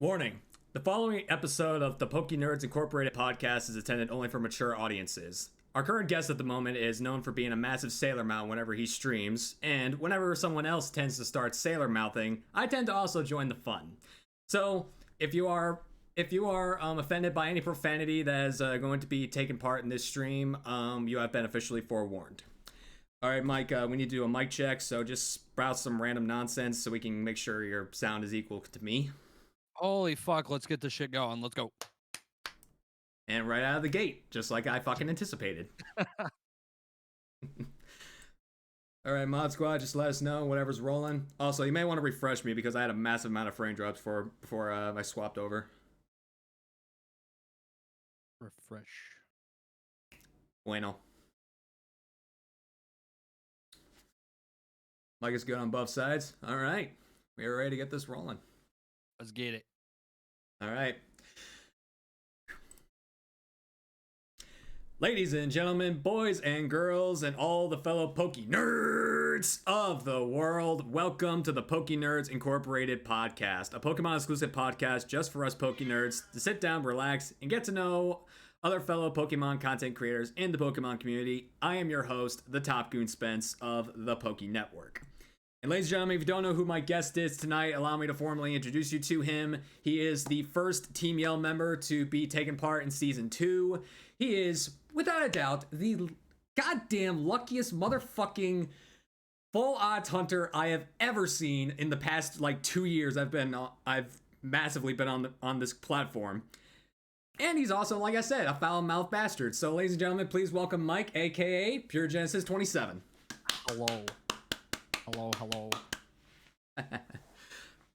Warning. The following episode of the Poké Nerds Incorporated podcast is intended only for mature audiences. Our current guest at the moment is known for being a massive sailor mouth whenever he streams, and whenever someone else tends to start sailor mouthing, I tend to also join the fun. So, if you are offended by any profanity that is going to be taking part in this stream, you have been officially forewarned. All right, Mike, we need to do a mic check, so just sprout some random nonsense so we can make sure your sound is equal to me. Holy fuck, let's get this shit going. Let's go. And right out of the gate, just like I fucking anticipated. Alright, Mod Squad, just let us know whatever's rolling. Also, you may want to refresh me because I had a massive amount of frame drops before I swapped over. Refresh. Bueno. Mic is good on both sides. Alright, we are ready to get this rolling. Let's get it. Alright. Ladies and gentlemen, boys and girls, and all the fellow Poké Nerds of the world, welcome to the Poké Nerds Incorporated podcast, a Pokemon exclusive podcast just for us Poké Nerds to sit down, relax, and get to know other fellow Pokemon content creators in the Pokemon community. I am your host, the Top Goon Spence of the Poké Network. And ladies and gentlemen, if you don't know who my guest is tonight, allow me to formally introduce you to him. He is the first Team Yell member to be taking part in Season 2. He is, without a doubt, the goddamn luckiest motherfucking full odds hunter I have ever seen in the past, 2 years I've massively been on this platform. And he's also, like I said, a foul-mouthed bastard. So, ladies and gentlemen, please welcome Mike, a.k.a. Pure Genesis 27. Hello. Hello.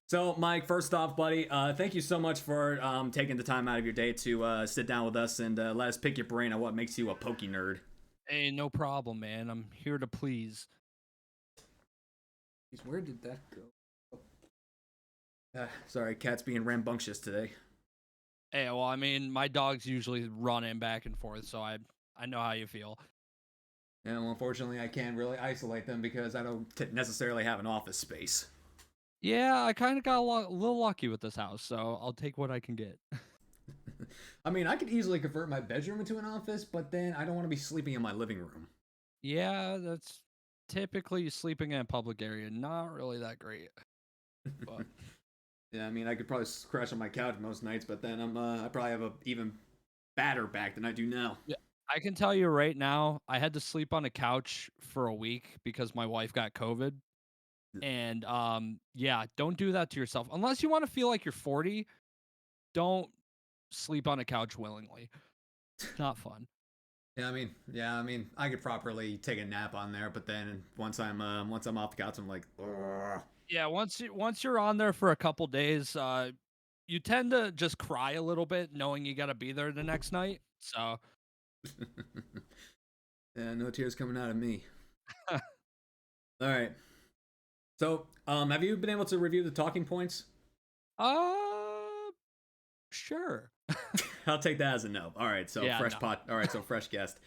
So, Mike, first off, buddy, thank you so much for taking the time out of your day to sit down with us and let us pick your brain on what makes you a Poké nerd. Hey, no problem, man. I'm here to please. Where did that go? Sorry, cat's being rambunctious today. Hey, well, I mean, my dog's usually running back and forth, so I know how you feel. Yeah, well, unfortunately, I can't really isolate them because I don't necessarily have an office space. Yeah, I kind of got a little lucky with this house, so I'll take what I can get. I mean, I could easily convert my bedroom into an office, but then I don't want to be sleeping in my living room. Yeah, that's typically sleeping in a public area. Not really that great. But yeah, I mean, I could probably crash on my couch most nights, but then I probably have a even badder back than I do now. yeah, I can tell you right now, I had to sleep on a couch for a week because my wife got COVID. And yeah, don't do that to yourself. Unless you want to feel like you're 40, don't sleep on a couch willingly. It's not fun. Yeah, I mean, I could properly take a nap on there, but then once I'm off the couch, I'm like, ugh. Yeah, once you're on there for a couple days, you tend to just cry a little bit knowing you got to be there the next night. So yeah, no tears coming out of me. All right. So, have you been able to review the talking points? Sure. I'll take that as a no. All right, so Yeah, fresh no. pot. All right, so fresh guest.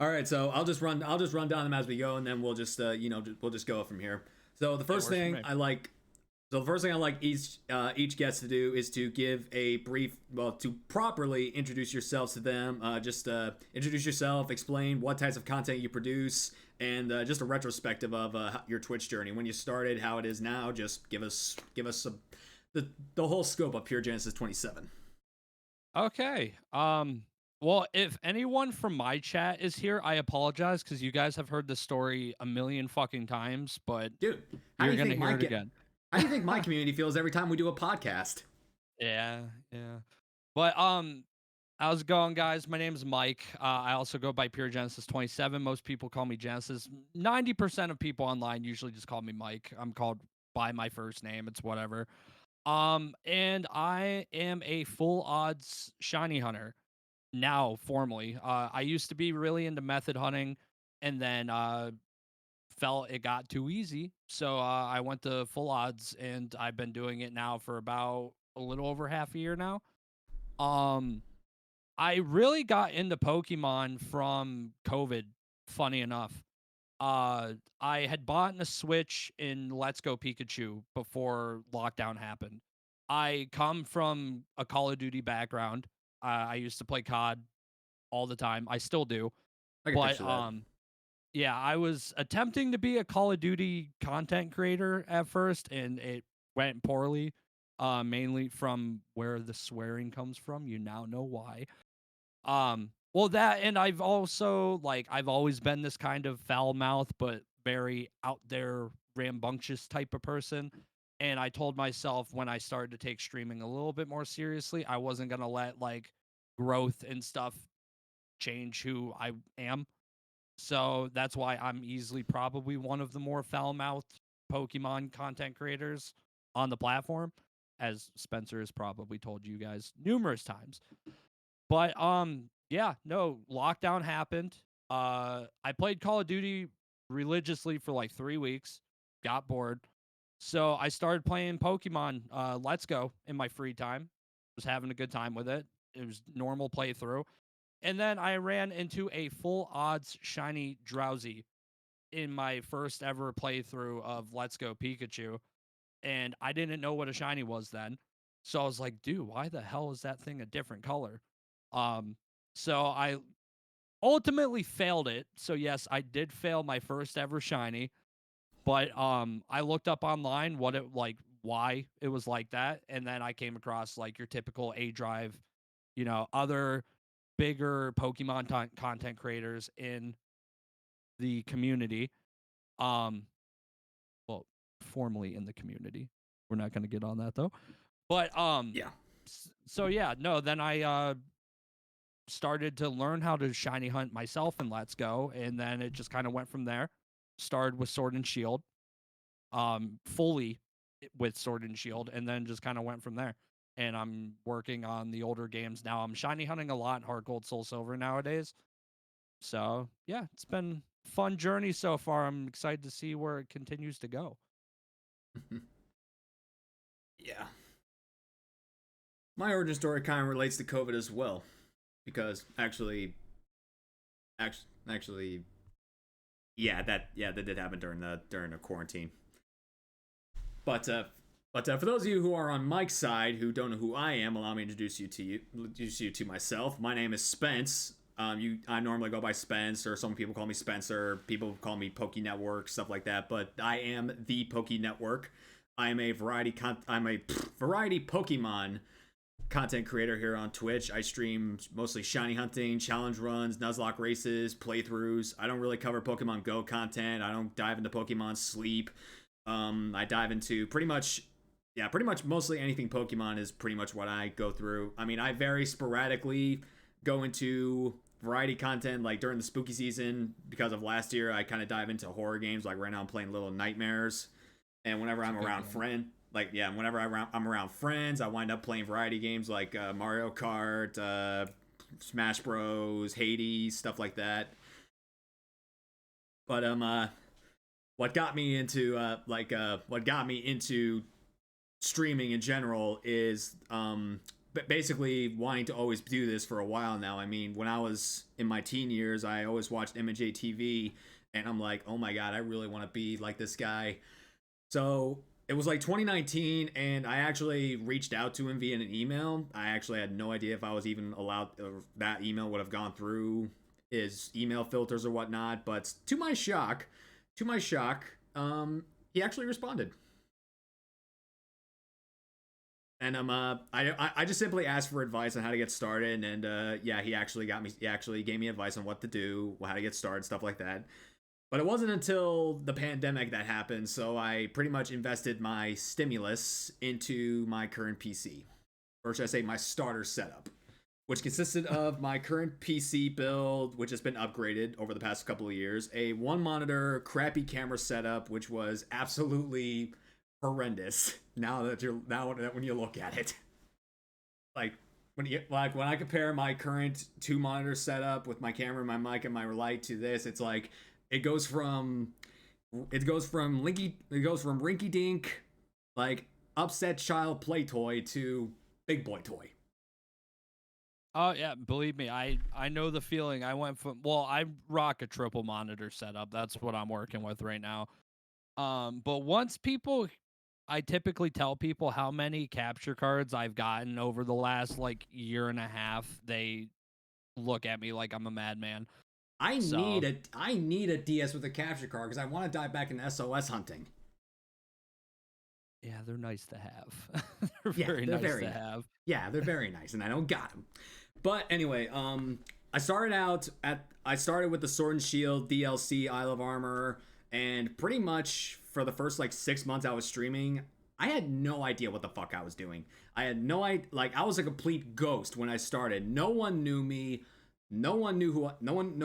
All right, so I'll just run down them as we go, and then we'll just we'll just go from here. So the first thing I like each guest to do is to give a brief, to properly introduce yourselves to them. Just introduce yourself, explain what types of content you produce, and just a retrospective of your Twitch journey, when you started, how it is now. Just give us the whole scope of Pure Genesis 27. Okay. Well, if anyone from my chat is here, I apologize because you guys have heard the story a million fucking times, but Dude, you're gonna hear it again. How do you think my community feels every time we do a podcast? Yeah. But how's it going, guys? My name is Mike. I also go by Pure Genesis 27. Most people call me Genesis. 90% of people online usually just call me Mike. I'm called by my first name. It's whatever. And I am a full odds shiny hunter now, formally. I used to be really into method hunting, and then felt it got too easy, so I went to full odds, and I've been doing it now for about a little over half a year now. Um, I really got into Pokemon from COVID. Funny enough, I had bought a Switch in Let's Go Pikachu before lockdown happened. I come from a Call of Duty background. I used to play COD all the time. I still do. I can But picture that. yeah, I was attempting to be a Call of Duty content creator at first, and it went poorly. Mainly from where the swearing comes from. You now know why. Well, that, and I've also, like, I've always been this kind of foul mouth, but very out there, rambunctious type of person. And I told myself when I started to take streaming a little bit more seriously, I wasn't gonna let like growth and stuff change who I am. So that's why I'm easily probably one of the more foul mouthed Pokemon content creators on the platform, as Spencer has probably told you guys numerous times. But yeah, no, lockdown happened. I played Call of Duty religiously for like 3 weeks, got bored. So I started playing Pokemon Let's Go in my free time. Was having a good time with it. It was normal playthrough. And then I ran into a full odds shiny Drowsy in my first ever playthrough of Let's Go Pikachu. And I didn't know what a shiny was then. So I was like, dude, why the hell is that thing a different color? Um, so I ultimately failed it. So yes, I did fail my first ever shiny, but I looked up online what it like why it was like that, and then I came across like your typical A Drive, other bigger Pokemon content creators in the community. Um, well, formerly in the community. We're not going to get on that though. But Yeah. so yeah, no, then I started to learn how to shiny hunt myself in Let's Go, and then it just kind of went from there. Started with Sword and Shield, fully with Sword and Shield, and then just kind of went from there. And I'm working on the older games now. I'm shiny hunting a lot in Heart Gold, Soul Silver nowadays. So yeah, it's been a fun journey so far. I'm excited to see where it continues to go. Yeah. My origin story kind of relates to COVID as well, because actually, that did happen during the quarantine. But for those of you who are on Mike's side who don't know who I am, allow me to introduce you to myself. My name is Spence. I normally go by Spence, or some people call me Spencer. People call me Poké Network, stuff like that. But I am the Poké Network. I'm a variety Pokemon content creator here on Twitch. I stream mostly shiny hunting, challenge runs, Nuzlocke races, playthroughs. I don't really cover Pokemon Go content. I don't dive into Pokemon Sleep. I dive into pretty much mostly anything Pokemon is pretty much what I go through. I mean, I very sporadically go into variety content like during the spooky season because of last year. I kind of dive into horror games. Like right now, I'm playing Little Nightmares, and whenever I'm around whenever I'm around friends, I wind up playing variety games like Mario Kart, Smash Bros, Hades, stuff like that. But what got me into streaming in general is basically wanting to always do this for a while now. I mean, when I was in my teen years, I always watched MJ TV, and I'm like, oh my god, I really want to be like this guy. So it was like 2019, and I actually reached out to him via an email. I actually had no idea if I was even allowed, or that email would have gone through his email filters or whatnot. But to my shock, he actually responded. And I just simply asked for advice on how to get started, and yeah, he actually gave me advice on what to do, how to get started, stuff like that. But it wasn't until the pandemic that happened, so I pretty much invested my stimulus into my current PC, or should I say my starter setup, which consisted of my current PC build, which has been upgraded over the past couple of years, a one monitor, crappy camera setup, which was absolutely horrendous. Now that when you look at it, like when I compare my current two monitor setup with my camera, my mic, and my light to this, it's like it goes from rinky dink, like upset child play toy to big boy toy. Oh yeah, believe me, I know the feeling. I rock a triple monitor setup. That's what I'm working with right now. But once people I typically tell people how many capture cards I've gotten over the last like year and a half. They look at me like I'm a madman. So I need a DS with a capture card because I want to dive back into SOS hunting. yeah, they're nice to have. They're Yeah, very they're nice very to nice. have. Yeah, they're very nice, and I don't got them. But anyway, I started with the Sword and Shield DLC, Isle of Armor, and pretty much for the first like 6 months I was streaming, I had no idea what the fuck I was doing. I had no idea. Like I was a complete ghost when I started. No one knew me. No one knew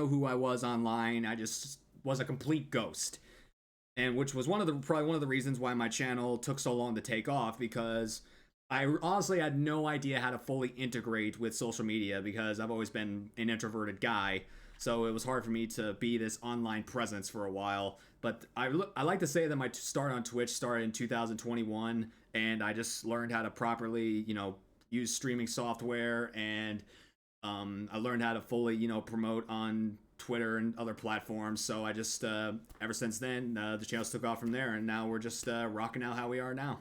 who I was online. I just was a complete ghost, and which was probably one of the reasons why my channel took so long to take off, because I honestly had no idea how to fully integrate with social media because I've always been an introverted guy. So it was hard for me to be this online presence for a while. But I like to say that my start on Twitch started in 2021, and I just learned how to properly, use streaming software, and I learned how to fully, promote on Twitter and other platforms. So I just, ever since then, the channels took off from there, and now we're just rocking out how we are now.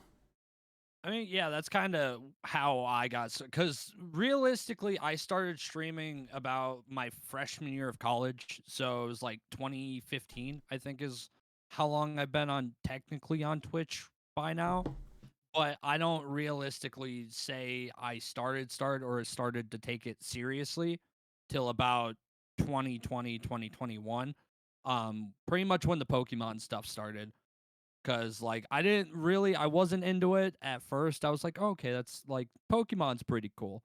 I mean, yeah, that's kind of how I got, because realistically, I started streaming about my freshman year of college. So it was like 2015, I think, is how long I've been technically on Twitch by now. But I don't realistically say I started or started to take it seriously till about 2020, 2021. Pretty much when the Pokemon stuff started. Cause like I wasn't into it at first. I was like, okay, that's like Pokemon's pretty cool.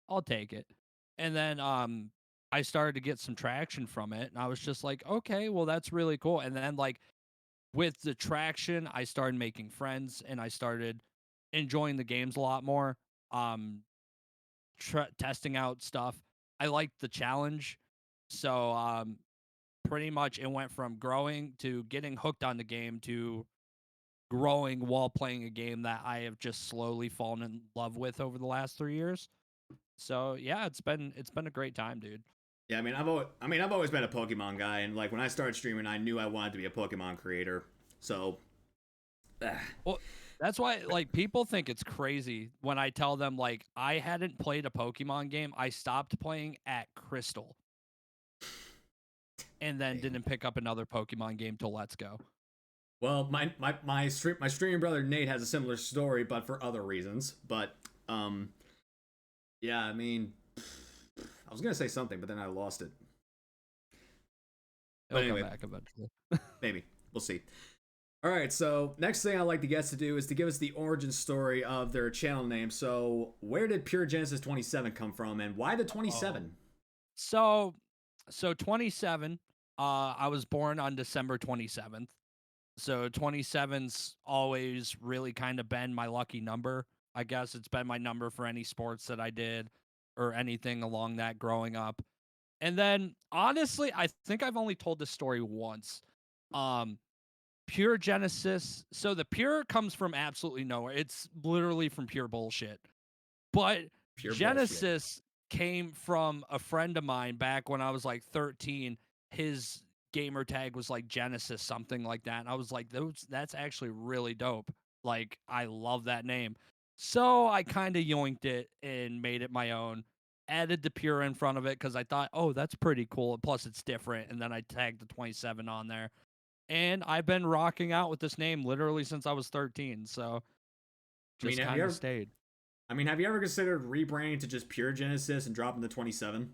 I'll take it. And then I started to get some traction from it, and I was just like, okay, well that's really cool. And then like with the traction, I started making friends, and I started enjoying the games a lot more. Um, testing out stuff. I liked the challenge, so pretty much it went from growing to getting hooked on the game to growing while playing a game that I have just slowly fallen in love with over the last 3 years. So yeah, it's been a great time, dude. Yeah, I've always been a Pokemon guy, and like when I started streaming, I knew I wanted to be a Pokemon creator. So, Well, that's why like people think it's crazy when I tell them like I hadn't played a Pokemon game. I stopped playing at Crystal and then damn. didn't pick up another Pokemon game till Let's Go. Well, my streaming brother Nate has a similar story, but for other reasons. But yeah, I mean, I was gonna say something, but then I lost it. But It'll come anyway, back eventually. maybe we'll see. All right, so next thing I'd like the guests to do is to give us the origin story of their channel name. So, where did Pure Genesis 27 come from, and why the 27? So so 27, I was born on December 27th. So 27's always really kind of been my lucky number. I guess it's been my number for any sports that I did or anything along that growing up. And then honestly, I think I've only told this story once. Um Pure Genesis. So the pure comes from absolutely nowhere. It's literally from pure bullshit. But Pure bullshit. Genesis came from a friend of mine back when I was like 13. His gamer tag was like Genesis, something like that. And I was like, that's actually really dope. Like, I love that name. So I kind of yoinked it and made it my own. Added the pure in front of it because I thought, oh, that's pretty cool. Plus, it's different. And then I tagged the 27 on there. And I've been rocking out with this name literally since I was 13. So I mean, just kind of stayed. have you ever considered rebranding to just Pure Genesis and dropping the 27?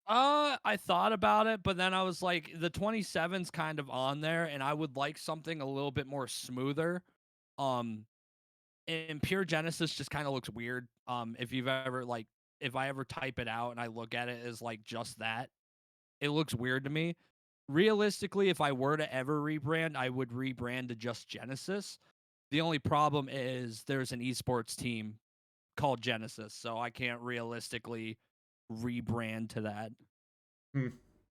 I thought about it, but then I was like, the 27's kind of on there, and I would like something a little bit more smoother. Um, and Pure Genesis just kind of looks weird. If I ever type it out and I look at it as like just that, it looks weird to me. Realistically, if I were to ever rebrand, I would rebrand to just Genesis. The only problem is there's an esports team called Genesis, so I can't realistically rebrand to that. Hmm.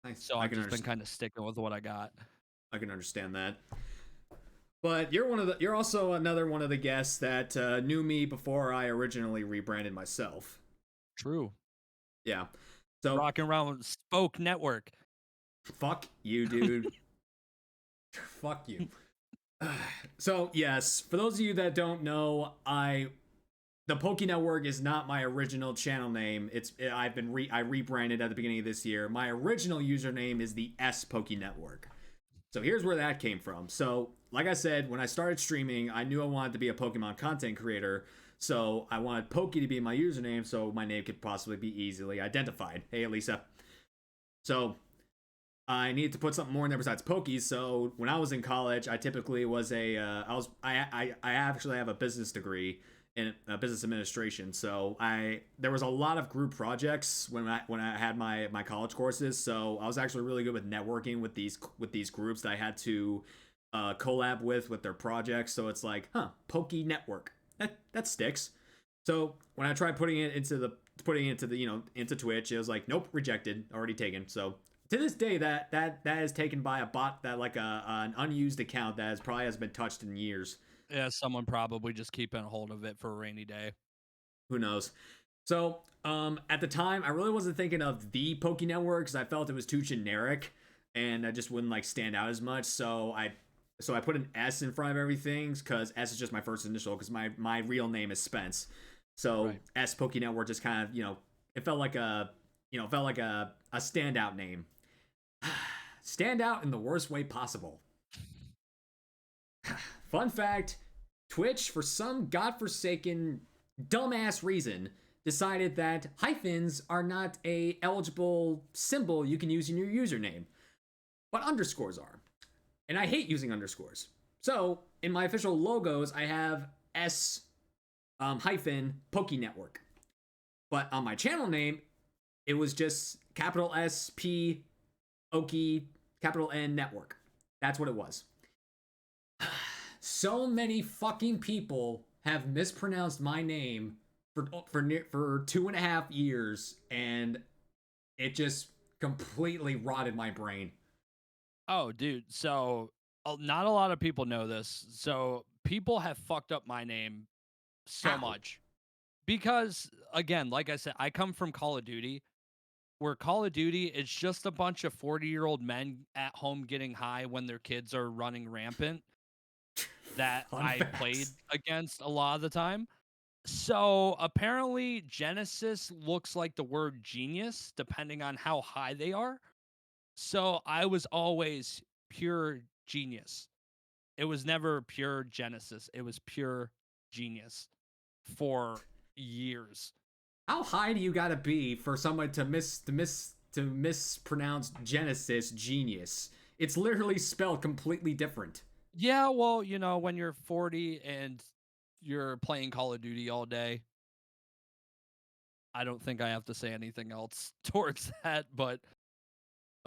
Nice. So I've just been kind of sticking with what I got. I can understand that. But you're also another one of the guests that knew me before I originally rebranded myself. True. Yeah. So Rocking around with Spoke Network. fuck you, dude. Fuck you. So yes, for those of you that don't know, the Poké Network is not my original channel name. I rebranded at the beginning of this year. My original username is the S Poké Network. So here's where that came from. So like I said, when I started streaming, I knew I wanted to be a Pokemon content creator. So I wanted Poké to be my username, so my name could possibly be easily identified. Hey, Elisa. So I needed to put something more in there besides Pokies. So when I was in college, I typically was I actually have a business degree in business administration. So there was a lot of group projects when I had my college courses. So I was actually really good with networking with these groups that I had to collab with their projects. So it's like, Poke Network, that sticks. So when I tried putting it into into Twitch, it was like, nope, rejected, already taken. So to this day, that is taken by a bot, that like an unused account that probably has been touched in years. Yeah, someone probably just keeping a hold of it for a rainy day. Who knows? So at the time, I really wasn't thinking of the Poke Network because I felt it was too generic and I just wouldn't like stand out as much. So I put an S in front of everything because S is just my first initial because my real name is Spence. So right. S Poke Network just kind of it felt like a standout name. Stand out in the worst way possible. Fun fact, Twitch, for some godforsaken dumbass reason, decided that hyphens are not a eligible symbol you can use in your username, but underscores are. And I hate using underscores. So in my official logos, I have S hyphen Poke Network. But on my channel name, it was just capital S P Oki capital N Network. That's what it was. So many fucking people have mispronounced my name for 2.5 years, and it just completely rotted my brain. Oh, dude. So not a lot of people know this. So people have fucked up my name so much because, again, like I said, I come from Call of Duty, where Call of Duty is just a bunch of 40-year-old men at home getting high when their kids are running rampant that I played against a lot of the time. So apparently Genesis looks like the word genius depending on how high they are. So I was always pure genius. It was never pure Genesis. It was pure genius for years. How high do you gotta be for someone to mispronounce Genesis genius? It's literally spelled completely different. Yeah, well, when you're 40 and you're playing Call of Duty all day, I don't think I have to say anything else towards that, but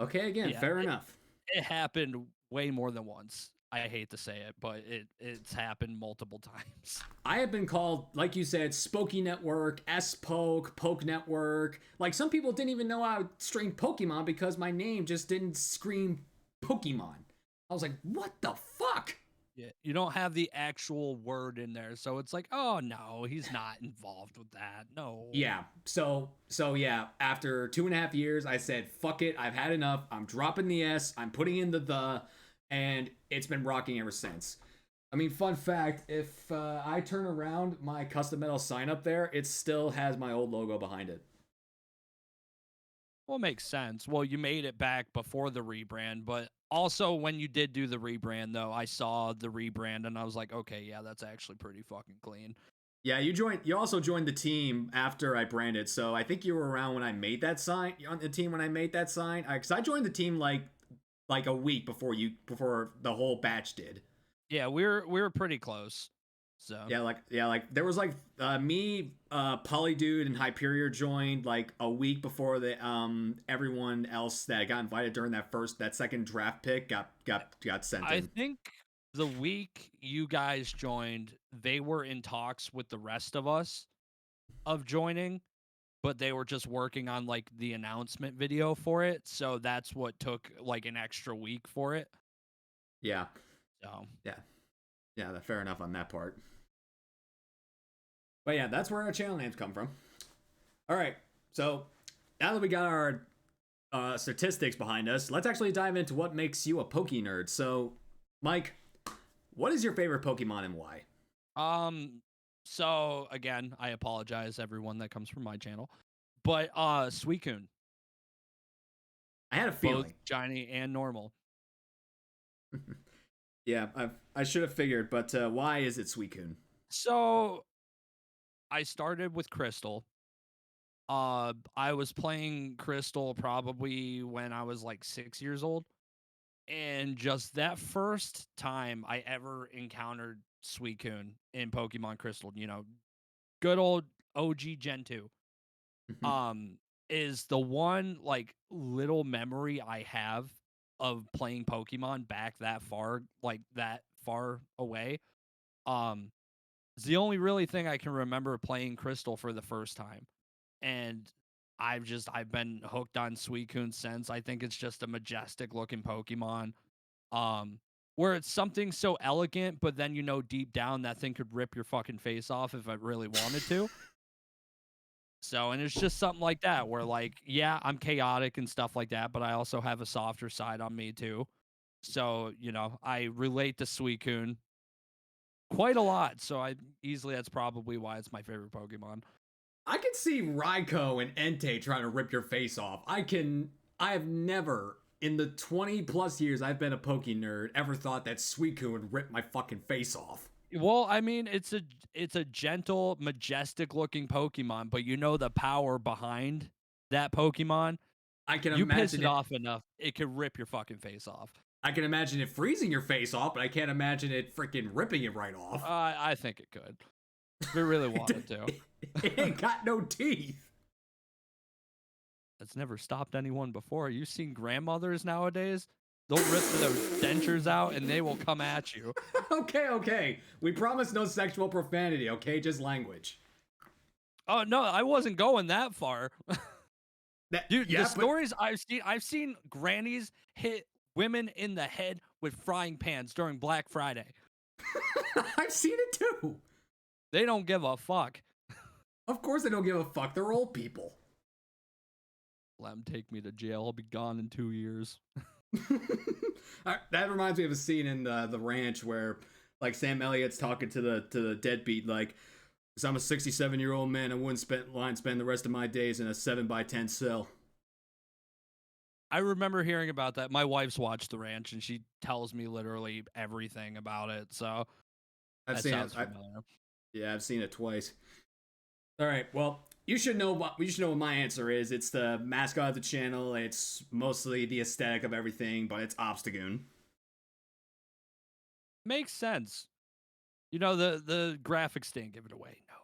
okay, again, yeah, fair enough. It happened way more than once. I hate to say it, but it's happened multiple times. I have been called, like you said, Spokey Network, S-Poke, Poke Network. Like, some people didn't even know I would stream Pokemon because my name just didn't scream Pokemon. I was like, what the fuck? Yeah, you don't have the actual word in there, so it's like, oh no, he's not involved with that. No. Yeah. So yeah, after 2.5 years, I said, fuck it, I've had enough. I'm dropping the S, I'm putting in the, and it's been rocking ever since. I mean, fun fact, if I turn around my custom metal sign up there, it still has my old logo behind it. Well, it makes sense. Well, you made it back before the rebrand, but also when you did do the rebrand, though, I saw the rebrand and I was like, okay, yeah, that's actually pretty fucking clean. Yeah, you also joined the team after I branded, so I think you were around when I made that sign, on the team when I made that sign. Because I joined the team like a week before the whole batch did. Yeah, we were pretty close. So yeah, like there was like me, Polydude, and Hyperior joined like a week before the everyone else that got invited during that second draft pick got sent in. I think the week you guys joined, they were in talks with the rest of us of joining, but they were just working on like the announcement video for it, so that's what took like an extra week for it. Yeah. So yeah, fair enough on that part. But yeah, that's where our channel names come from. All right, so now that we got our statistics behind us, let's actually dive into what makes you a Poké nerd. So, Mike, What is your favorite Pokemon and why? So again, I apologize everyone that comes from my channel, but Suicune, I had a both feeling. shiny and normal. Yeah, I should have figured, but why is it Suicune? So I started with Crystal. I was playing Crystal probably when I was like 6 years old. And just that first time I ever encountered Suicune in Pokemon Crystal, good old OG Gen 2, um, is the one like little memory I have of playing Pokemon back that far, like that far away. Um, it's the only really thing I can remember playing Crystal for the first time. And I've been hooked on Suicune since. I think it's just a majestic looking Pokemon. Um, where it's something so elegant, but then deep down that thing could rip your fucking face off if it really wanted to. So, and it's just something like that where like, yeah, I'm chaotic and stuff like that, but I also have a softer side on me too. So, I relate to Suicune quite a lot. So that's probably why it's my favorite Pokemon. I can see Raikou and Entei trying to rip your face off. I have never, in the 20 plus years I've been a Poke nerd, ever thought that Suicune would rip my fucking face off. Well, I mean, it's a gentle, majestic looking Pokemon, but the power behind that Pokemon. I can You piss imagine it it. off enough, it could rip your fucking face off. I can imagine it freezing your face off, but I can't imagine it freaking ripping it right off. I think it could. If it really wanted to. It ain't got no teeth. That's never stopped anyone before. You've seen grandmothers nowadays? They'll rip those dentures out and they will come at you. Okay. We promise no sexual profanity, okay? Just language. Oh no, I wasn't going that far. Dude, Yeah, the stories I've seen grannies hit women in the head with frying pans during Black Friday. I've seen it too. They don't give a fuck. Of course they don't give a fuck. They're old people. Let them take me to jail. I'll be gone in 2 years. That reminds me of a scene in the ranch where like Sam Elliott's talking to the deadbeat like, "'Cause I'm a 67-year-old man. I wouldn't spend the rest of my days in a 7x10 cell." I remember hearing about that. My wife's watched The Ranch, and she tells me literally everything about it. So I've that seen sounds it. familiar. Yeah, I've seen it twice. All right. Well, you should know what my answer is. It's the mascot of the channel. It's mostly the aesthetic of everything, but it's Obstagoon. Makes sense. The graphics didn't give it away. No.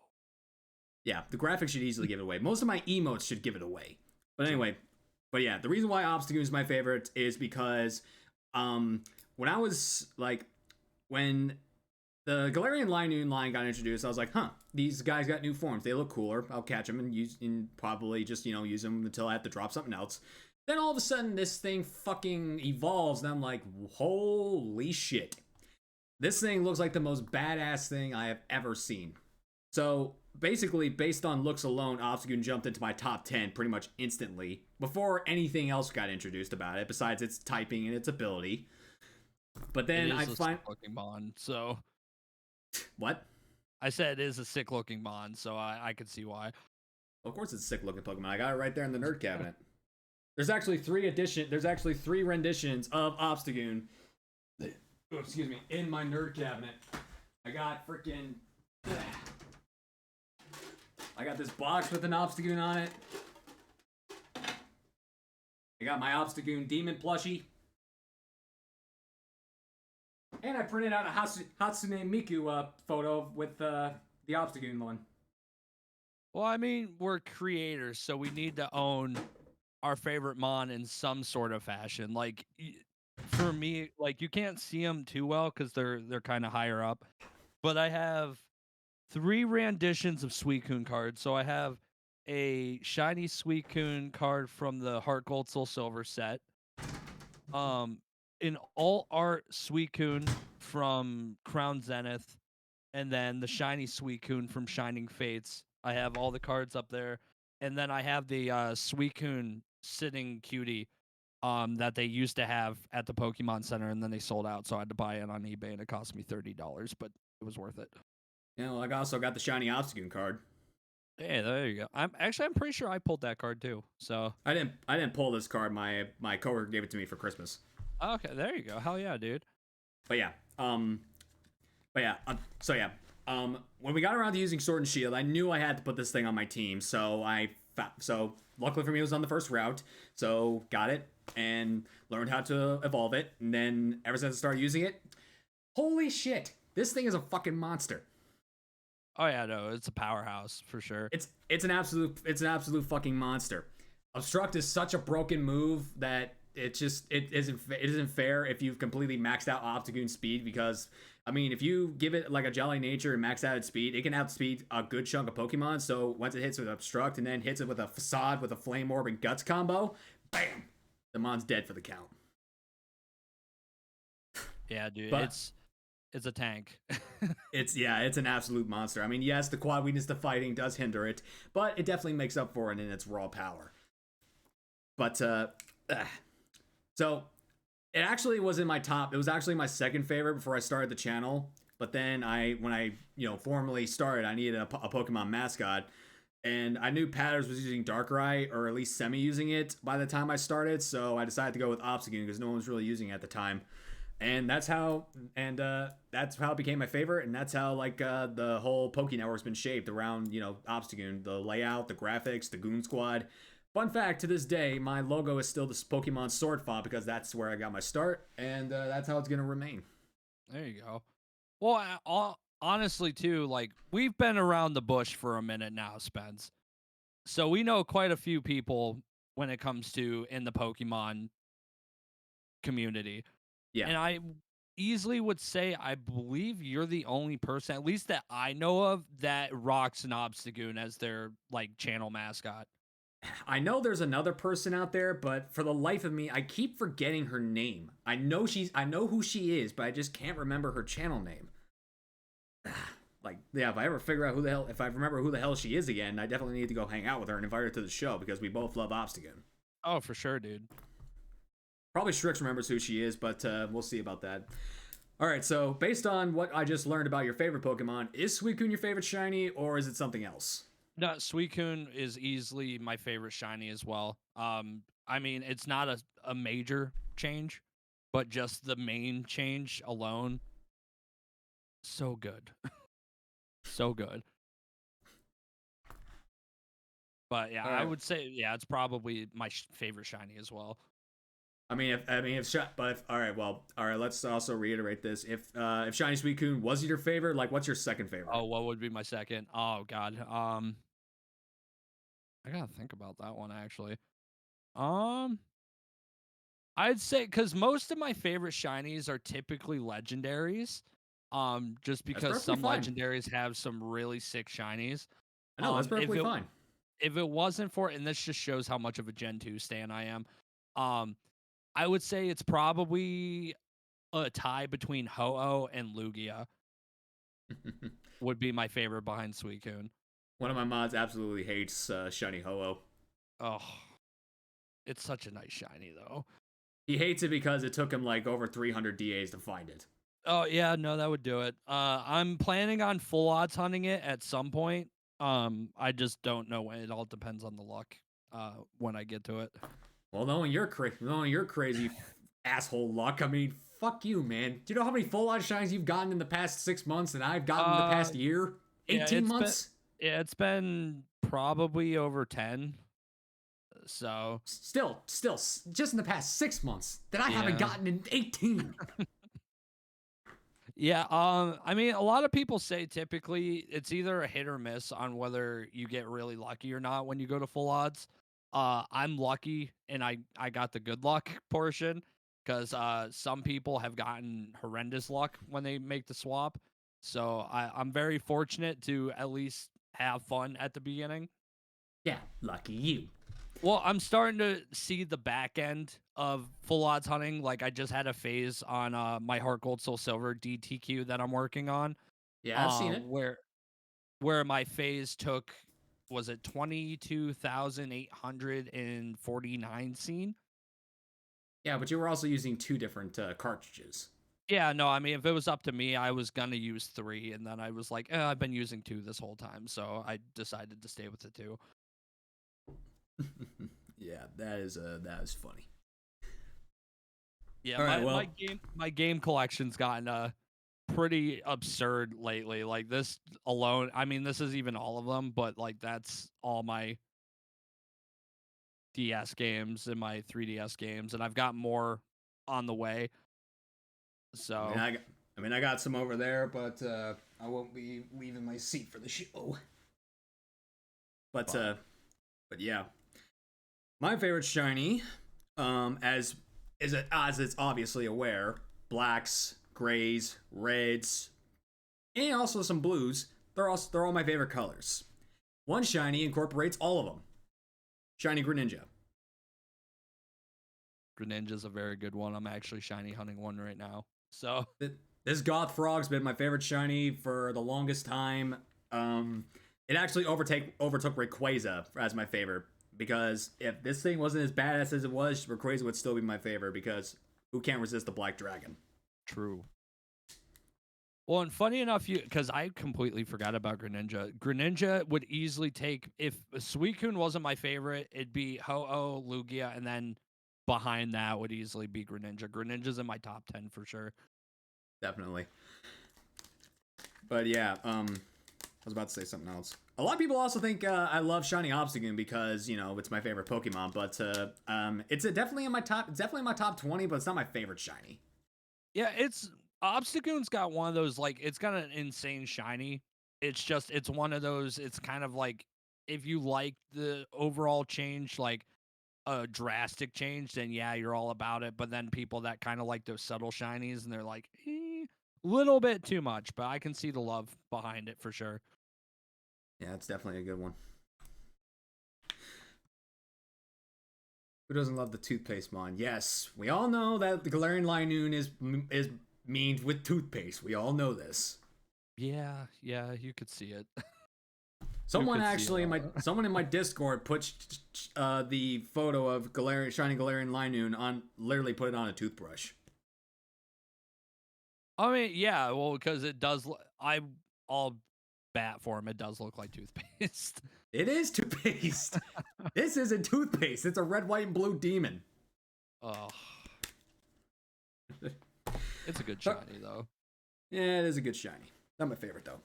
Yeah, the graphics should easily give it away. Most of my emotes should give it away. But anyway, but yeah, the reason why Obstagoon is my favorite is because when I was like when the Galarian Linoon line got introduced, I was like, huh, these guys got new forms. They look cooler. I'll catch them and probably just, use them until I have to drop something else. Then all of a sudden, this thing fucking evolves, and I'm like, holy shit. This thing looks like the most badass thing I have ever seen. So, basically, based on looks alone, Obstagoon jumped into my top 10 pretty much instantly before anything else got introduced about it, besides its typing and its ability. But then I find... looking mon, so... What? I said it is a sick looking mon, so I could see why. Of course it's a sick looking Pokemon. I got it right there in the nerd cabinet. There's actually three renditions of Obstagoon. Oh, excuse me, in my nerd cabinet. I got freaking... I got this box with an Obstagoon on it. I got my Obstagoon Demon plushie. And I printed out a Hatsune Miku photo with the Obstagoon one. Well, I mean, we're creators, so we need to own our favorite mon in some sort of fashion. Like, for me, like, you can't see them too well because they're kind of higher up. But I have 3 renditions of Suicune cards. So I have a shiny Suicune card from the Heart Gold Soul Silver set. An all art Suicune from Crown Zenith, and then the shiny Suicune from Shining Fates. I have all the cards up there, and then I have the Suicune Sitting Cutie that they used to have at the Pokemon Center, and then they sold out, so I had to buy it on eBay, and it cost me $30, but it was worth it. You know, I also got the shiny Obstagoon card. Hey, there you go. I'm pretty sure I pulled that card too. So I didn't pull this card. My coworker gave it to me for Christmas. okay, there you go. Hell yeah, dude. But yeah, so yeah, when we got around to using Sword and Shield, I knew I had to put this thing on my team. So luckily for me, it was on the first route. So got it and learned how to evolve it. And then ever since I started using it, holy shit, this thing is a fucking monster. Oh yeah, no, it's a powerhouse for sure. It's an absolute fucking monster. Obstruct is such a broken move that it isn't fair if you've completely maxed out Obstagoon speed, because I mean, if you give it like a Jolly Nature and max out its speed, it can outspeed a good chunk of Pokemon. So once it hits with Obstruct and then hits it with a Facade with a Flame Orb and Guts combo, bam, the mon's dead for the count. Yeah, dude, But it's a tank. it's an absolute monster. I mean, yes, the quad weakness to fighting does hinder it, but it definitely makes up for it in its raw power. But so it actually was in my top. It was actually my second favorite before I started the channel. But then when I formally started, I needed a Pokemon mascot, and I knew Patters was using Darkrai, or at least semi using it by the time I started. So I decided to go with Obstagoon because no one was really using it at the time. And that's how it became my favorite, and that's how the whole Poké Network's been shaped around Obstagoon, the layout, the graphics, the Goon Squad. Fun fact: to this day, my logo is still the Pokemon Sword font because that's where I got my start, and that's how it's gonna remain. There you go. Well, honestly, too, like we've been around the bush for a minute now, Spence. So we know quite a few people when it comes to in the Pokemon community. Yeah, And I easily would say I believe you're the only person, at least that I know of, that rocks an Obstagoon as their like channel mascot. I know there's another person out there, but for the life of me, I keep forgetting her name. I know who she is, but I just can't remember her channel name. If I ever figure out if I remember who the hell she is again, I definitely need to go hang out with her and invite her to the show because we both love Obstagoon. Oh, for sure, dude. Probably Strix remembers who she is, but we'll see about that. All right, so based on what I just learned about your favorite Pokemon, is Suicune your favorite shiny, or is it something else? No, Suicune is easily my favorite shiny as well. I mean, it's not a major change, but just the main change alone, so good. So good. But yeah, All I right. would say it's probably my favorite shiny as well. All right. Let's also reiterate this. If Shiny Suicune was your favorite, like, what's your second favorite? Oh, what would be my second? Oh God. I gotta think about that one actually. Um, I'd say because most of my favorite shinies are typically legendaries. Just That's because perfectly some fine. legendaries have some really sick shinies. I know that's If perfectly fine. it wasn't for, and this just shows how much of a Gen 2 stan I am. Um, I would say it's probably a tie between Ho-Oh and Lugia would be my favorite behind Suicune. One of my mods absolutely hates Shiny Ho-Oh. Oh, it's such a nice shiny though. He hates it because it took him like over 300 DAs to find it. Oh yeah, no, that would do it. I'm planning on full odds hunting it at some point. I just don't know when. It all depends on the luck. When I get to it. Well, knowing your crazy asshole luck, I mean, fuck you, man. Do you know how many full on shines you've gotten in the past 6 months and I've gotten in the Uh, past year? yeah, 18 months? it's been probably over 10. So Still, just in the past 6 months that I haven't yeah. gotten in 18. Yeah, I mean, a lot of people say typically it's either a hit or miss on whether you get really lucky or not when you go to full odds. I'm lucky and I got the good luck portion because some people have gotten horrendous luck when they make the swap. So I'm very fortunate to at least have fun at the beginning. Yeah, lucky you. Well, I'm starting to see the back end of full odds hunting. Like I just had a phase on my Heart Gold Soul Silver DTQ that I'm working on. Yeah, I've seen it. Where my phase took, was it 22,849 scene? Yeah, but you were also using 2 different cartridges. Yeah, no, I mean, if it was up to me, I was gonna use 3, and then I was like, I've been using 2 this whole time, so I decided to stay with the 2. Yeah, that is funny. Yeah, All right, well, my game collection's gotten pretty absurd lately. Like this alone, I mean, this is even all of them, but like that's all my DS games and my 3DS games, and I've got more on the way. I mean, So, I got some over there, but I won't be leaving my seat for the show. But but yeah, my favorite shiny, as it's obviously aware, blacks, grays, reds, and also some blues. They're all my favorite colors. One shiny incorporates all of them. Shiny Greninja. Greninja's a very good one. I'm actually shiny hunting one right now. So, This Goth Frog's been my favorite shiny for the longest time. It actually overtook Rayquaza as my favorite because if this thing wasn't as badass as it was, Rayquaza would still be my favorite because who can't resist the Black Dragon? true. Well, and funny enough, because I completely forgot about Greninja. Greninja would easily take if Suicune wasn't my favorite, it'd be Ho-Oh, Lugia, and then behind that would easily be Greninja. Greninja's in my top 10 for sure. Definitely. But yeah, I was about to say something else. A lot of people also think I love Shiny Obstagoon because it's my favorite Pokemon. But it's definitely in my top. It's definitely in my top 20, but it's not my favorite shiny. Yeah, it's Obstagoon's got one of those like it's got an insane shiny. It's one of those. It's kind of like if you like the overall change, like a drastic change, then yeah, you're all about it. But then people that kind of like those subtle shinies, and they're like, little bit too much. But I can see the love behind it for sure. Yeah, it's definitely a good one. Who doesn't love the toothpaste mon? Yes, we all know that the Galarian Linoon is memed with toothpaste. We all know this. Yeah, you could see it. Someone actually someone in my Discord put the photo of shiny Galarian Linoon on, literally put it on a toothbrush. I mean, yeah, well, because it does. I'll bat for him. It does look like toothpaste. It is toothpaste. This isn't toothpaste. It's a red, white, and blue demon. Oh, it's a good shiny though. Yeah, it is a good shiny. Not my favorite though.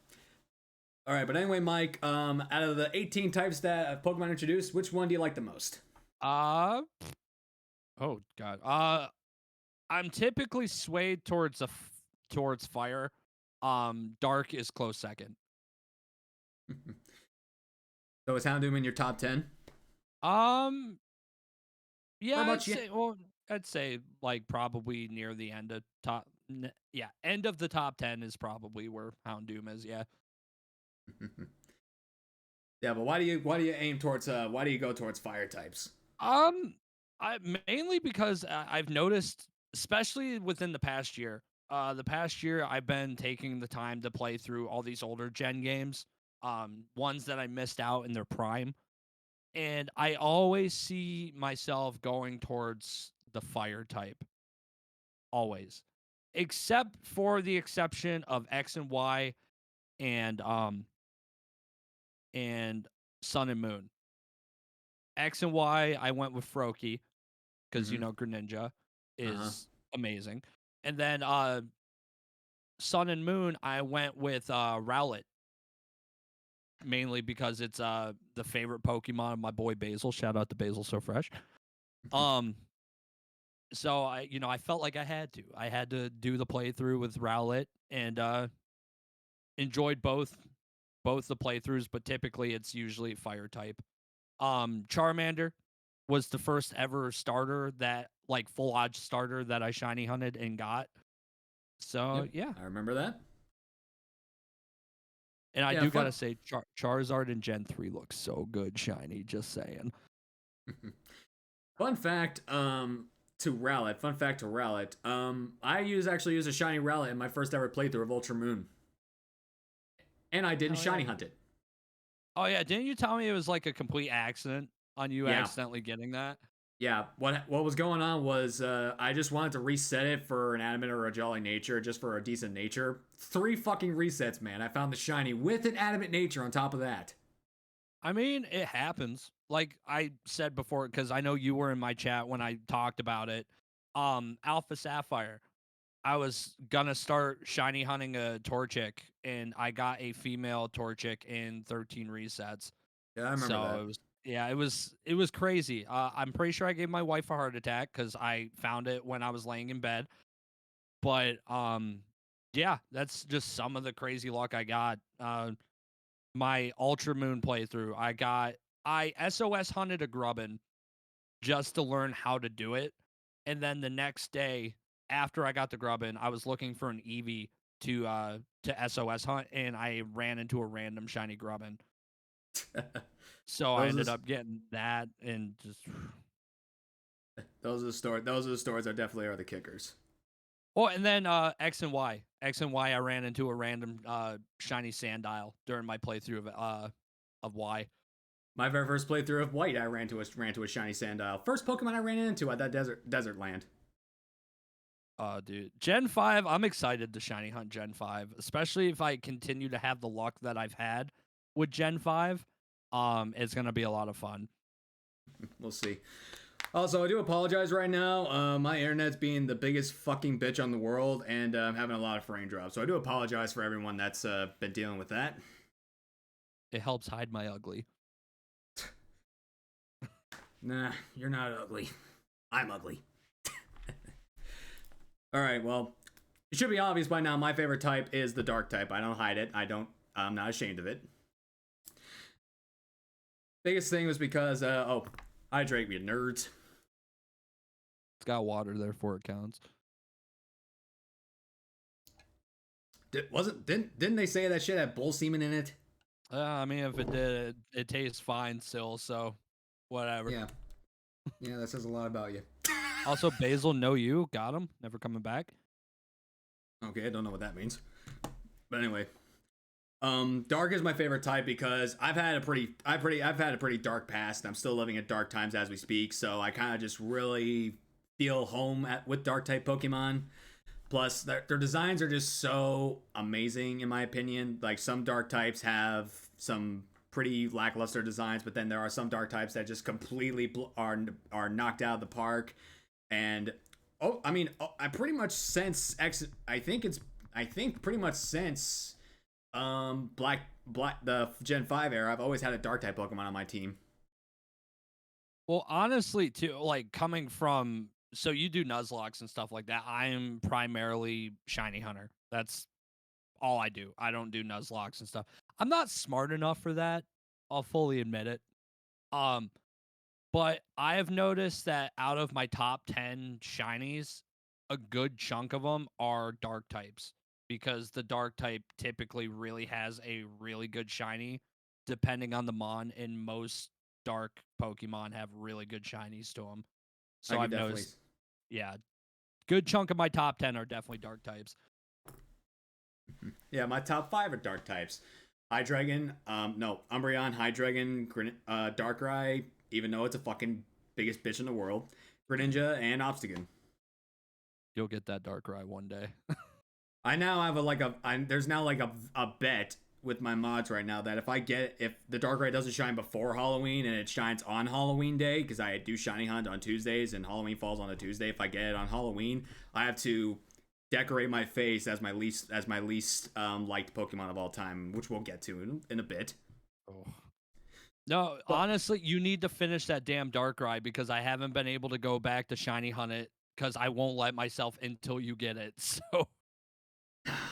All right, but anyway, Mike. Out of the 18 types that Pokemon introduced, which one do you like the most? Oh god. I'm typically swayed towards fire. Dark is close second. So is Houndoom in your top 10? Um, yeah, What about you? I'd say like probably near the end of yeah, end of the top 10 is probably where Houndoom is. Yeah. Yeah, but why do you aim towards why do you go towards fire types? Um, I mainly because I've noticed, especially within the past year. The past year I've been taking the time to play through all these older gen games. Ones that I missed out in their prime, and I always see myself going towards the fire type. Always, except for the exception of X and Y and and Sun and Moon. X and Y, I went with Froakie because Mm-hmm. Greninja Uh-huh. is amazing. And then Sun and Moon, I went with Rowlet mainly because it's the favorite Pokemon of my boy Basil. Shout out to Basil So Fresh. Um so I felt like I had to do the playthrough with Rowlet and enjoyed both the playthroughs, but typically it's usually fire type. Charmander was the first ever starter that like full odds starter that I shiny hunted and got. So Yep, yeah, I remember that. and I Yeah, do fun. gotta say Charizard in Gen 3 looks so good shiny. Just saying. Fun fact, to Rowlet. Fun fact to Rowlet. I actually use a shiny Rowlet in my first ever playthrough of Ultra Moon, and I didn't Hell yeah. shiny hunt it. Oh yeah, didn't you tell me it was like a complete accident on you Yeah, accidentally getting that? Yeah, what was going on was I just wanted to reset it for an adamant or a jolly nature, just for a decent nature. 3 fucking resets, man. I found the shiny with an adamant nature on top of that. I mean, it happens. Like I said before, because I know you were in my chat when I talked about it. Alpha Sapphire. I was gonna start shiny hunting a Torchic, and I got a female Torchic in 13 resets. Yeah, I remember So that. it was crazy. I'm pretty sure I gave my wife a heart attack because I found it when I was laying in bed. But yeah, that's just some of the crazy luck I got. My Ultra Moon playthrough, I SOS hunted a Grubbin just to learn how to do it, and then the next day after I got the Grubbin, I was looking for an Eevee to SOS hunt, and I ran into a random shiny Grubbin. So I ended those up getting that and just. those are the stories. Those are the stories that definitely are the kickers. Oh, and then X and Y. X and Y, I ran into a random shiny Sandile during my playthrough of Y. My very first playthrough of White, I ran to a shiny Sandile. First Pokemon I ran into at that desert land. Dude, Gen 5, I'm excited to shiny hunt Gen 5, especially if I continue to have the luck that I've had with Gen 5. It's gonna be a lot of fun. We'll see. Also, I do apologize right now. My internet's being the biggest fucking bitch on the world, and I'm having a lot of frame drops. So I do apologize for everyone that's been dealing with that. It helps hide my ugly. Nah, you're not ugly. I'm ugly. All right, well, it should be obvious by now. My favorite type is the dark type. I don't hide it. I'm not ashamed of it. Biggest thing was because hydrate me, nerds. It's got water there for it counts. Didn't they say that shit had bull semen in it? I mean, if it did, it tastes fine still. So, whatever. Yeah, that says a lot about you. Also, Basil, no you got him. Never coming back. Okay, I don't know what that means, but anyway, dark is my favorite type because I've had a pretty dark past. And I'm still living at dark times as we speak, so I kind of just really feel home with dark type Pokemon. Plus, their designs are just so amazing, in my opinion. Like, some dark types have some pretty lackluster designs, but then there are some dark types that just completely are knocked out of the park. And I pretty much since I think pretty much since black the Gen 5 era, I've always had a dark type Pokemon on my team. Well, honestly, too, like coming from so you do Nuzlocks and stuff like that. I am primarily shiny hunter. That's all I do. I don't do Nuzlocks and stuff. I'm not smart enough for that. I'll fully admit it. Um, but I have noticed that out of my top 10 shinies, a good chunk of them are dark types because the dark type typically really has a really good shiny depending on the mon, and most dark Pokemon have really good shinies to them. I So could I've definitely. noticed, yeah, good chunk of my top 10 are definitely dark types. Yeah, my top 5 are dark types. Hydreigon, no, Umbreon, Hydreigon, Darkrai, even though it's a fucking biggest bitch in the world, Greninja, and Obstagoon. You'll get that Darkrai one day. I now have there's now like a bet with my mods right now that if the Darkrai doesn't shine before Halloween and it shines on Halloween day, because I do shiny hunt on Tuesdays and Halloween falls on a Tuesday, if I get it on Halloween, I have to decorate my face as my least liked Pokemon of all time, which we'll get to in a bit. Oh. No, honestly, you need to finish that damn Darkrai because I haven't been able to go back to shiny hunt it because I won't let myself until you get it. So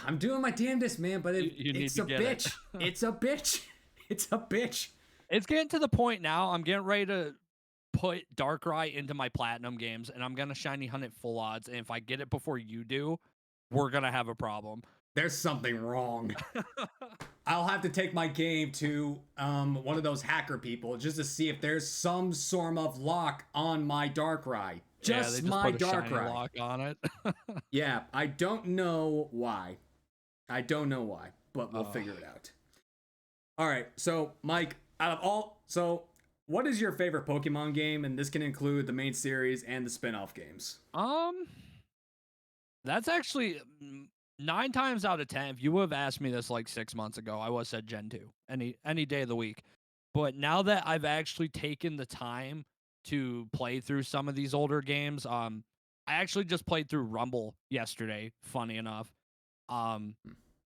I'm doing my damnedest, man, but it's a bitch. It's a bitch. It's a bitch. It's getting to the point now. I'm getting ready to put Darkrai into my platinum games, and I'm gonna shiny hunt it full odds. And if I get it before you do, we're gonna have a problem. There's something wrong. I'll have to take my game to one of those hacker people just to see if there's some sort of lock on my Darkrai. Just my Darkrai lock on it. Yeah, I don't know why. But we'll figure it out. All right, so Mike, what is your favorite Pokemon game? And this can include the main series and the spin-off games. Um, that's actually 9 times out of 10. If you would have asked me this like 6 months ago, I would have said Gen 2 any day of the week. But now that I've actually taken the time to play through some of these older games, I actually just played through Rumble yesterday. Funny enough, um,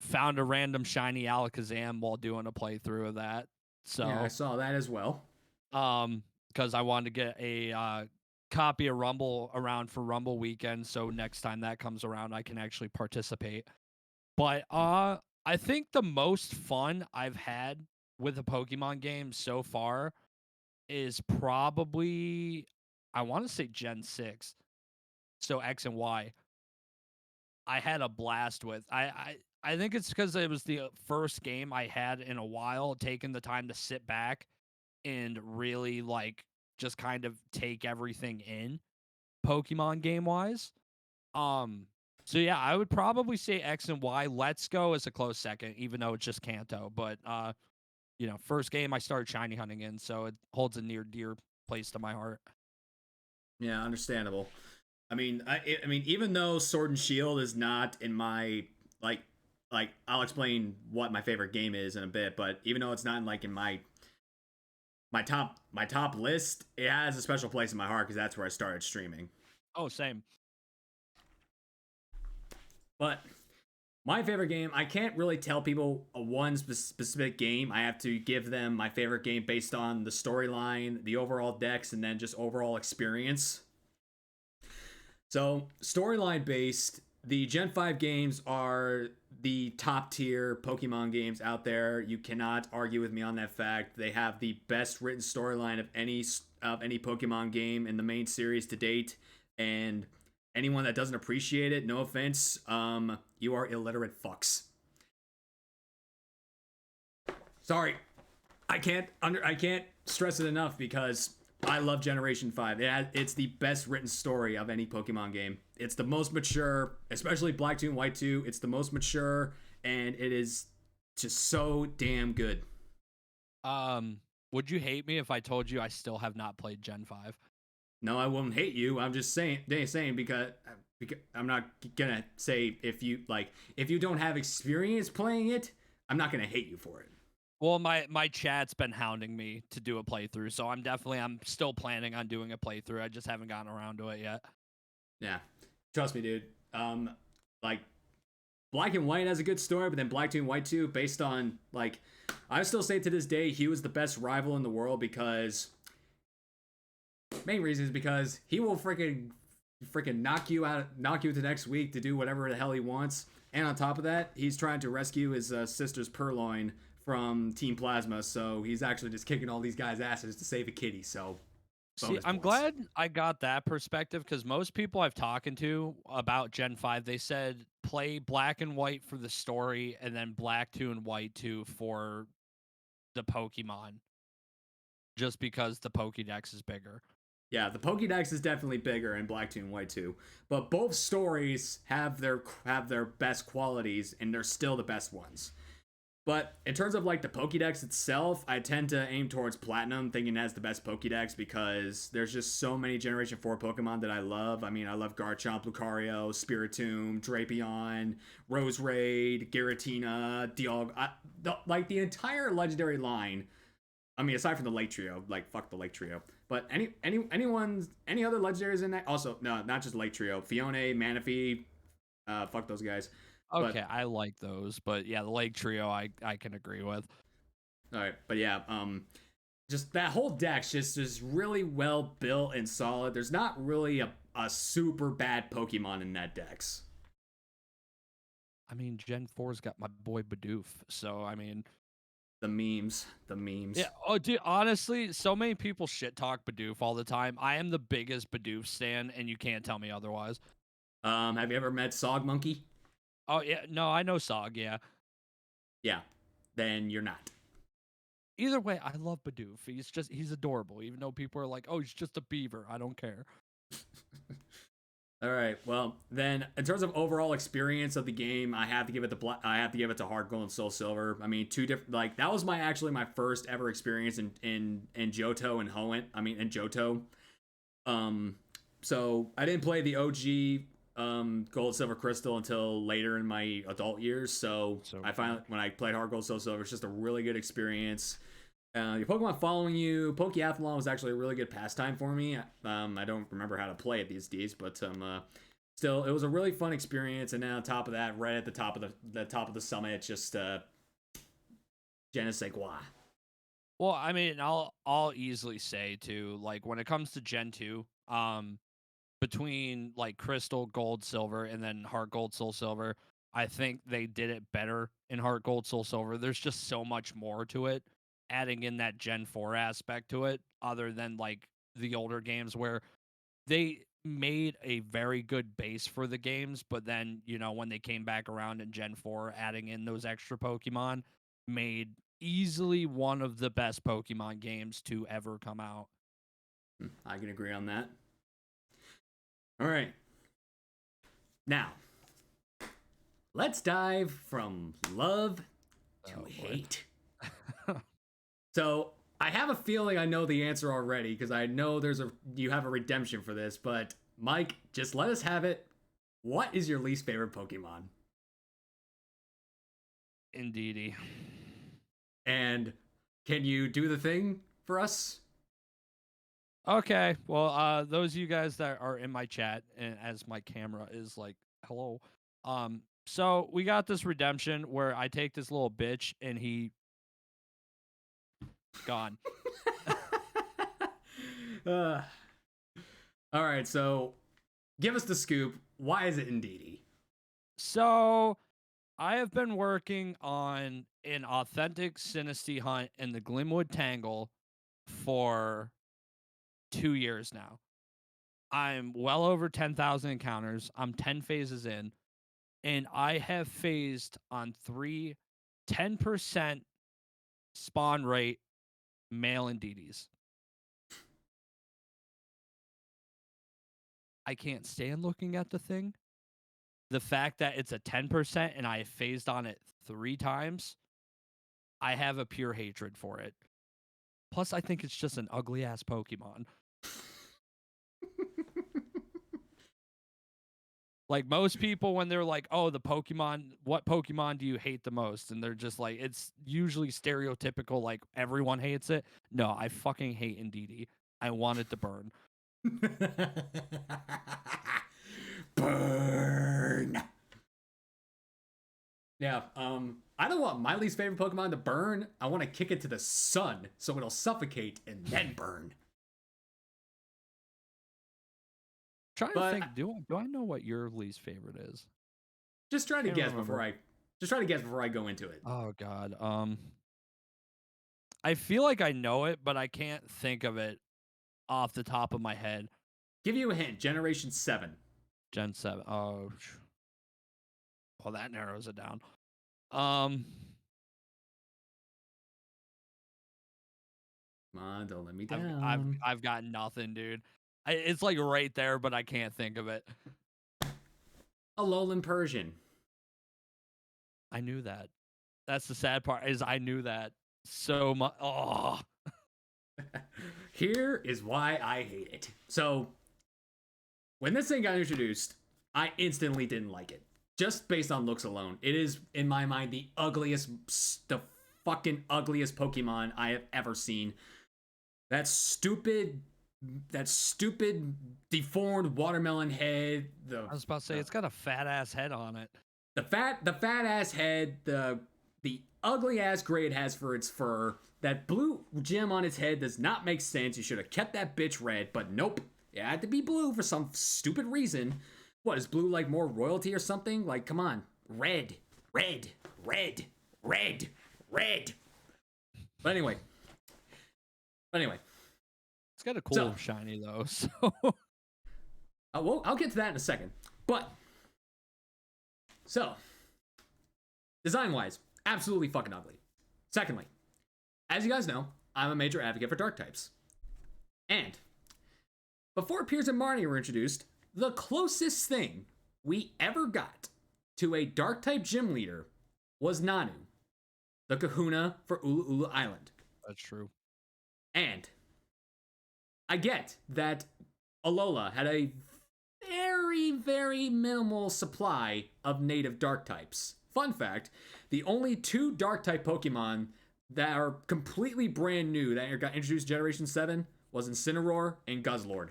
found a random shiny Alakazam while doing a playthrough of that. Yeah, I So, saw that as well. because I wanted to get a copy of Rumble around for Rumble weekend, so next time that comes around, I can actually participate. But I think the most fun I've had with a Pokemon game so far is probably, I want to say Gen 6. So X and Y. I had a blast with. I think it's because it was the first game I had in a while, taking the time to sit back and really like just kind of take everything in Pokemon game wise. Um so yeah, I would probably say X and Y. Let's Go is a close second, even though it's just Kanto. But first game I started shiny hunting in, so it holds a near dear place to my heart. Yeah, understandable. I mean, even though Sword and Shield is not in my like, I'll explain what my favorite game is in a bit. But even though it's not in my top list, it has a special place in my heart because that's where I started streaming. Oh, same. But my favorite game, I can't really tell people a one specific game. I have to give them my favorite game based on the storyline, the overall decks, and then just overall experience. So, storyline based, the Gen 5 games are the top tier Pokemon games out there. You cannot argue with me on that fact. They have the best written storyline of any Pokemon game in the main series to date. And anyone that doesn't appreciate it, no offense, you are illiterate fucks. Sorry, I can't stress it enough because I love Generation 5. It's the best written story of any Pokemon game. It's the most mature, especially Black 2 and White 2. It's the most mature, and it is just so damn good. Um, would you hate me if I told you I still have not played Gen 5? No, I won't hate you. I'm just saying because I'm not gonna say if you don't have experience playing it, I'm not gonna hate you for it. Well, my chat's been hounding me to do a playthrough, so I'm still planning on doing a playthrough. I just haven't gotten around to it yet. Yeah, trust me, dude. Like Black and White has a good story, but then Black 2 and White 2, based on I still say to this day, he was the best rival in the world because main reason is because he will freaking knock you the next week to do whatever the hell he wants, and on top of that, he's trying to rescue his sister's purloin from Team Plasma, so he's actually just kicking all these guys' asses to save a kitty. So See, bonus I'm points. glad I got that perspective because most people I've talked to about Gen 5, they said play Black and White for the story and then Black 2 and White 2 for the Pokemon, just because the Pokédex is bigger. Yeah, the Pokédex is definitely bigger in Black 2 and White 2, but both stories have their best qualities, and they're still the best ones. But in terms of the Pokédex itself, I tend to aim towards Platinum, thinking it has the best Pokédex because there's just so many Generation 4 Pokemon that I love. I mean, I love Garchomp, Lucario, Spiritomb, Drapion, Roserade, Giratina, Dialga. The entire legendary line. I mean, aside from the Lake Trio, fuck the Lake Trio. But any other legendaries in that? Also, no, not just Lake Trio. Fione, Manaphy, fuck those guys. Okay, But I like those, but yeah, the Lake Trio I can agree with. all right, but yeah, just that whole deck's just really well built and solid. There's not really a super bad Pokemon in that dex. I mean, Gen 4's got my boy Bidoof, so I mean, The memes. yeah. Oh, dude, honestly, so many people shit talk Bidoof all the time. I am the biggest Bidoof stan, and you can't tell me otherwise. Have you ever met Sog Monkey? Oh yeah, no, I know Sog. Yeah. Yeah, then you're not. Either way, I love Bidoof. He's adorable. Even though people are like, "Oh, he's just a beaver." I don't care. All right. Well, then in terms of overall experience of the game, I have to give it to Heart Gold and Soul Silver. I mean, two different like that was my first ever experience in Johto and Hoenn. I mean, in Johto. Um, so I didn't play the OG Gold, Silver, Crystal until later in my adult years. So I finally, when I played Heart Gold, Soul Silver, it's just a really good experience. Your Pokemon following you, Pokeathlon was actually a really good pastime for me. I don't remember how to play it these days, but still, it was a really fun experience. And then on top of that, right at the top of the top of the summit, it's just je ne sais quoi. Well, I mean, I'll easily say too, like when it comes to Gen 2, between like Crystal, Gold, Silver, and then Heart Gold, Soul Silver, I think they did it better in Heart Gold, Soul Silver. There's just so much more to it, adding in that Gen 4 aspect to it, other than like the older games where they made a very good base for the games, but then, you know, when they came back around in Gen 4, adding in those extra Pokemon made easily one of the best Pokemon games to ever come out. I can agree on that. All right. Now, let's dive from love to hate. So, I have a feeling I know the answer already because I know you have a redemption for this, but Mike, just let us have it. What is your least favorite Pokemon? Indeedy. And can you do the thing for us? Okay, well, those of you guys that are in my chat, and as my camera is like, hello, so we got this redemption where I take this little bitch and he gone. All right, so give us the scoop. Why is it Indeedee? So I have been working on an authentic Sinistea hunt in the Glimwood Tangle for 2 years now. I'm well over 10,000 encounters. I'm 10 phases in, and I have phased on 10% spawn rate male Indeedees. I can't stand looking at the thing. The fact that it's a 10% and I phased on it 3 times, I have a pure hatred for it. Plus, I think it's just an ugly ass Pokemon. Like most people, when they're like, "Oh, the Pokemon, what Pokemon do you hate the most?" and they're just like, it's usually stereotypical, like everyone hates it. No, I fucking hate Indeedee. I want it to burn. Burn. Yeah, I don't want my least favorite Pokemon to burn. I want to kick it to the sun so it'll suffocate and then burn. Trying to think, do I know what your least favorite is? Just try to guess before I go into it. Oh God. I feel like I know it, but I can't think of it off the top of my head. Give you a hint. Generation 7. Gen 7. Oh. Well, that narrows it down. Come on, don't let me down. I've got nothing, dude. It's like right there, but I can't think of it. Alolan Persian. I knew that. That's the sad part, is I knew that so much. Oh. Here is why I hate it. So, when this thing got introduced, I instantly didn't like it. Just based on looks alone. It is, in my mind, the fucking ugliest Pokemon I have ever seen. That stupid deformed watermelon head. I was about to say, it's got a fat ass head on it. The fat ass head, the ugly ass gray it has for its fur. That blue gem on its head does not make sense. You should have kept that bitch red, but nope. It had to be blue for some stupid reason. What, is blue like more royalty or something? Like, come on. Red. Red. Red. Red. Red. But anyway. It's got a cool shiny though, so. I'll get to that in a second. But, so, design-wise, absolutely fucking ugly. Secondly, as you guys know, I'm a major advocate for dark types. And before Piers and Marnie were introduced, the closest thing we ever got to a dark type gym leader was Nanu, the kahuna for Ulu Ulu Island. That's true. And I get that Alola had a very, very minimal supply of native dark types. Fun fact, the only 2 dark type Pokemon that are completely brand new that got introduced Generation 7 was Incineroar and Guzzlord.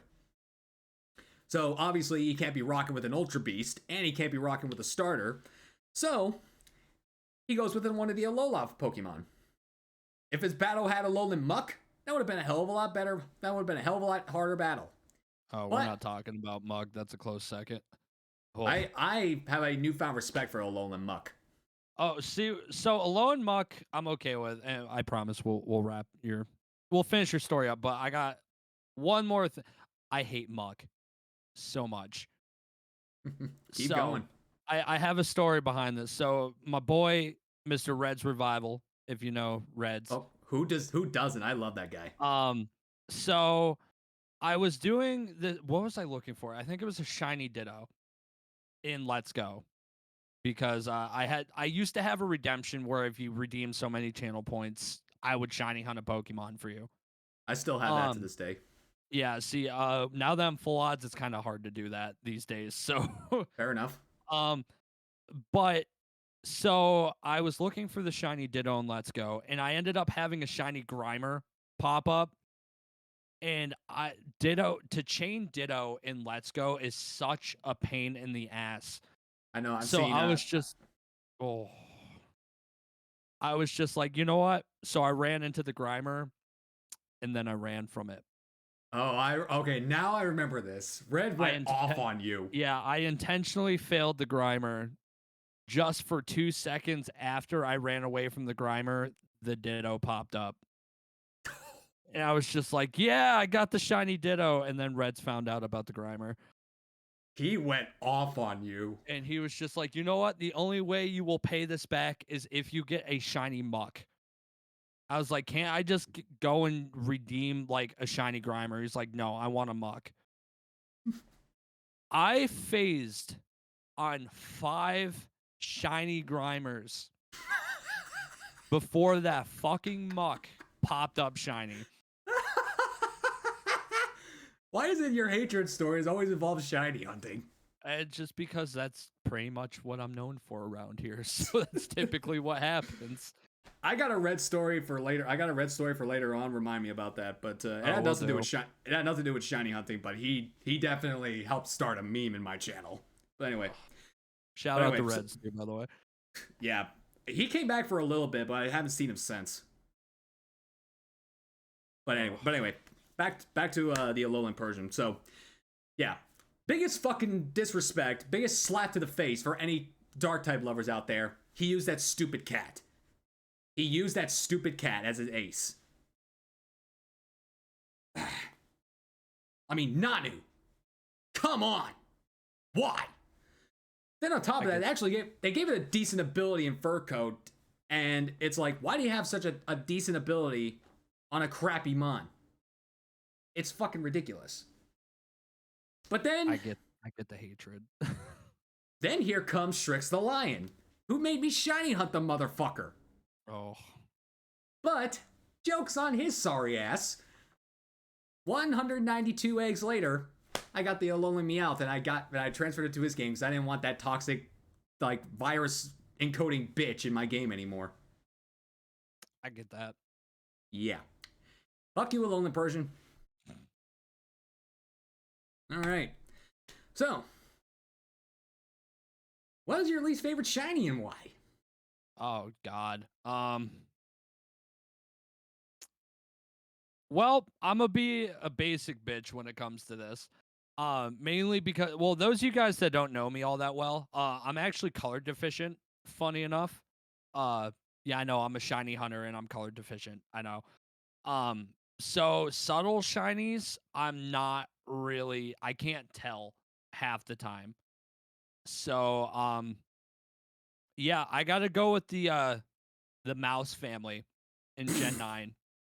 So obviously he can't be rocking with an Ultra Beast, and he can't be rocking with a starter. So he goes with one of the Alola Pokemon. If his battle had Alolan Muck, that would have been a hell of a lot better. That would have been a hell of a lot harder battle. Oh, we're not talking about Mug. That's a close second. Oh. I have a newfound respect for Alolan Muck. Oh, see, so Alolan Muck, I'm okay with, and I promise we'll finish your story up. But I got one more thing. I hate Muck so much. Keep going. I have a story behind this. So my boy, Mr. Reds Revival, if you know Reds. Oh, who doesn't? I love that guy. So I was doing what was I looking for? I think it was a shiny Ditto in Let's Go. Because I used to have a redemption where if you redeem so many channel points, I would shiny hunt a Pokemon for you. I still have that to this day. Yeah, see, now that I'm full odds, it's kind of hard to do that these days. So fair enough. But so I was looking for the shiny Ditto in Let's Go, and I ended up having a shiny Grimer pop up. And to chain Ditto in Let's Go is such a pain in the ass. I know. I was just like, you know what? So I ran into the Grimer, and then I ran from it. Oh, okay. Now I remember this. Red went off on you. Yeah, I intentionally failed the Grimer. Just for 2 seconds after I ran away from the Grimer, the Ditto popped up. And I was just like, yeah, I got the shiny Ditto. And then Reds found out about the Grimer. He went off on you. And he was just like, you know what? The only way you will pay this back is if you get a shiny Muck. I was like, can't I just go and redeem like a shiny Grimer? He's like, no, I want a Muck. I phased on 5 shiny Grimers before that fucking Muck popped up shiny. Why is it your hatred stories always involve shiny hunting? Just because that's pretty much what I'm known for around here. So that's typically what happens. I got a red story for later. On. Remind me about that. But it had nothing to do with shiny hunting. But he definitely helped start a meme in my channel. But anyway, shout out to Reds, by the way. Yeah, he came back for a little bit, but I haven't seen him since. But anyway, back to the Alolan Persian. So, yeah, biggest fucking disrespect, biggest slap to the face for any dark type lovers out there. He used that stupid cat. He used that stupid cat as his ace. I mean, Nanu. Come on. Why? Then on top of that, they gave it a decent ability in Fur Coat, and it's like, why do you have such a decent ability on a crappy mon? It's fucking ridiculous. But then I get the hatred. Then here comes Strix the Lion, who made me shiny hunt the motherfucker. Oh. But joke's on his sorry ass. 192 eggs later, I got the Alolan Meowth, and I transferred it to his game because I didn't want that toxic, like, virus encoding bitch in my game anymore. I get that. Yeah. Fuck you, Alolan Persian. All right. So, what is your least favorite shiny and why? Oh God. Well, I'm gonna be a basic bitch when it comes to this. Mainly because, well, those of you guys that don't know me all that well, I'm actually color deficient. Funny enough. Yeah, I know I'm a shiny hunter and I'm color deficient. I know. So subtle shinies, I can't tell half the time. So, yeah, I gotta go with the mouse family in Gen 9.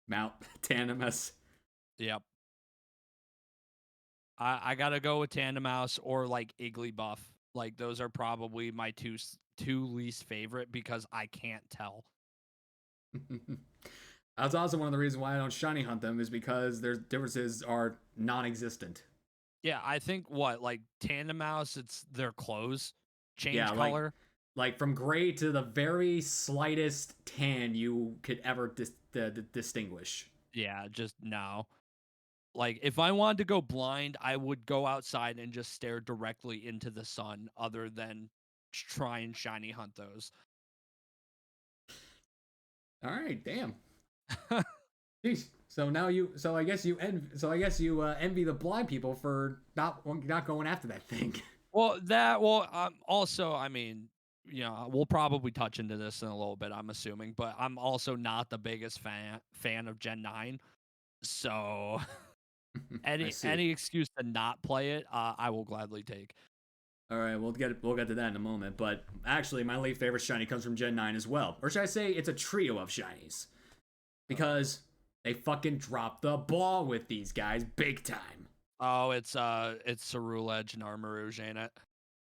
Mount Tanimus. Yep. I gotta go with Tandem Mouse or like Igglybuff. Like those are probably my two least favorite because I can't tell. That's also one of the reasons why I don't shiny hunt them is because their differences are non-existent. Yeah, I think what like Tandem Mouse, it's their clothes Yeah, change color. like from gray to the very slightest tan you could ever distinguish. Yeah, just no. Like if I wanted to go blind, I would go outside and just stare directly into the sun, other than try and shiny hunt those. All right, damn. Jeez. So now you, so I guess you envy the blind people for not going after that thing. Also, I mean, we'll probably touch into this in a little bit, I'm assuming, but I'm also not the biggest fan of Gen 9. So I any see. any excuse to not play it, I will gladly take. All right, we'll get to that in a moment. But actually, my least favorite shiny comes from Gen 9 as well, or should I say, it's a trio of shinies because they fucking drop the ball with these guys big time. Oh, it's Ceruledge and Armarouge, ain't it?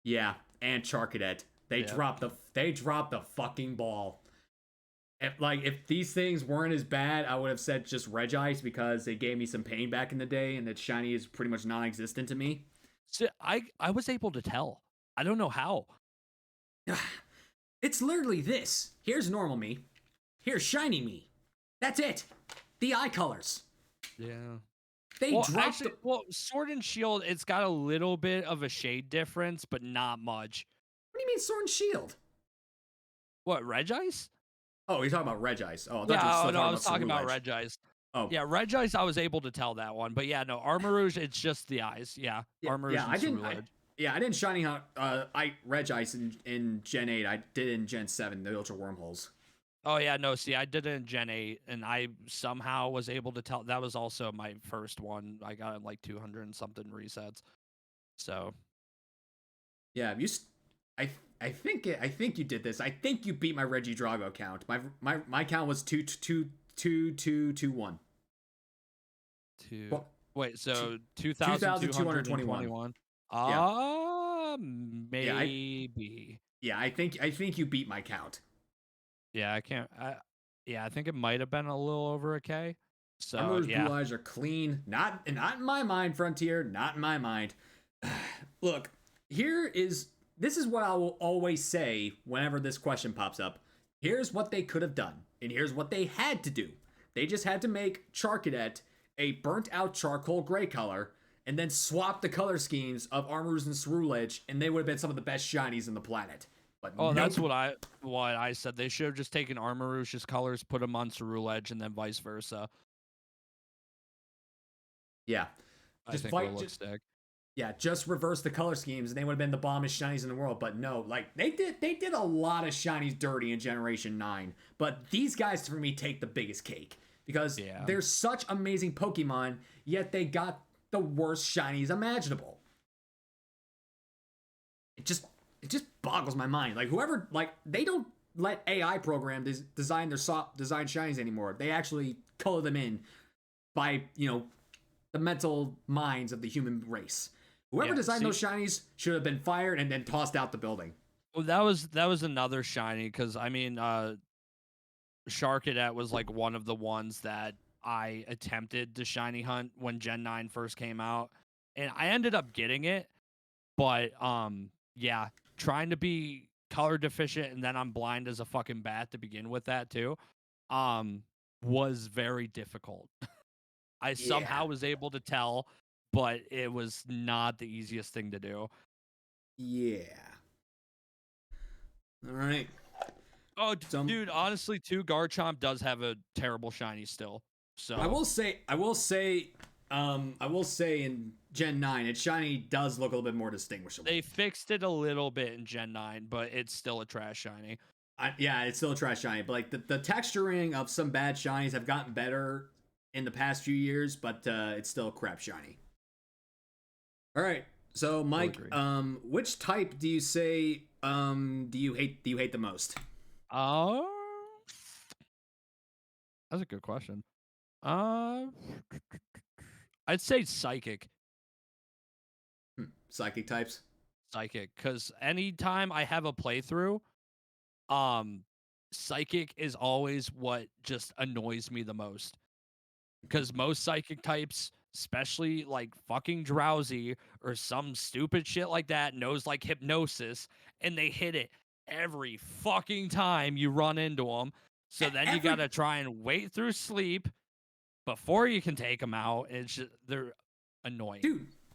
Yeah, and Charcadet. Yeah. They drop the fucking ball. If these things weren't as bad, I would have said just Regice because it gave me some pain back in the day, and that shiny is pretty much non-existent to me. So I was able to tell. I don't know how. It's literally this. Here's normal me. Here's shiny me. That's it. The eye colors. Yeah. They Well, dropped actually, the. well, Sword and Shield, it's got a little bit of a shade difference, but not much. What do you mean Sword and Shield? What, Regice? Oh, you're talking about Regice. Oh, I thought you were Yeah, still no, I talking was about talking about Ceruledge. Regice. Oh, Yeah, Regice, I was able to tell that one, but yeah, no, Armarouge, it's just the eyes. Yeah, yeah, Armarouge yeah. and Ceruledge. I didn't shiny hunt. I Regice in Gen 8. I did in Gen 7. The Ultra Wormholes. Oh yeah, no, see, I did it in Gen 8, and I somehow was able to tell. That was also my first one. I got like 200 and something resets. So Yeah, I I think you did this. I think you beat my Reggie Drago count. My count was 22221. two. Well, Wait, two, so two thousand two hundred twenty-one. 2,221. Yeah, yeah, Maybe. I think you beat my count. Yeah, I can't. Yeah, I think it might have been a little over a K. So Armor's yeah, blue eyes are clean. Not in my mind, Frontier. Not in my mind. Look, this is what I will always say whenever this question pops up. Here's what they could have done, and here's what they had to do. They just had to make Charcadet a burnt out charcoal gray color, and then swap the color schemes of Armors and Ceruledge, and they would have been some of the best shinies in the planet. But oh, that's nope. what I said. They should have just taken Armarouge's colors, put them on Ceruledge, and then vice versa. Yeah. I Just think fight. will look sick. Yeah, just reverse the color schemes and they would have been the bombest shinies in the world. But no, like they did a lot of shinies dirty in Generation 9. But these guys for me take the biggest cake. Because Yeah. they're such amazing Pokemon, yet they got the worst shinies imaginable. It just boggles my mind. Like whoever they don't let AI program design design shinies anymore. They actually color them in by, the mental minds of the human race. Whoever Yeah. designed See, those shinies should have been fired and then tossed out the building. well, that was another shiny because I mean, Sharkadet was like one of the ones that I attempted to shiny hunt when Gen 9 first came out, and I ended up getting it. But yeah, trying to be color deficient and then I'm blind as a fucking bat to begin with that too, um, was very difficult. I Yeah. somehow was able to tell, but it was not the easiest thing to do. Yeah. All right. Oh, So dude, honestly, too, Garchomp does have a terrible shiny still. So I will say in Gen 9, its shiny does look a little bit more distinguishable. they fixed it a little bit in Gen 9, but it's still a trash shiny. Yeah, it's still a trash shiny, but like the texturing of some bad shinies have gotten better in the past few years, but it's still a crap shiny. All right. So Mike, which type do you say do you hate the most? Oh, that's a good question. Uh, I'd say psychic. Psychic types. Psychic, because anytime I have a playthrough, um, Psychic is always what just annoys me the most. Because most Psychic types, especially like fucking Drowsy or some stupid shit like that, knows like hypnosis, and they hit it every fucking time you run into them. So then you Every gotta try and wait through sleep before you can take them out. It's just, they're annoying.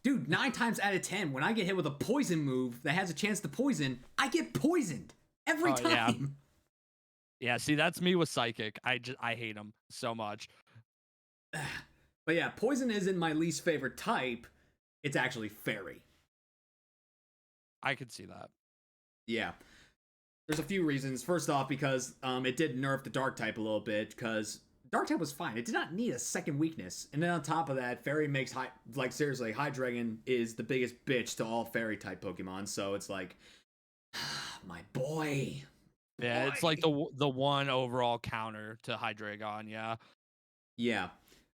dude, 9 times out of 10, when I get hit with a poison move that has a chance to poison, I get poisoned every Oh, yeah. time. Yeah, see, that's me with Psychic. I hate them so much. But yeah, poison isn't my least favorite type. It's actually fairy. I could see that. Yeah. There's a few reasons. First off, because it did nerf the dark type a little bit, because dark type was fine. It did not need a second weakness. And then on top of that, fairy makes seriously, Hydreigon is the biggest bitch to all fairy type Pokemon. So it's like, my boy. Yeah, it's like the one overall counter to Hydreigon, yeah. Yeah.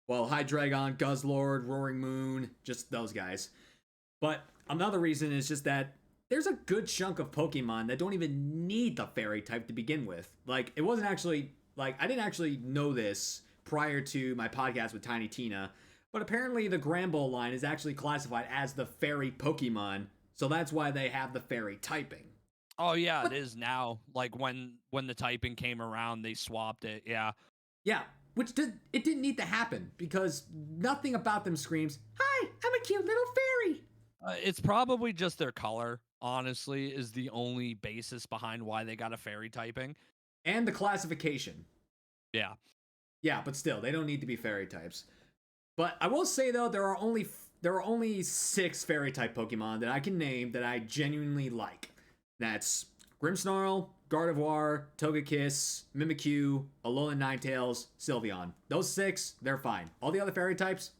Well, Hydreigon, Guzzlord, Roaring Moon, just those guys. But another reason is just that there's a good chunk of Pokemon that don't even need the fairy type to begin with. Like, it wasn't actually, like, I didn't actually know this prior to my podcast with Tiny Tina, but apparently the Granbull line is actually classified as the fairy Pokemon, so that's why they have the fairy typing. Oh yeah, it is now. Like when the typing came around, they swapped it. Yeah. Yeah, it didn't need to happen because nothing about them screams, "Hi, I'm a cute little fairy." It's probably just their color, honestly, is the only basis behind why they got a fairy typing. And the classification. Yeah. Yeah, but still, they don't need to be fairy types. But I will say though, there are only 6 fairy type Pokemon that I can name that I genuinely like. That's Grimmsnarl, Gardevoir, Togekiss, Mimikyu, Alolan Ninetales, Sylveon. Those 6, they're fine. All the other fairy types,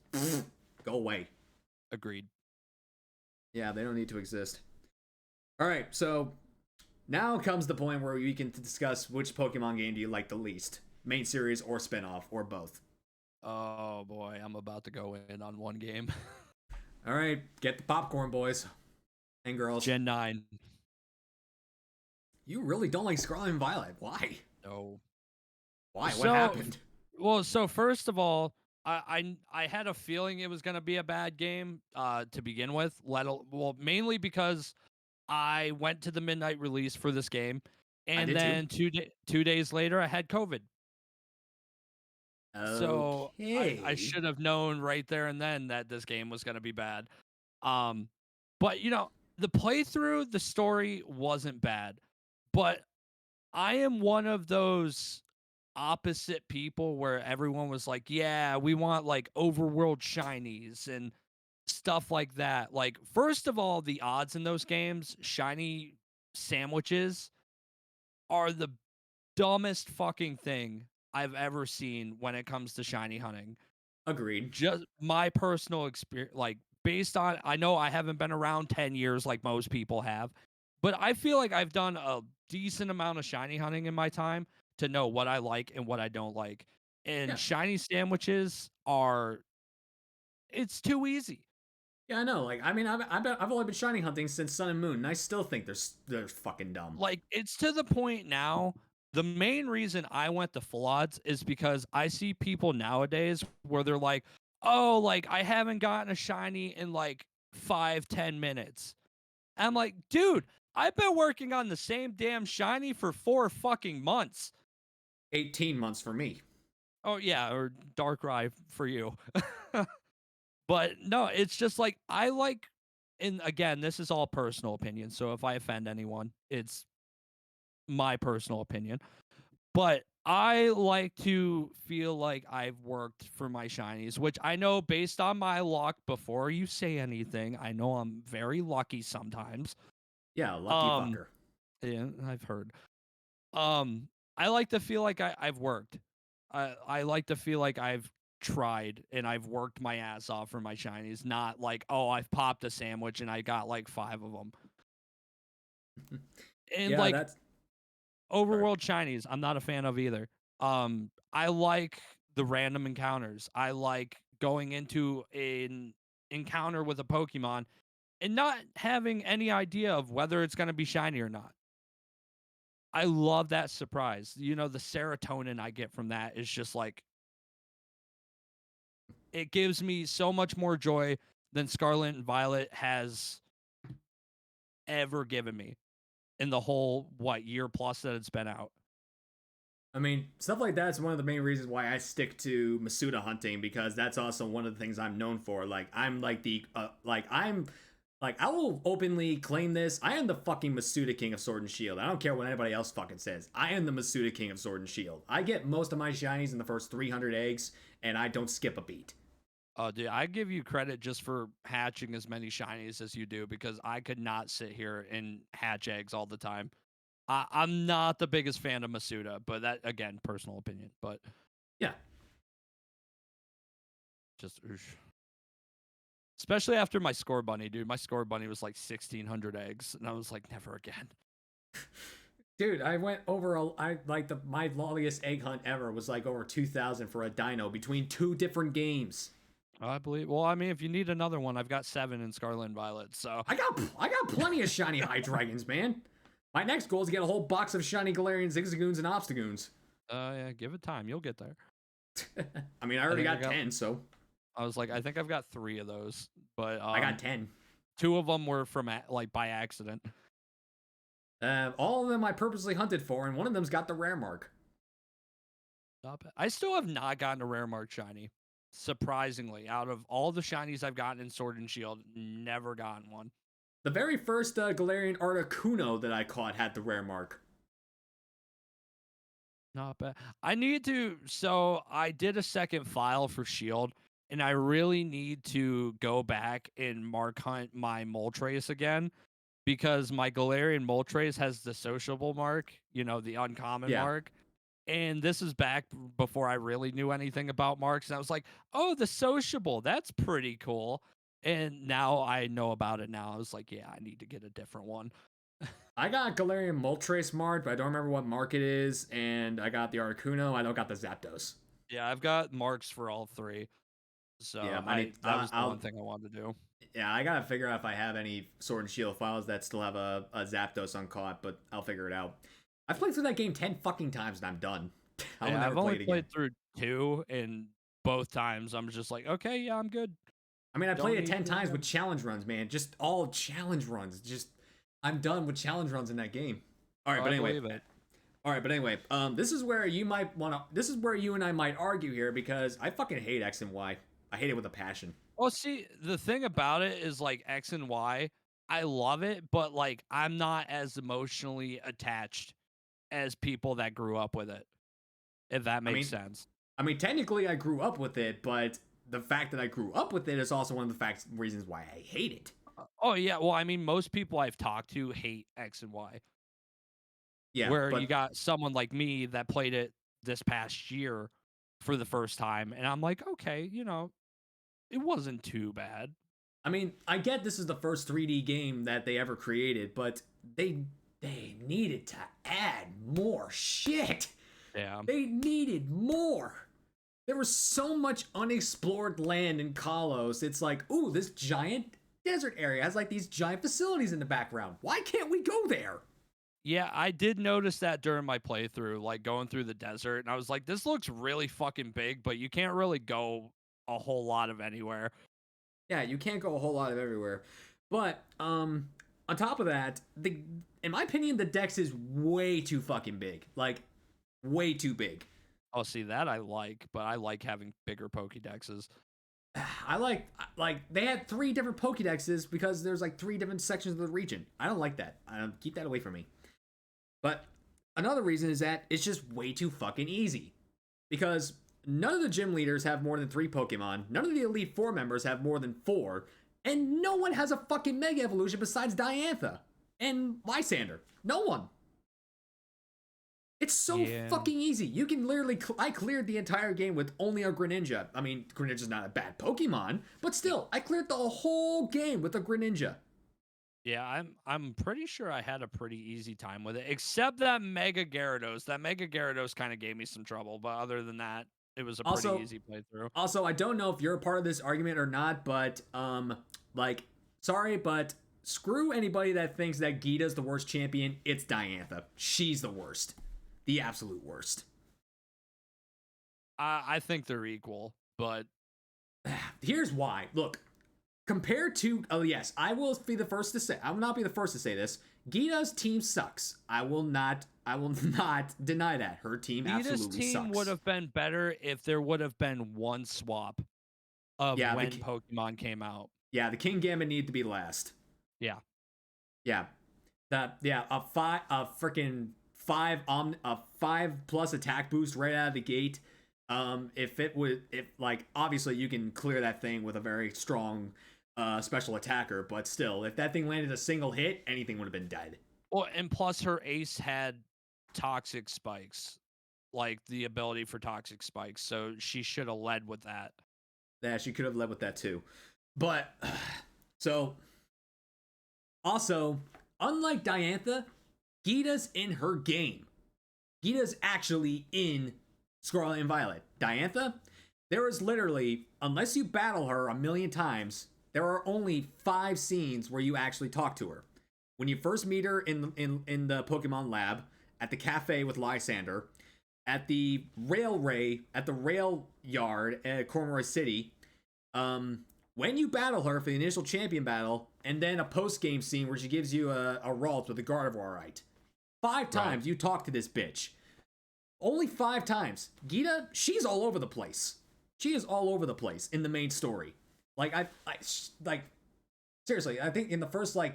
go away. Agreed. Yeah, they don't need to exist. Alright, so now comes the point where we can discuss which Pokemon game do you like the least. Main series or spinoff, or both. Oh boy, I'm about to go in on one game. Alright, get the popcorn, boys. And girls. Gen 9. You really don't like Scarlet and Violet. Why? No. Why? So, what happened? Well, so first of all, I had a feeling it was gonna be a bad game to begin with. Well, mainly because I went to the midnight release for this game, and then too. 2 days later I had COVID. So Okay. I should have known right there and then that this game was gonna be bad. But you know, the playthrough, the story wasn't bad, but I am one of those opposite people where everyone was like, yeah, we want like overworld shinies and stuff like that. Like, first of all, the odds in those games, shiny sandwiches are the dumbest fucking thing I've ever seen when it comes to shiny hunting. Agreed. Just my personal experience, like, based on, I know I haven't been around 10 years like most people have, but I feel like I've done a decent amount of shiny hunting in my time to know what I like and what I don't like. And Yeah. shiny sandwiches are, it's too easy. Yeah, I know. Like, I mean, I've only been shiny hunting since Sun and Moon, and I still think they're fucking dumb. Like, it's to the point now. The main reason I went to full odds is because I see people nowadays where they're like, oh, like, I haven't gotten a shiny in like 5-10 minutes. I'm like, dude, I've been working on the same damn shiny for 4 fucking months. 18 months for me. Oh, yeah, or Darkrai for you. But no, it's just like, I like, and again, this is all personal opinion. So if I offend anyone, it's my personal opinion. But I like to feel like I've worked for my shinies, which I know based on my luck, before you say anything, I know I'm very lucky sometimes. Yeah, lucky fucker. Yeah, I've heard. I like to feel like I've worked. I like to feel like I've tried and I've worked my ass off for my shinies, not like, oh, I've popped a sandwich and I got like 5 of them. And Yeah, like, that's overworld shinies, I'm not a fan of either. I like the random encounters. I like going into an encounter with a Pokemon and not having any idea of whether it's going to be shiny or not. I love that surprise. You know, the serotonin I get from that is just like, it gives me so much more joy than Scarlet and Violet has ever given me in the whole, what, year plus that it's been out. I mean, stuff like that's one of the main reasons why I stick to Masuda hunting, because that's also one of the things I'm known for. Like, I'm like I will openly claim this. I am the fucking Masuda King of Sword and Shield. I don't care what anybody else fucking says. I am the Masuda King of Sword and Shield. I get most of my shinies in the first 300 eggs, and I don't skip a beat. Oh, dude, I give you credit just for hatching as many shinies as you do, because I could not sit here and hatch eggs all the time. I'm not the biggest fan of Masuda, but that, again, personal opinion. But Yeah. just, oosh. Especially after my score bunny, dude. My score bunny was like 1,600 eggs, and I was like, never again. Dude, I went over my longest egg hunt ever was like over 2,000 for a dino between 2 different games. I believe. Well, I mean, if you need another one, I've got 7 in Scarlet and Violet. So I got plenty of shiny Hydreigons, man. My next goal is to get a whole box of shiny Galarian Zigzagoons and Obstagoons. yeah, give it time. You'll get there. I mean, I already got 10, so I was like, I think I've got 3 of those, but I got 10. 2 of them were from like by accident. All of them I purposely hunted for, and one of them's got the rare mark. Stop it. I still have not gotten a rare mark shiny. Surprisingly, out of all the shinies I've gotten in Sword and Shield, never gotten one. The very first Galarian Articuno that I caught had the rare mark. Not bad. I need to. So I did a second file for Shield, and I really need to go back and mark hunt my Moltres again, because my Galarian Moltres has the sociable mark, you know, the uncommon mark. And this is back before I really knew anything about marks. And I was like, oh, the sociable, that's pretty cool. And now I know about it now. I was like, yeah, I need to get a different one. I got Galarian Moltres marked, but I don't remember what mark it is. And I got the Articuno. I don't got the Zapdos. Yeah, I've got marks for all 3. So Yeah, that was the one thing I wanted to do. Yeah, I gotta figure out if I have any Sword and Shield files that still have a Zapdos uncaught, but I'll figure it out. I've played through that game 10 fucking times and I'm done. I've only played through 2, and both times I'm just like, okay, yeah, I'm good. I mean, I played it 10 times with challenge runs, man. Just all challenge runs. Just, I'm done with challenge runs in that game. All right, but anyway. All right, but anyway, this is where you might want to. This is where you and I might argue here, because I fucking hate X and Y. I hate it with a passion. Well, see, the thing about it is, like, X and Y, I love it, but like, I'm not as emotionally attached as people that grew up with it, if that makes sense. I mean, technically, I grew up with it, but the fact that I grew up with it is also one of the reasons why I hate it. Oh yeah, well, I mean, most people I've talked to hate X and Y. Yeah, where you got someone like me that played it this past year for the first time, and I'm like, okay, you know, it wasn't too bad. I mean, I get this is the first 3D game that they ever created, but they needed to add more shit. Yeah. They needed more. There was so much unexplored land in Kalos. It's like, ooh, this giant desert area has like these giant facilities in the background. Why can't we go there? Yeah, I did notice that during my playthrough, like going through the desert, and I was like, this looks really fucking big, but you can't really go a whole lot of anywhere. Yeah, you can't go a whole lot of everywhere. But on top of that, in my opinion, the Dex is way too fucking big. Like, way too big. Oh, see, that I like, but I like having bigger Pokédexes. I like they had 3 different Pokédexes because there's like 3 different sections of the region. I don't like that. Keep that away from me. But another reason is that it's just way too fucking easy. Because none of the gym leaders have more than 3 Pokemon, none of the Elite 4 members have more than 4, and no one has a fucking Mega Evolution besides Diantha and Lysander. No one. It's so fucking easy. You can literally... I cleared the entire game with only a Greninja. I mean, Greninja's not a bad Pokemon, but still, I cleared the whole game with a Greninja. Yeah, I'm pretty sure I had a pretty easy time with it, except that Mega Gyarados. That Mega Gyarados kind of gave me some trouble, but other than that, it was a pretty easy playthrough. Also, I don't know if you're a part of this argument or not, but like Sorry, but screw anybody that thinks that Gita's the worst champion. It's Diantha. She's the worst. The absolute worst. I think they're equal, but Here's why. Look, compared to, oh yes, I will be the first to say, I will not be the first to say this. Gita's team sucks. I will not deny that. Her team Vita's absolutely team sucks. would have been better if there would have been one swap of Yeah, when Pokemon came out. Yeah, the King Gambit needed to be last. Yeah. Yeah. A freaking five plus attack boost right out of the gate. If like obviously you can clear that thing with a very strong special attacker, but still, if that thing landed a single hit, anything would have been dead. Well, and plus her ace had toxic spikes, like the ability for toxic spikes, so she should have led with that. Yeah, she could have led with that too. But so also, unlike Diantha, Gita's in her game. Gita's actually in Scarlet and Violet. Diantha, there is literally, unless you battle her a million times, there are only 5 scenes where you actually talk to her. When you first meet her in the Pokemon lab, at the cafe with Lysander, at the rail yard at Cornroy City, when you battle her for the initial champion battle, and then a post-game scene where she gives you a Ralt with a Gardevoirite. 5 times you talk to this bitch. Only 5 times. Gita, she's all over the place. She is all over the place in the main story. Like seriously, I think in the first the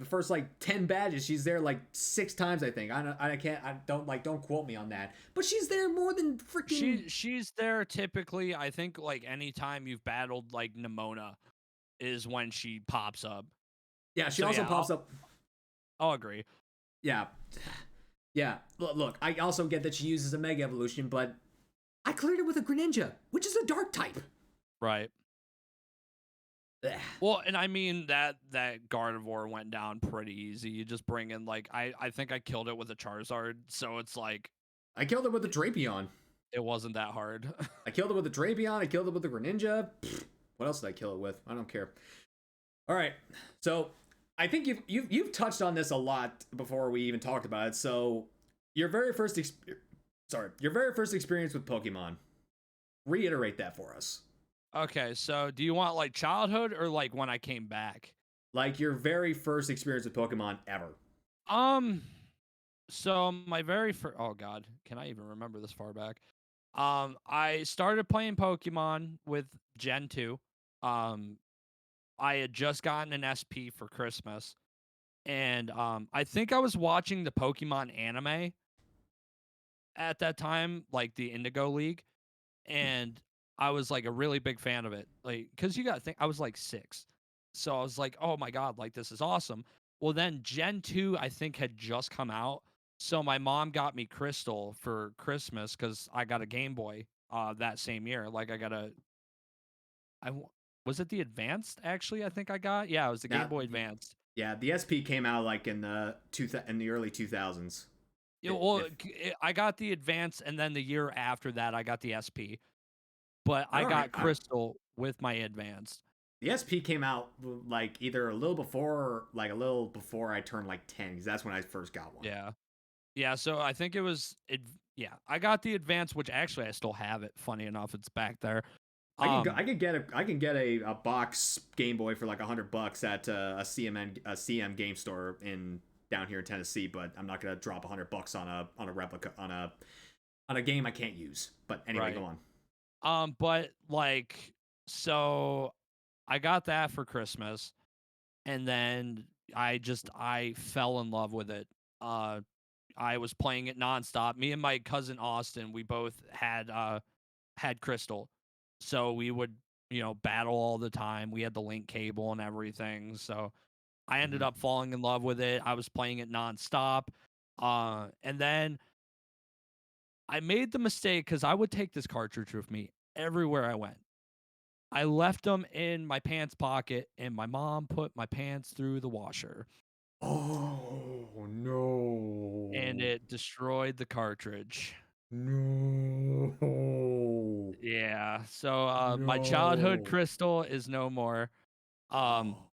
first 10 badges, she's there 6 times. I think don't quote me on that, but she's there more than freaking. She's there typically. I think anytime you've battled Nimona is when she pops up. Yeah, she also pops up. I'll agree. Yeah. Yeah, look, I also get that she uses a Mega Evolution, but I cleared it with a Greninja, which is a Dark type. Right. Ugh. Well, and I mean that Gardevoir went down pretty easy. You just bring in I think I killed it with a Charizard, so it's like I killed it with a Drapion. It wasn't that hard. I killed it with a Drapion. I killed it with a Greninja. What else did I kill it with? I don't care. All right, so I think you've touched on this a lot before we even talked about it. So your very first experience with Pokemon. Reiterate that for us. Okay, so do you want childhood or when I came back? Like your very first experience with Pokemon ever. So my very first, oh god, can I even remember this far back? I started playing Pokemon with Gen 2. I had just gotten an SP for Christmas. And I think I was watching the Pokemon anime at that time, like the Indigo League, and I was a really big fan of it. Cuz you got to think I was 6. So I was like, "Oh my god, this is awesome." Well, then Gen 2 I think had just come out. So my mom got me Crystal for Christmas cuz I got a Game Boy that same year. Was it the Advanced actually? I think I got. Yeah, it was the Game Boy Advanced. Yeah, the SP came out in the early 2000s. I got the Advance, and then the year after that, I got the SP. But I got Crystal with my Advanced. The SP came out either a little before I turned 10, because that's when I first got one. Yeah. So I think it was Yeah, I got the Advance, which actually I still have it. Funny enough, it's back there. I can get a box Game Boy for $100 at a CM game store down here in Tennessee, but I'm not gonna drop $100 on a replica on a game I can't use. But anyway, go on. But so I got that for Christmas, and then I fell in love with it. I was playing it nonstop. Me and my cousin Austin, we both had Crystal. So we would, battle all the time. We had the link cable and everything. So I ended up falling in love with it. I was playing it nonstop. And then I made the mistake because I would take this cartridge with me everywhere I went. I left them in my pants pocket, and my mom put my pants through the washer. Oh, no. And it destroyed the cartridge. No. Yeah. So my childhood Crystal is no more. Um, Oh.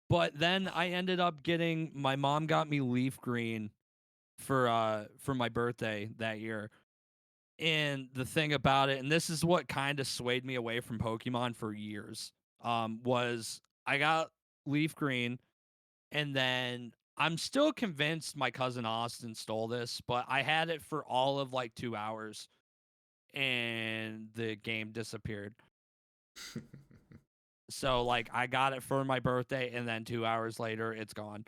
but then I ended up getting my mom got me leaf green for my birthday that year. And the thing about it, and this is what kind of swayed me away from Pokemon for years, was I got leaf green, and then I'm still convinced my cousin Austin stole this, but I had it for all of like 2 hours, and the game disappeared. So like I got it for my birthday, and then 2 hours later, it's gone.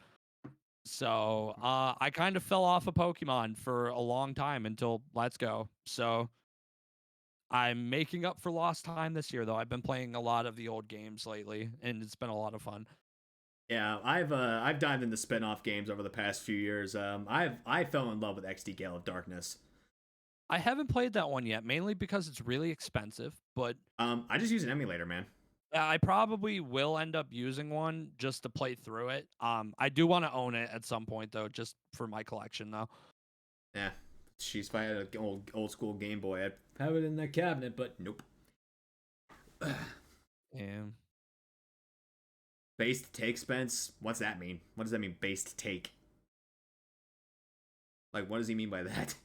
So I kind of fell off of Pokemon for a long time until Let's Go. So I'm making up for lost time this year, though. I've been playing a lot of the old games lately, and it's been a lot of fun. Yeah, I've dived into spin-off games over the past few years. I fell in love with XD Gale of Darkness. I haven't played that one yet, mainly because it's really expensive, but I just use an emulator, man. I probably will end up using one just to play through it. I do want to own it at some point, though, just for my collection, though. Yeah, she's if I had an old school Game Boy, I'd have it in that cabinet, but nope. Yeah. Based take, Spence? What's that mean? What does that mean, based take? Like, what does he mean by that?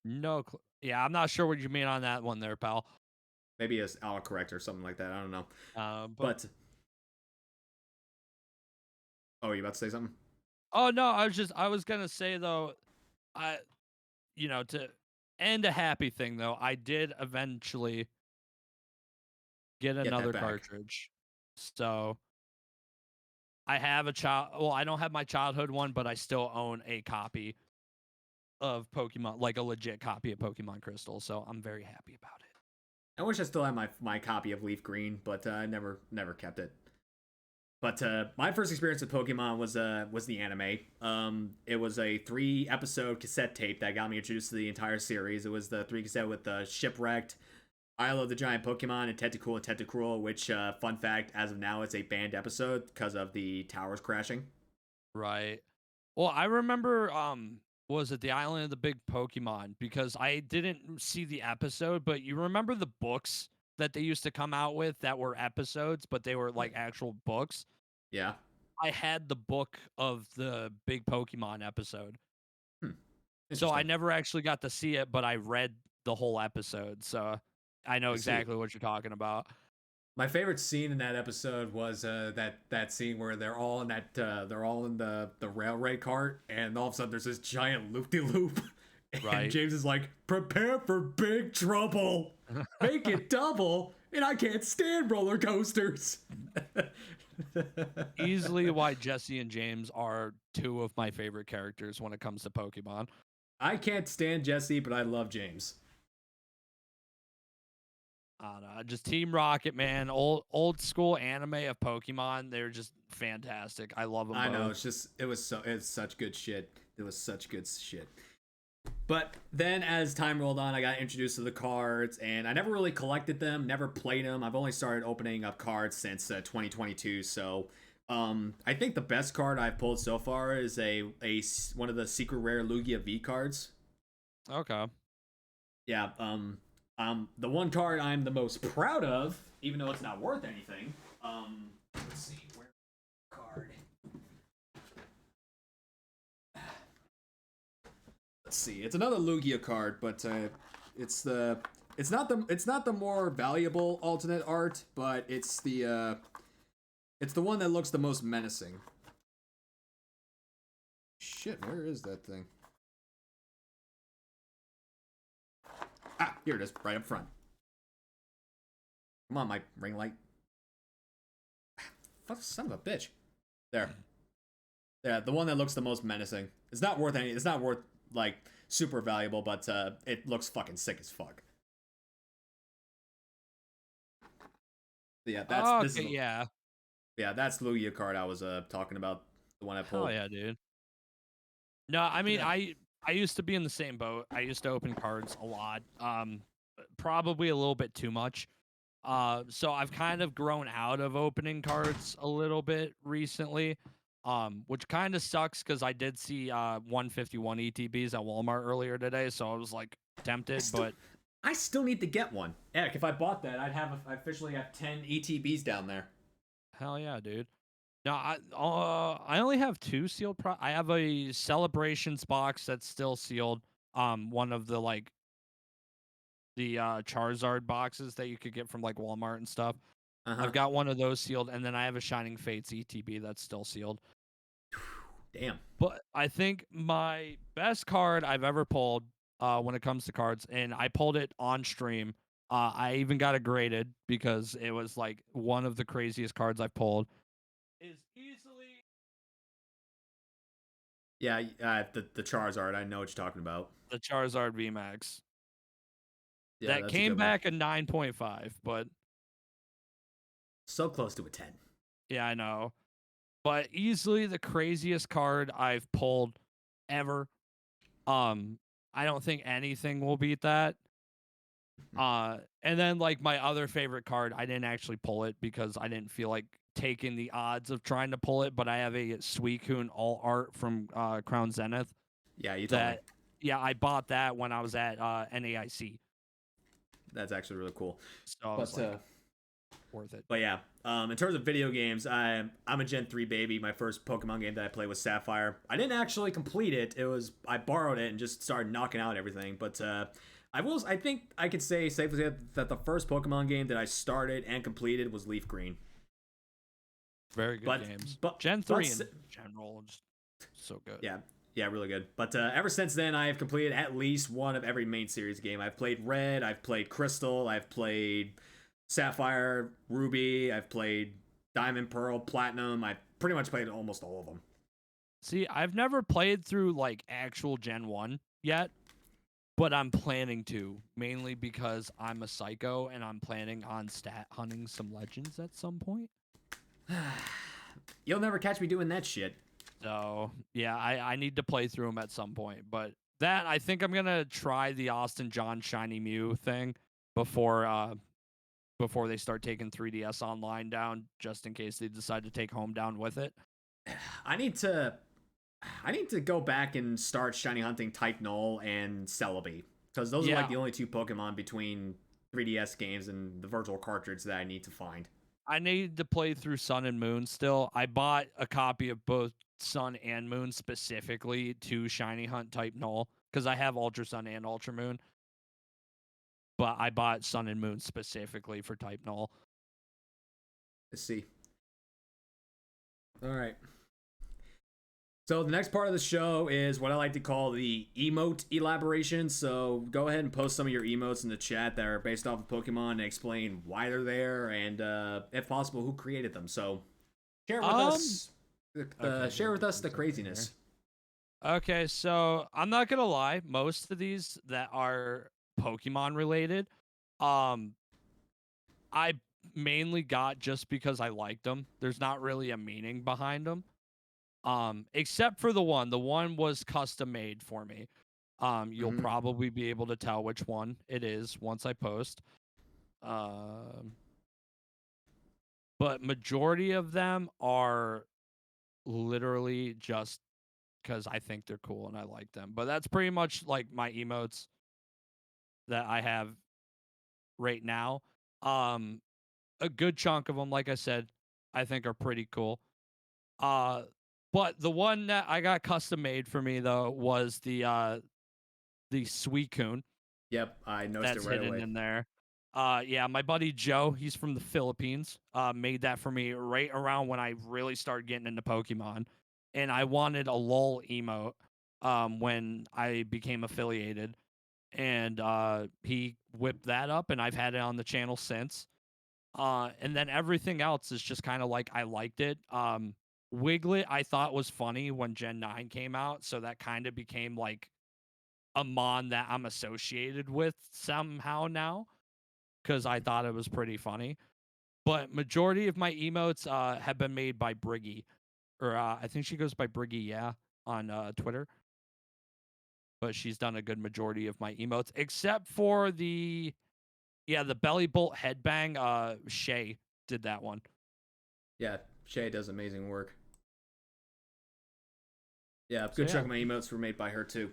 No. Yeah, I'm not sure what you mean on that one there, pal. Maybe it's autocorrect or something like that. I don't know. But But oh, are you about to say something? oh no, I was gonna say though, I to end a happy thing though, I did eventually get Get that another back. cartridge. So I have a child. Well, I don't have my childhood one, but I still own a copy of Pokemon, like a legit copy of Pokemon Crystal. So I'm very happy about it. I wish I still had my copy of Leaf Green, but I never kept it. But my first experience with Pokemon was the anime. It was a 3-episode cassette tape that got me introduced to the entire series. It was the 3 cassette with Shipwrecked, I Love the Giant Pokemon, and Tentacruel, which, fun fact, as of now, it's a banned episode because of the towers crashing. Right. Well, I remember was it the Island of the Big Pokemon, because I didn't see the episode, but you remember the books that they used to come out with that were episodes, but they were like actual books. Yeah. I had the book of the Big Pokemon episode. Hmm. So I Interesting. never actually got to see it, but I read the whole episode. So I know I see. exactly what you're talking about. My favorite scene in that episode was that scene where they're all in the railway cart, and all of a sudden there's this giant loop de loop, and Right. James is like, "Prepare for big trouble, make it double, and I can't stand roller coasters." Easily why Jesse and James are two of my favorite characters when it comes to Pokemon. I can't stand Jesse, but I love James. I don't know, just Team Rocket, man. Old school anime of Pokemon. They're just fantastic. I love them I know, both. it's such good shit. It was such good shit. But then as time rolled on, I got introduced to the cards, and I never really collected them, never played them. I've only started opening up cards since 2022. So I think the best card I've pulled so far is a one of the secret rare Lugia V cards. Okay. Yeah. The one card I'm the most proud of, even though it's not worth anything. Let's see, where card. Let's see. It's another Lugia card, but it's not the more valuable alternate art, but it's the one that looks the most menacing. Shit, where is that thing? Ah, here it is, right up front. Come on, my ring light. Fuck, son of a bitch. There. Yeah, the one that looks the most menacing. It's not worth any. It's not worth like super valuable, but it looks fucking sick as fuck. Yeah, that's Oh, this is okay, yeah. yeah, that's Lugia card I was talking about. The one I Hell pulled. yeah, dude. No, I Look mean at that. I used to be in the same boat. I used to open cards a lot. Probably a little bit too much. So I've kind of grown out of opening cards a little bit recently. Which kind of sucks because I did see 151 ETBs at Walmart earlier today, so I was like I tempted, still but I still need to get one. Heck, if I bought that, I officially have 10 ETBs down there. Hell yeah, dude. No, I only have two sealed. I have a Celebrations box that's still sealed. One of the Charizard boxes that you could get from like Walmart and stuff. Uh-huh. I've got one of those sealed, and then I have a Shining Fates ETB that's still sealed. Damn. But I think my best card I've ever pulled, when it comes to cards, and I pulled it on stream. I even got it graded because it was like one of the craziest cards I've pulled. Is easily Yeah, the Charizard. I know what you're talking about. the Charizard VMAX. Yeah, That that's a came good one. back a 9.5, but So close to a 10. yeah, I know. But easily the craziest card I've pulled ever. Um, I don't think anything will beat that. And then like my other favorite card, I didn't actually pull it because I didn't feel like taking the odds of trying to pull it, but I have a Suicune all art from Crown Zenith Yeah, you told me. that yeah, I bought that when I was at NAIC. That's actually really cool. So I was But like worth it. but yeah, in terms of video games, I'm a Gen 3 baby. My first Pokemon game that I played was Sapphire. I didn't actually complete it. I borrowed it and just started knocking out everything. But I think I could say safely that the first Pokemon game that I started and completed was Leaf Green. Very good games. But Gen 3 in general, just so good. Yeah, really good. But ever since then, I have completed at least one of every main series game. I've played Red, I've played Crystal, I've played Sapphire, Ruby, I've played Diamond, Pearl, Platinum. I've pretty much played almost all of them. See, I've never played through like actual Gen 1 yet, but I'm planning to, mainly because I'm a psycho and I'm planning on stat hunting some legends at some point. You'll never catch me doing that shit. So, yeah, I need to play through them at some point. But that, I think I'm going to try the Austin John Shiny Mew thing before they start taking 3DS Online down, just in case they decide to take Home down with it. I need to go back and start shiny hunting Type Null and Celebi, because those are like the only two Pokemon between 3DS games and the virtual cartridge that I need to find. I need to play through Sun and Moon still. I bought a copy of both Sun and Moon specifically to shiny hunt Type Null because I have Ultra Sun and Ultra Moon. But I bought Sun and Moon specifically for Type Null. Let's see. All right. So the next part of the show is what I like to call the emote elaboration. So go ahead and post some of your emotes in the chat that are based off of Pokemon and explain why they're there and, if possible, who created them. So share with us. Share with us the craziness. Okay, so I'm not gonna lie. Most of these that are Pokemon related, I mainly got just because I liked them. There's not really a meaning behind them. Except for the one. The one was custom made for me. You'll probably be able to tell which one it is once I post. But majority of them are literally just because I think they're cool and I like them. But that's pretty much like my emotes that I have right now. A good chunk of them, like I said, I think are pretty cool. But the one that I got custom made for me though was the Suicune. Yep, I noticed That's it right hidden away. in there. Yeah, my buddy Joe, he's from the Philippines, made that for me right around when I really started getting into Pokemon. And I wanted a LOL emote when I became affiliated. And he whipped that up, and I've had it on the channel since. And then everything else is just kind of like I liked it. Wiglet I thought was funny when Gen 9 came out, so that kind of became like a mon that I'm associated with somehow now because I thought it was pretty funny. But majority of my emotes have been made by Briggy, or I think she goes by Briggy, yeah, on Twitter. But she's done a good majority of my emotes, except for the belly bolt headbang. Shay did that one. Yeah, Shay does amazing work. Yeah, good chunk of my emotes were made by her too.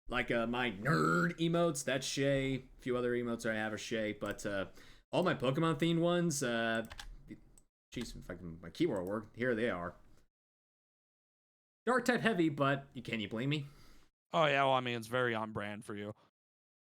Like my nerd emotes, that's Shay. A few other emotes I have are Shay, but all my Pokemon themed ones, Jeez, if my keyboard will work. Here they are. Dark type heavy, but can you blame me? Oh yeah, well I mean it's very on brand for you.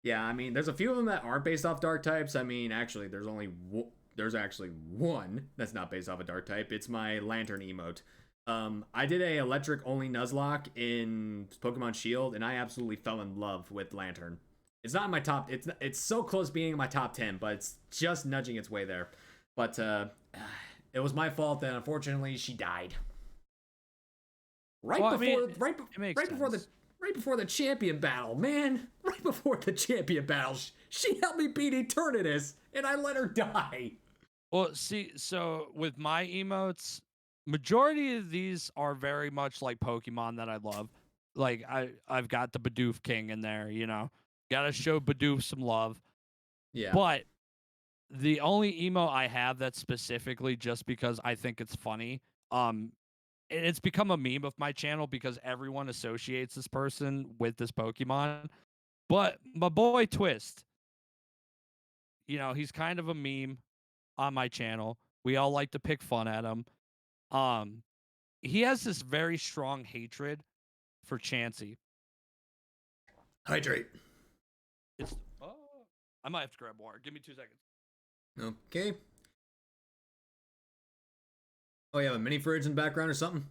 Yeah, I mean there's a few of them that aren't based off dark types. I mean actually there's actually one that's not based off a dark type. It's my lantern emote. I did a electric only Nuzlocke in Pokemon Shield, and I absolutely fell in love with Lantern. It's not in my top. It's so close being in my top 10, but it's just nudging its way there. But it was my fault that unfortunately she died. Right Well, before, I mean, right, it makes right before sense. right before the champion battle, man. Right before the champion battle, she helped me beat Eternatus, and I let her die. Well, see, so with my emotes, majority of these are very much like Pokemon that I love. Like I've got the Bidoof King in there, you know. Gotta show Bidoof some love. Yeah. But the only emo I have that's specifically just because I think it's funny, and it's become a meme of my channel because everyone associates this person with this Pokemon. But my boy Twist, you know, he's kind of a meme on my channel. We all like to pick fun at him. Um, he has this very strong hatred for Chansey. Hydrate. It's I might have to grab water. Give me 2 seconds. Okay. Oh, you have a mini fridge in the background or something?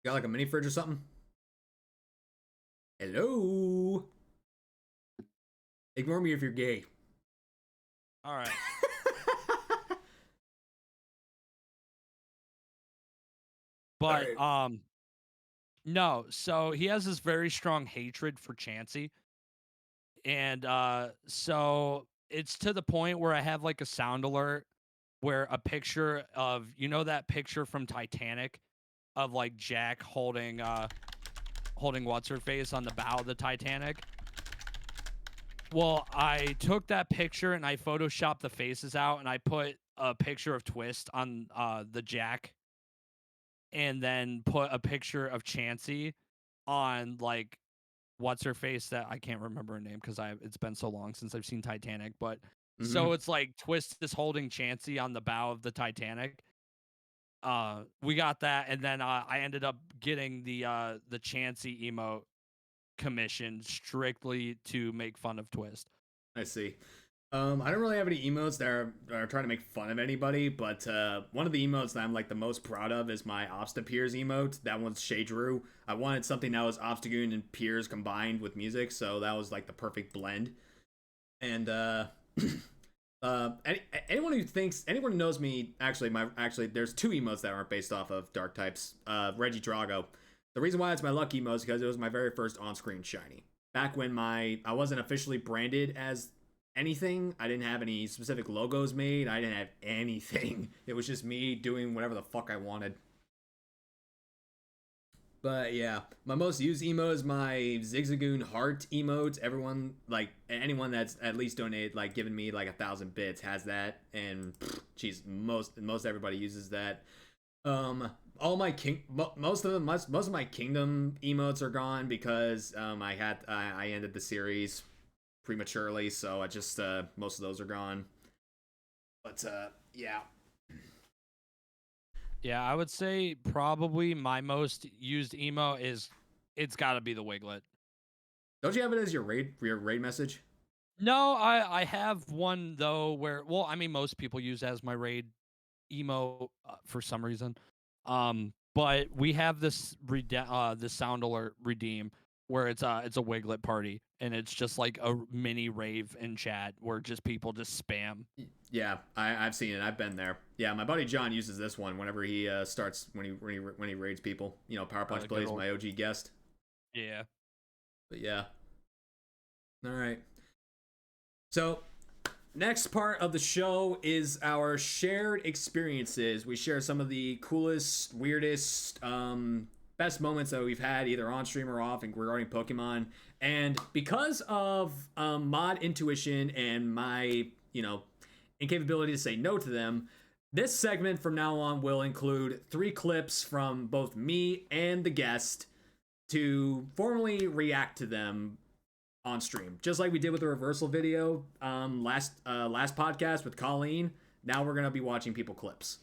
You got like a mini fridge or something? Hello? Ignore me if you're gay. All right. But Alright. no, so he has this very strong hatred for Chansey. And so it's to the point where I have like a sound alert where a picture of, you know, that picture from Titanic of like Jack holding what's her face on the bow of the Titanic. Well, I took that picture and I photoshopped the faces out and I put a picture of Twist on the Jack and then put a picture of Chansey on like what's her face that I can't remember her name because it's been so long since I've seen Titanic, but Mm-hmm. so it's like Twist is holding Chansey on the bow of the Titanic. We got that, and then I ended up getting the Chansey emote commissioned strictly to make fun of Twist. I see. I don't really have any emotes that are trying to make fun of anybody, but one of the emotes that I'm like the most proud of is my Obstapeers emote. That one's Shay Drew. I wanted something that was Obstagoon and Piers combined with music, so that was like the perfect blend. And anyone who knows me, actually there's two emotes that aren't based off of dark types. Reggie Drago. The reason why it's my lucky emote is because it was my very first on-screen shiny. Back when I wasn't officially branded as anything. I didn't have any specific logos made. I didn't have anything. It was just me doing whatever the fuck I wanted. But yeah, my most used emote is my Zigzagoon heart emote. Everyone, like anyone that's at least donated, like given me like 1,000 bits, has that. And geez, most everybody uses that. All my most of my kingdom emotes are gone because I ended the series prematurely, so I just most of those are gone. But yeah. Yeah, I would say probably my most used emo is it's got to be the Wiglet. Don't you have it as your raid message? No, I have one though where, well, I mean most people use it as my raid emo for some reason. But we have this this sound alert redeem where it's a Wiglet party and it's just like a mini rave in chat where just people just spam. Yeah, I've seen it. I've been there. Yeah, my buddy John uses this one whenever he starts when he raids people. You know, Power Punch plays my OG guest. Yeah. But yeah. All right. So next part of the show is our shared experiences. We share some of the coolest, weirdest, best moments that we've had either on stream or off and regarding Pokemon. And because of mod intuition and my, incapability to say no to them, this segment from now on will include 3 clips from both me and the guest to formally react to them on stream, just like we did with the reversal video last podcast with Colleen. Now we're gonna be watching people clips.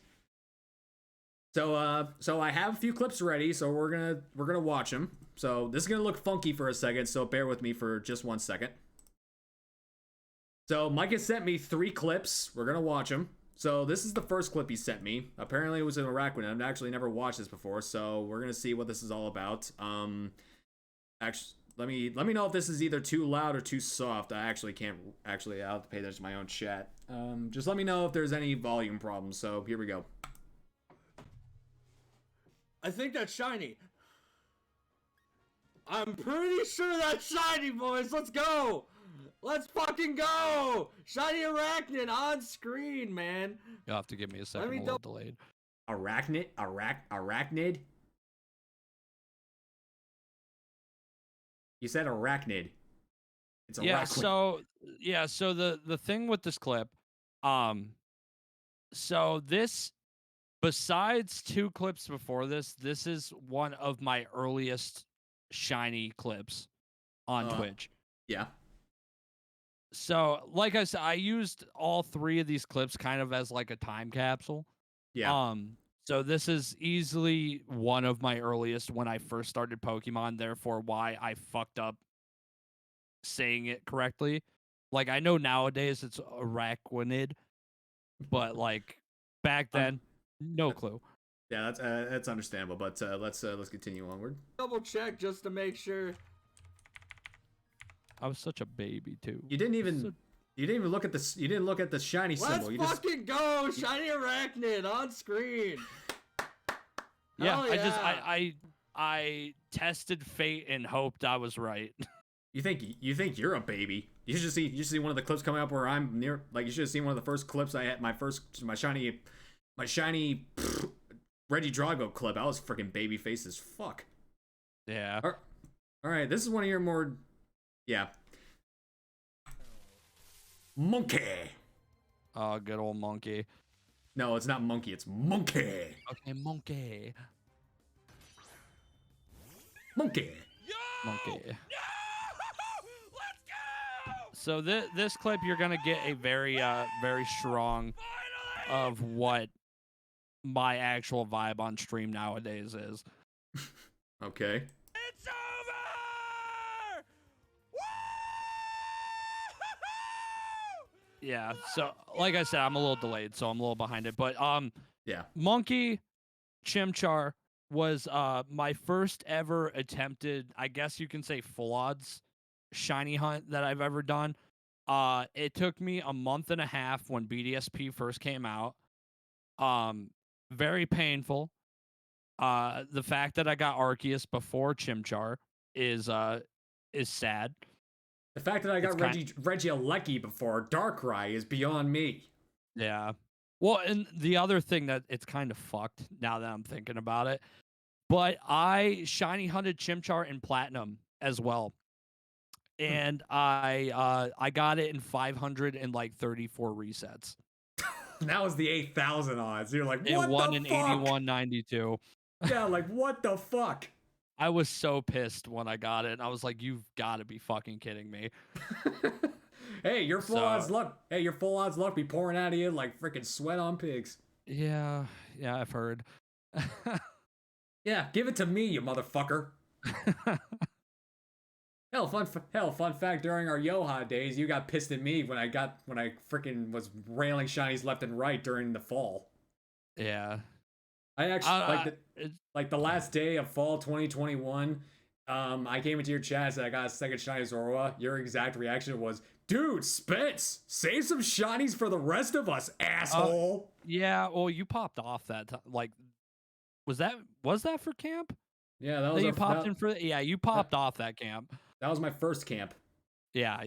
So I have a few clips ready, so we're gonna watch them. So this is gonna look funky for a second, so bear with me for just 1 second. So Mike has sent me 3 clips. We're gonna watch them. So this is the first clip he sent me. Apparently it was an Iraqman. I've actually never watched this before, so we're gonna see what this is all about. Actually, let me know if this is either too loud or too soft. I actually can't. Actually, I'll have to pay attention to my own chat. Just let me know if there's any volume problems. So here we go. I think that's shiny. I'm pretty sure that's shiny, boys. Let's go. Let's fucking go. Shiny Arachnid on screen, man. You'll have to give me a second. I'm a little delayed. Arachnid? You said arachnid. It's a So the thing with this clip, so this, besides 2 clips before this is one of my earliest shiny clips on Twitch. Yeah. So, like I said, I used all 3 of these clips kind of as like a time capsule. Yeah. So this is easily one of my earliest when I first started Pokemon, therefore why I fucked up saying it correctly. Like, I know nowadays it's Arachnid, but like back then, no clue. Yeah, that's understandable, but let's continue onward. Double check just to make sure. I was such a baby too. You didn't even look at the shiny symbol. Let's fucking go, shiny Arachnid on screen. Yeah, yeah. I tested fate and hoped I was right. You think you're a baby? You should see one of the clips coming up where I'm near. Like, you should have seen one of the first clips I had. My shiny Reggie Drago clip. I was freaking baby face as fuck. Yeah. All right, this is one of your more. Yeah. Monkey. Oh, good old monkey. No, it's not monkey. It's monkey. Okay, monkey. Monkey. Monkey. Let's go! So this clip, you're gonna get a very strong of what my actual vibe on stream nowadays is. Okay. It's over! Yeah, so like I said, I'm a little delayed, so I'm a little behind it. But yeah. Monkey Chimchar was my first ever attempted, I guess you can say, full odds shiny hunt that I've ever done. It took me a month and a half when BDSP first came out. Very painful. The fact that I got Arceus before Chimchar is sad. The fact that I got Regieleki before Darkrai is beyond me. Yeah. Well, and the other thing that it's kind of fucked now that I'm thinking about it, but I shiny hunted Chimchar in Platinum as well. And I got it in 534 resets. That was the 8,000 odds. You're like, what it won the in fuck? 8192. Yeah, like, what the fuck? I was so pissed when I got it, and I was like, you've got to be fucking kidding me. Hey, your full odds luck. Hey, your full odds luck be pouring out of you like freaking sweat on pigs. Yeah, I've heard. Yeah, give it to me, you motherfucker. Fun fact, during our Yoha days, you got pissed at me when I freaking was railing shinies left and right during the fall. Yeah. I actually like the last day of fall 2021. I came into your chat and said I got a second shiny Zorua. Your exact reaction was, "Dude, Spence, save some shinies for the rest of us, asshole." Yeah, well, you popped off that time. Like, was that for camp? Yeah, that was. You popped in for. Yeah, you popped off that camp. That was my first camp. Yeah.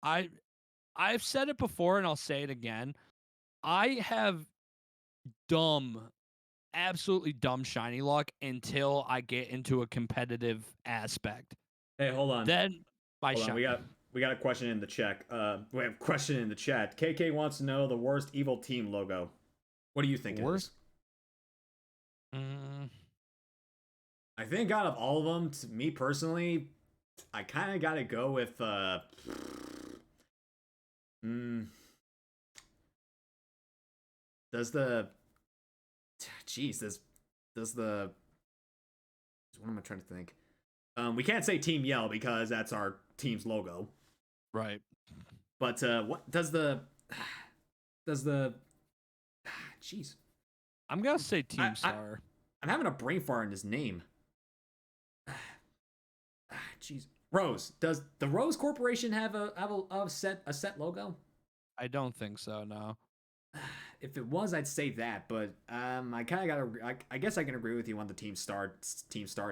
I've said it before and I'll say it again. I have absolutely dumb shiny luck until I get into a competitive aspect. Hey, hold on. Then we got a question in the chat. We have a question in the chat. KK wants to know the worst evil team logo. What do you think it is? I think out of all of them, to me personally, I kind of gotta go with does the jeez does the what am I trying to think? We can't say Team Yell because that's our team's logo. Right. But what does the jeez? I'm gonna say Team Star. I'm having a brain fart in his name. Jeez. Rose. Does the Rose Corporation have a set logo? I don't think so. No. If it was, I'd say that. But I kind of gotta. I guess I can agree with you on the Team Star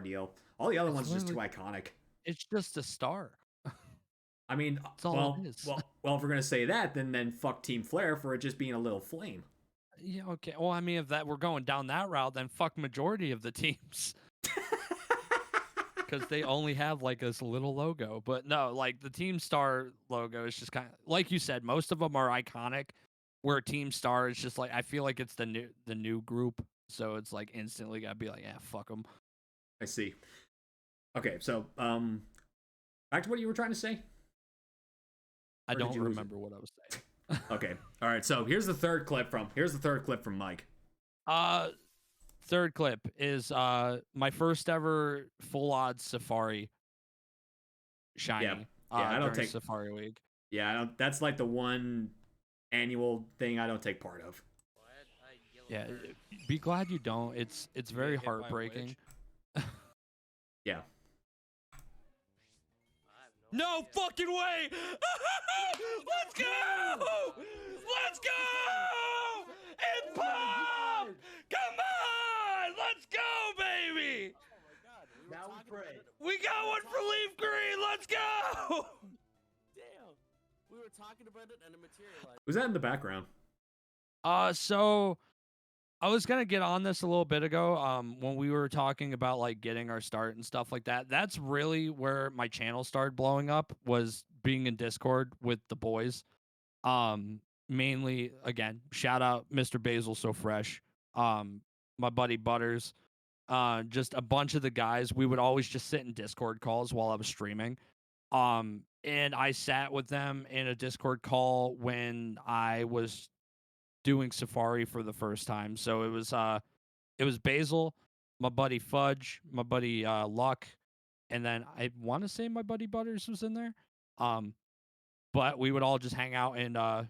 deal. All the other ones are just too iconic. It's just a star. I mean, That's all it is. well, if we're gonna say that, then fuck Team Flare for it just being a little flame. Yeah. Okay. Well, I mean, if that we're going down that route, then fuck majority of the teams. Because they only have like this little logo. But no, like the Team Star logo is just kind of like you said. Most of them are iconic. Where Team Star is just like I feel like it's the new group, so it's like instantly gotta be like, yeah, fuck them. I see. Okay, so back to what you were trying to say. I don't remember what I was saying. Okay, all right. So here's the third clip from Mike. Third clip is my first ever full odds Safari shiny. Yeah, I don't take Safari Week. Yeah, I don't. That's like the one annual thing I don't take part of. Yeah, be glad you don't. It's very heartbreaking. Yeah. No fucking way! Let's go! Let's go! It popped! Come on! Let's go, baby! Now we pray. We got one for Leaf Green! Let's go! Damn. We were talking about it and it materialized. Who's that in the background? So I was gonna get on this a little bit ago. When we were talking about like getting our start and stuff like that. That's really where my channel started blowing up, was being in Discord with the boys. Mainly again, shout out Mr. Basil So Fresh. My buddy Butters. Just a bunch of the guys. We would always just sit in Discord calls while I was streaming. And I sat with them in a Discord call when I was doing Safari for the first time. So it was Basil, my buddy Fudge, my buddy Luck, and then I want to say my buddy Butters was in there. But we would all just hang out in a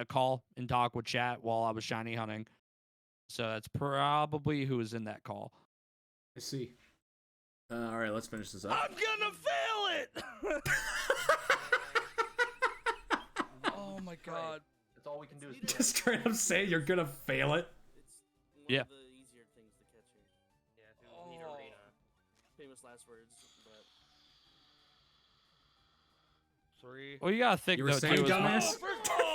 call and talk with chat while I was shiny hunting. So that's probably who was in that call. I see. All right, let's finish this up. I'm gonna fail it. Oh my god. That's all we can do is Just straight up say you're gonna fail it. It's one Yeah. of the easier things to catch here. Yeah, through the arena. Famous last words, but Three. Well, you gotta think You were though, saying, too, dumbass?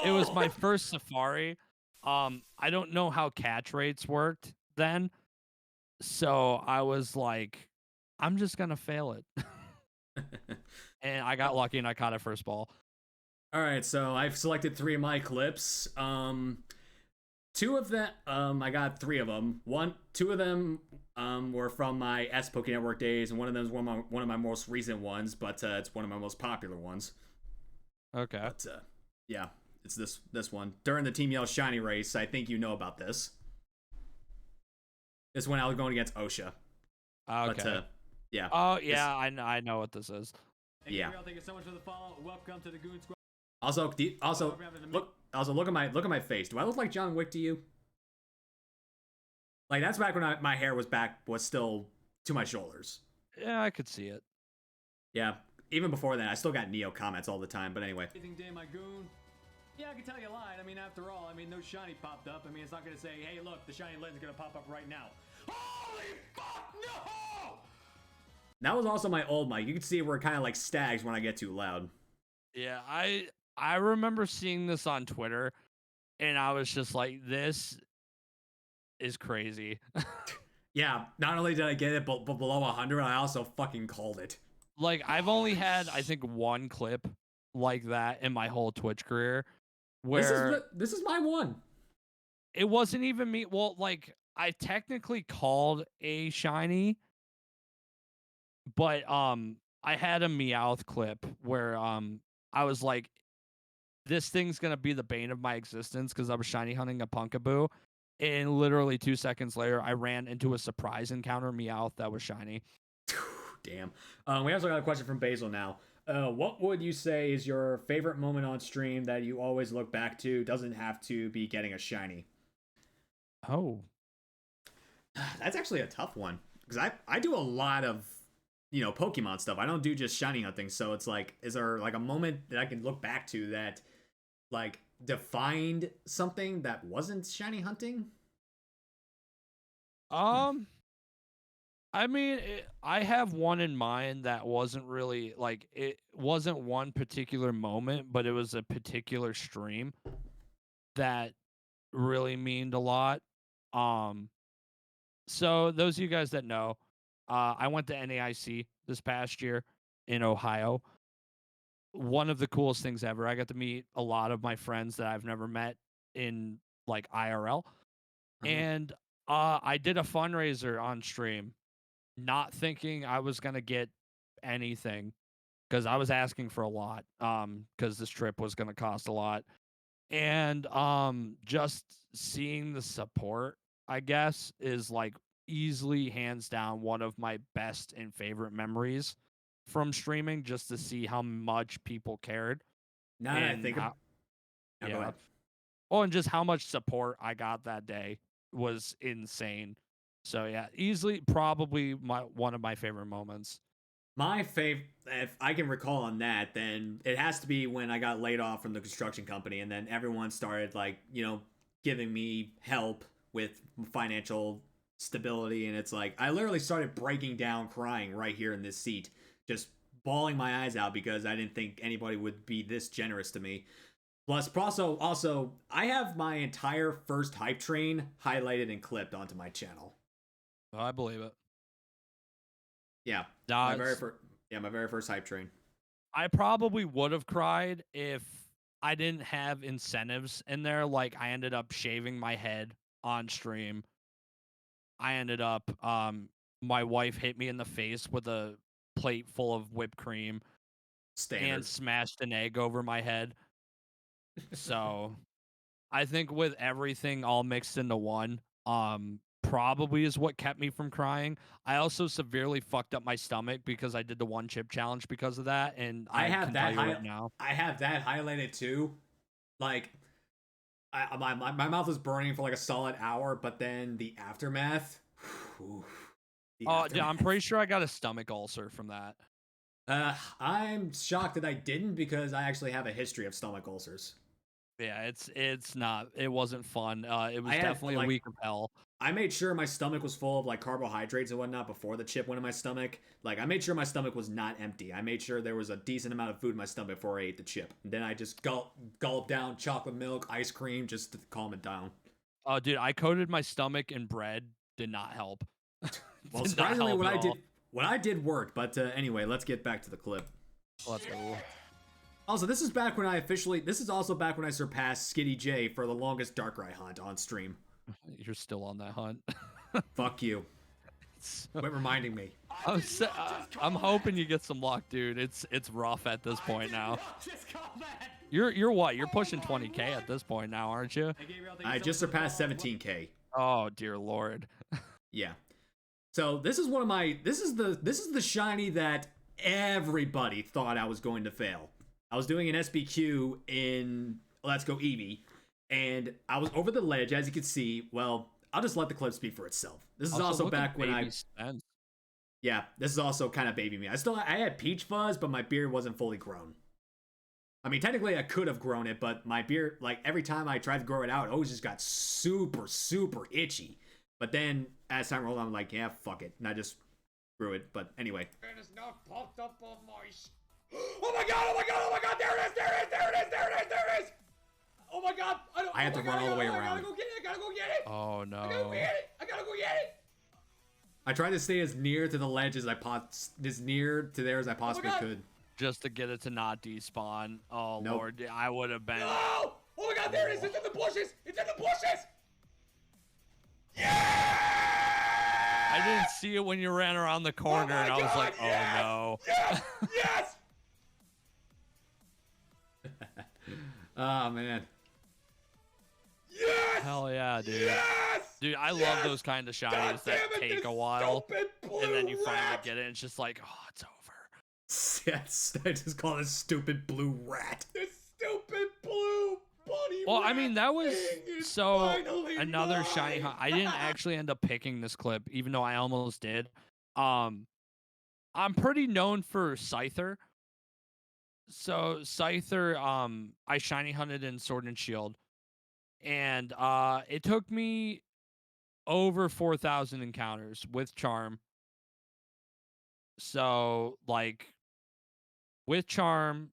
it was my first Safari. I don't know how catch rates worked then, so I was like, I'm just gonna fail it, and I got lucky and I caught it first ball. All right, so I've selected 3 of my clips. 2 of them, I got 3 of them. 2 of them were from my Poké Network days, and one of them is one of my most recent ones, but it's one of my most popular ones. Okay. But yeah, it's this one. During the Team Yell Shiny race, I think you know about this. This one I was going against OSHA. Okay. But, yeah. Oh yeah, I know what this is. Yeah. Thank you so much for the follow. Welcome to the Goon Squad. Look at my face. Do I look like John Wick to you? Like, that's back when my hair was still to my shoulders. Yeah, I could see it. Yeah, even before that, I still got Neo comments all the time. But anyway, Amazing day, my goon. Yeah, I can tell you lied. I mean, after all, no shiny popped up. I mean, it's not gonna say, hey, look, the shiny legend's gonna pop up right now. Holy fuck, no! that was also my old mic. You can see we're kind of like stags when I get too loud. Yeah, I remember seeing this on Twitter, and I was just like, this is crazy. Yeah, not only did I get it, but below 100, I also fucking called it. Like, I've only had, I think, one clip like that in my whole Twitch career, where This is my one. it wasn't even me. Well, like, I technically called a shiny, but I had a Meowth clip where I was like, this thing's gonna be the bane of my existence because I was shiny hunting a Punkaboo, and literally 2 seconds later, I ran into a surprise encounter Meowth that was shiny. Damn. We also got a question from Basil now. What would you say is your favorite moment on stream that you always look back to? Doesn't have to be getting a shiny. Oh, That's actually a tough one because I do a lot of Pokemon stuff. I don't do just shiny hunting, so it's like, is there like a moment that I can look back to that like defined something that wasn't shiny hunting? I mean, I have one in mind that wasn't really like it wasn't one particular moment, but it was a particular stream that really meaned a lot. Um, so those of you guys that know, I went to NAIC this past year in Ohio. One of the coolest things ever. I got to meet a lot of my friends that I've never met in like IRL, and I did a fundraiser on stream, not thinking I was gonna get anything because I was asking for a lot. Because this trip was gonna cost a lot, and just seeing the support, I guess, is like easily hands down one of my best and favorite memories from streaming. Just to see how much people cared Now that I and think how, go yeah. ahead. Oh, and just how much support I got that day was insane. So yeah, easily probably one of my favorite moments. My favorite, if I can recall on that, then it has to be when I got laid off from the construction company, and then everyone started like giving me help with financial stability, and it's like I literally started breaking down, crying right here in this seat, just bawling my eyes out because I didn't think anybody would be this generous to me. Plus, also, I have my entire first hype train highlighted and clipped onto my channel. I believe it. Yeah, my very first hype train. I probably would have cried if I didn't have incentives in there. Like I ended up shaving my head on stream. I ended up my wife hit me in the face with a plate full of whipped cream and Standard. smashed an egg over my head. So I think with everything all mixed into one, probably is what kept me from crying. I also severely fucked up my stomach because I did the one chip challenge because of that, and I have can that tell you right now. I have that highlighted too. Like, my mouth was burning for like a solid hour, but then the aftermath. Whew, Oh, yeah, I'm pretty sure I got a stomach ulcer from that. I'm shocked that I didn't because I actually have a history of stomach ulcers. Yeah, it wasn't fun. It was I had, definitely a week of hell. I made sure my stomach was full of like carbohydrates and whatnot before the chip went in my stomach. Like I made sure my stomach was not empty. I made sure there was a decent amount of food in my stomach before I ate the chip. And then I just gulp down chocolate milk, ice cream just to calm it down. Oh, dude, I coated my stomach in bread. Did not help. Well, surprisingly, what I did worked. But anyway, let's get back to the clip. Let's go. Also, this is also back when I surpassed Skitty J for the longest Darkrai hunt on stream. You're still on that hunt. Fuck you. Quit reminding me. I'm hoping you get some luck, dude. It's rough at this point now. You're what? You're pushing 20K at this point now, aren't you? I just surpassed 17K. Oh dear lord. Yeah. So this is the shiny that everybody thought I was going to fail. I was doing an SBQ in Let's Go Eevee, and I was over the ledge, as you can see. Well, I'll just let the clip speak for itself. This is also back when Yeah, this is also kind of baby me. I had peach fuzz, but my beard wasn't fully grown. I mean, technically I could have grown it, but my beard, like every time I tried to grow it out, it always just got super, super itchy. But then as time rolled on, I'm like, yeah, fuck it. And I just grew it. But anyway. And it's not popped up on my... Oh my god, oh my god, oh my god, there it is, there it is, there it is, there it is, there it is! Oh my god, I have to run all the way around. I gotta go get it, I gotta go get it! Oh no. I gotta go get it, I gotta go get it! I tried to stay as near to the ledge as I possibly could. Just to get it to not despawn. Oh Nope. lord, I would have been. No! Oh my god, there it is, it's in the bushes! It's in the bushes! Yeah! I didn't see it when you ran around the corner, and I was like, oh no. Yes! Yes! Oh man. Yes! Hell yeah, dude. Yes! Dude, I love Yes! those kind of God shinies that damn it, take this a while, stupid and then you blue finally rat! get it, and it's just like, oh, it's over. Yes, I just call it stupid blue rat. This stupid blue bunny Well, I rat mean, that was thing is so finally another shiny mine. hunt. I didn't actually end up picking this clip, even though I almost did. I'm pretty known for Scyther. So Scyther, I shiny hunted in Sword and Shield, and it took me over 4,000 encounters with Charm. So like with Charm,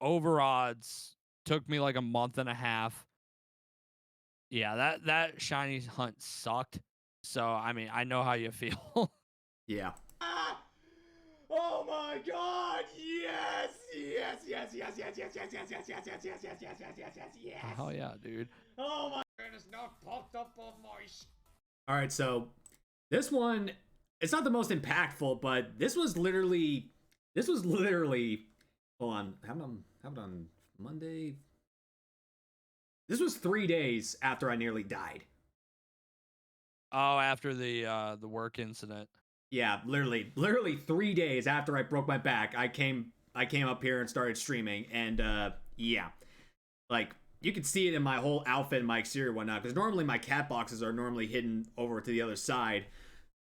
over odds, took me like a month and a half. Yeah, that shiny hunt sucked. So I mean, I know how you feel. Yeah. Ah! Oh my god! Yes! Yes! Yes! Yes! Yes! Yes! Yes! Yes! Yes! Yes! Yes! Yes! Yes! Yes! Yes! Yes! Yes! Yes! Hell yeah, dude. Oh my! And it's not popped up on my. All right, so this one, it's not the most impactful, but this was literally. Hold on, happened on Monday. This was 3 days after I nearly died. Oh, after the work incident. Yeah, literally 3 days after I broke my back, I came up here and started streaming, and yeah, like you can see it in my whole outfit and my exterior and whatnot. Because normally my cat boxes are normally hidden over to the other side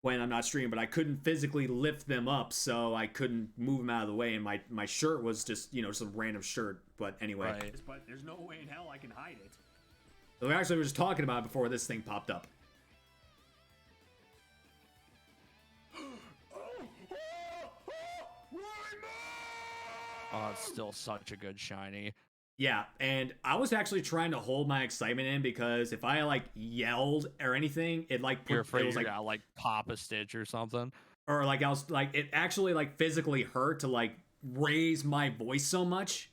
when I'm not streaming, but I couldn't physically lift them up, so I couldn't move them out of the way, and my shirt was just some random shirt. But anyway, Right. But there's no way in hell I can hide it. so we actually were just talking about it before this thing popped up. Oh, it's still such a good shiny. Yeah, and I was actually trying to hold my excitement in because if I like yelled or anything, it like You're it afraid was you're like gonna like pop a stitch or something. or like I was like it actually like physically hurt to like raise my voice so much.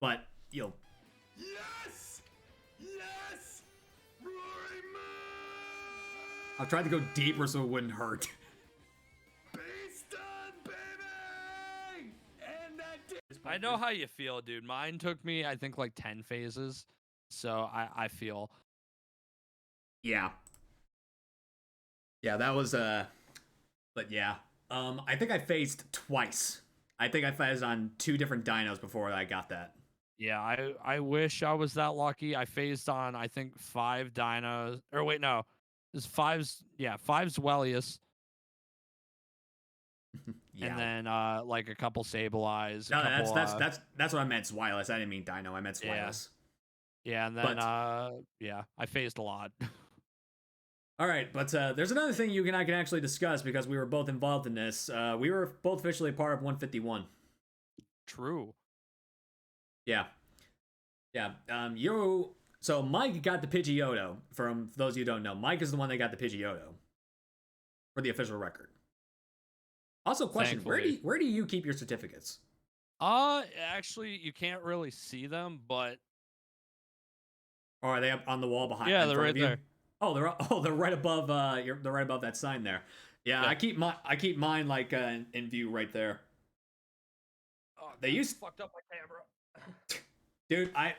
But Yes! Yes! Rory I tried to go deeper so it wouldn't hurt. Beast on, baby! And that I know how you feel, dude. Mine took me, I think, like 10 phases. So I feel. Yeah. Yeah, that was but yeah. I think I phased twice. I think I phased on 2 different dinos before I got that. Yeah, I wish I was that lucky. I phased on, I think, 5 dinos. Or wait, no. There's 5's, yeah, 5's Wellius. Yeah. And then like a couple Sableyes. No, couple, that's what I meant, Swilus. I didn't mean dino, I meant Swilus. Yeah, and then yeah, I phased a lot. All right, but there's another thing you and I can actually discuss because we were both involved in this. We were both officially a part of 151. True. Yeah. Yeah. So Mike got the Pidgeotto. For those of you who don't know, Mike is the one that got the Pidgeotto. For the official record. Also, question: Thankfully. where do you keep your certificates? Actually, you can't really see them, but Or are they up on the wall behind? yeah, in they're front right of you? there. They're right above. They're right above that sign there. Yeah, Yeah. I keep mine like in view right there. Oh, They used fucked up my camera.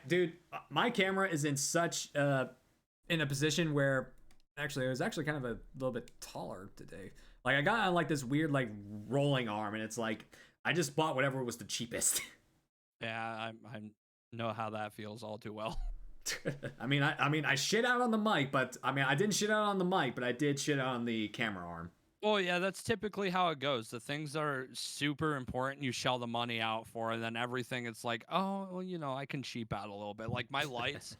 Dude, my camera is in such in a position where actually it was actually kind of a little bit taller today. Like I got on like this weird like rolling arm, and it's like I just bought whatever was the cheapest. Yeah, I know how that feels all too well. I mean I shit out on the mic, but I didn't shit out on the mic, but I did shit out on the camera arm. Well, yeah, that's typically how it goes. The things that are super important, you shell the money out for, and then everything, it's like, oh, well, I can cheap out a little bit. Like my lights,